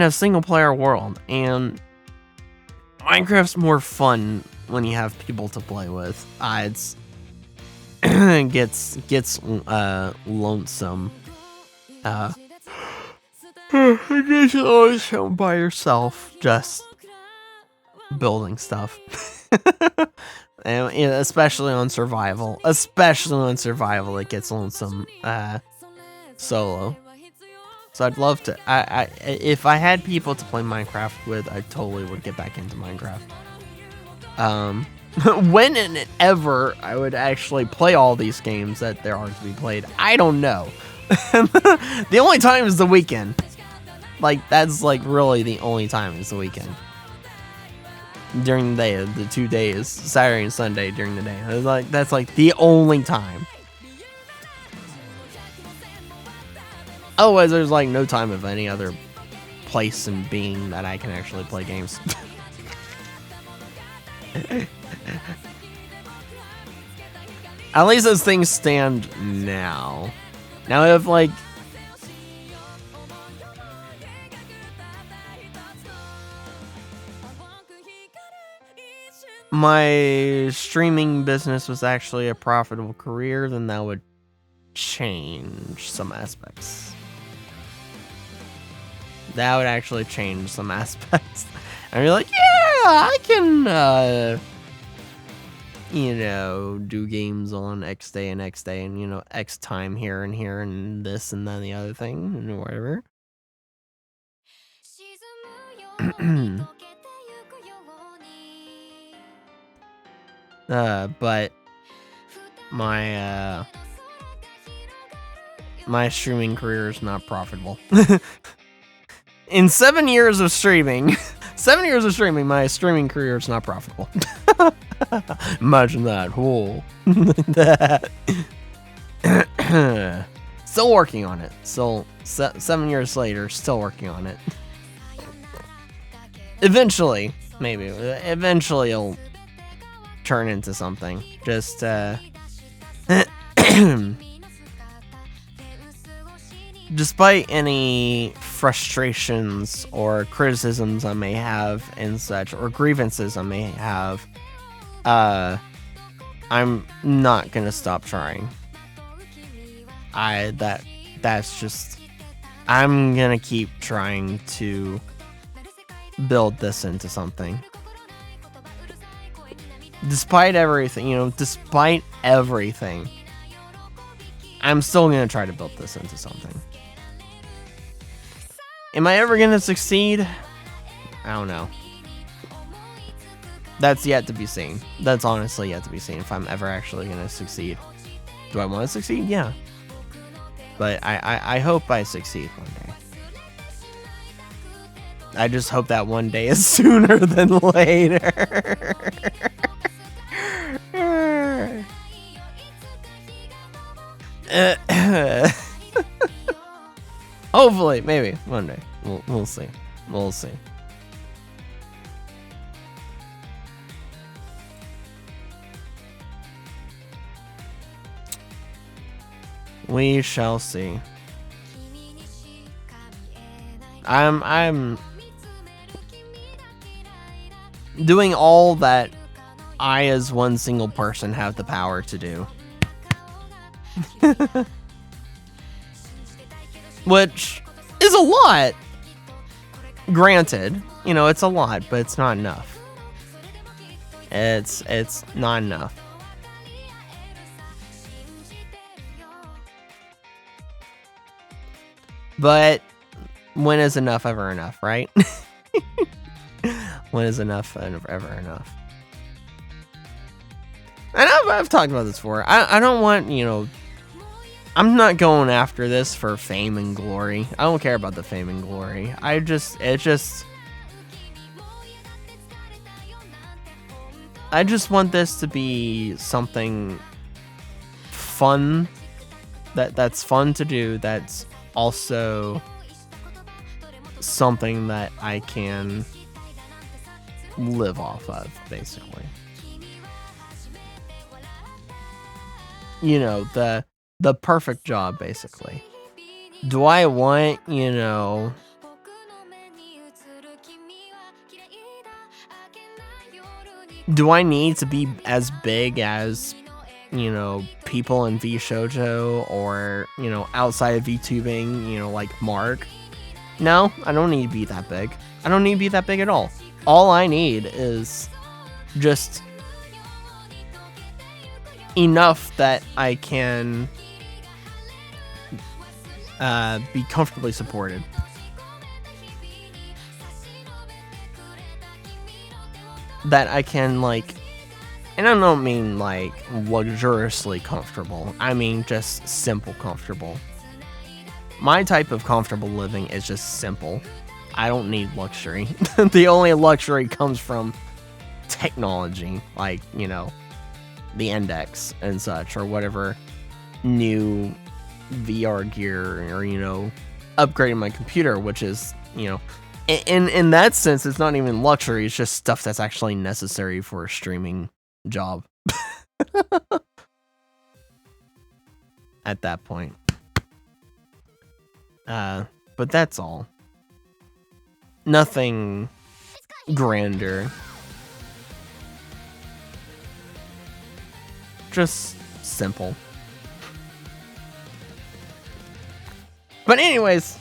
a single player world, and Minecraft's more fun when you have people to play with. It gets lonesome. I guess you're always home by yourself, just building stuff. And especially on survival. It gets lonesome solo. So I'd love to. If I had people to play Minecraft with, I totally would get back into Minecraft. When and ever I would actually play all these games that there are to be played, I don't know. The only time is the weekend. Like, that's like really the only time is the weekend. During the day, the 2 days, Saturday and Sunday during the day. It's like, that's like the only time. Otherwise, there's like no time of any other place and being that I can actually play games. At least as things stand now. Now if like my streaming business was actually a profitable career, then that would change some aspects. That would actually change some aspects. And you're like, yeah, I can, do games on X day and X day and, X time here and this and then the other thing and whatever. But my streaming career is not profitable. In 7 years of streaming, my streaming career is not profitable. Imagine that. Whoa. Still working on it. Still 7 years later, still working on it. Eventually, maybe. Eventually it'll turn into something. Just, despite any frustrations or criticisms I may have and such, or grievances I may have, I'm not gonna stop trying. That's just, I'm gonna keep trying to build this into something. Despite everything, I'm still gonna try to build this into something. Am I ever gonna succeed? I don't know. That's yet to be seen. That's honestly yet to be seen if I'm ever actually gonna succeed. Do I want to succeed? Yeah. But I hope I succeed one day. I just hope that one day is sooner than later. Hopefully, maybe one day. We'll see. We'll see. We shall see. I'm doing all that I as one single person have the power to do. Which is a lot. Granted, it's a lot, but it's not enough. It's not enough. But when is enough ever enough, right? When is enough ever enough? And I've talked about this before. I don't want, I'm not going after this for fame and glory. I don't care about the fame and glory. I just want this to be something fun. That's fun to do. That's also something that I can live off of, basically. The perfect job, basically. Do I want, do I need to be as big as, people in VShojo or, outside of VTubing, like Mark? No, I don't need to be that big. I don't need to be that big at all. all I need is just enough that I can be comfortably supported. That I can, like, and I don't mean like luxuriously comfortable. I mean just simple comfortable. My type of comfortable living is just simple. I don't need luxury. The only luxury comes from technology, like, you know, the index and such, or whatever new VR gear, or, you know, upgrading my computer, which is, you know, in that sense, it's not even luxury. It's just stuff that's actually necessary for a streaming job. At that point. But that's all. Nothing grander. Just simple. But anyways,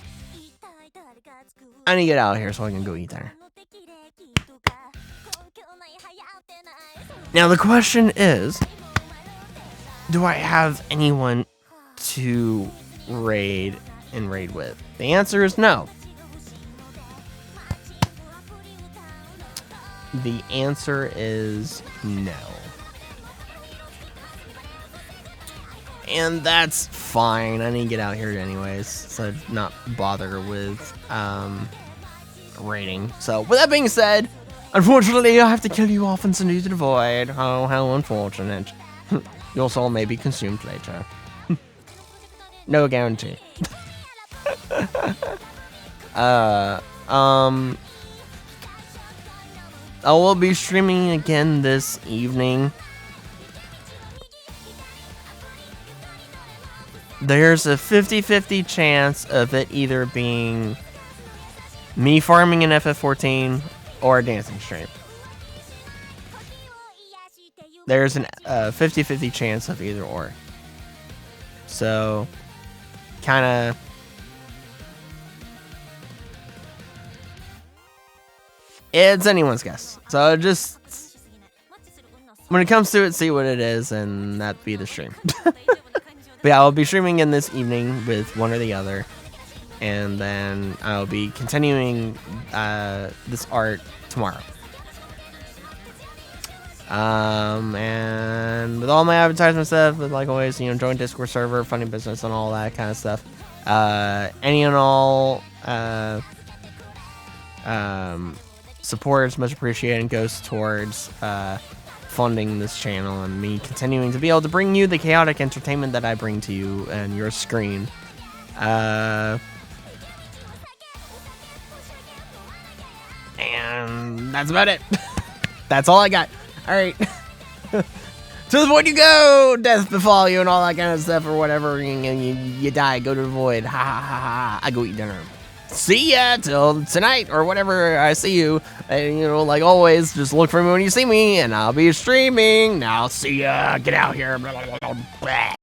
I need to get out of here so I can go eat dinner. Now the question is, do I have anyone to raid with? The answer is no. The answer is no. And that's fine. I need to get out here anyways, so not bother with raiding. So with that being said, unfortunately I have to kill you off and send you to the void. Oh, how unfortunate. Your soul may be consumed later. No guarantee. I will be streaming again this evening. There's a 50-50 chance of it either being me farming in FF14 or a dancing stream. There's a 50-50 chance of either or. So, kind of... It's anyone's guess. So just... When it comes to it, see what it is, and that be the stream. But yeah, I'll be streaming in this evening with one or the other. And then I'll be continuing this art tomorrow. And with all my advertisement stuff, like always, you know, join Discord server, funny business, and all that kind of stuff. Any and all support is much appreciated and goes towards funding this channel and me continuing to be able to bring you the chaotic entertainment that I bring to you and your screen. And that's about it. That's all I got. Alright. To the void you go! Death befall you and all that kind of stuff or whatever. You die. Go to the void. Ha ha ha ha. I go eat dinner. See ya till tonight or whatever I see you. And, you know, like always, just look for me when you see me and I'll be streaming. Now, see ya. Get out here. Blah, blah, blah, blah.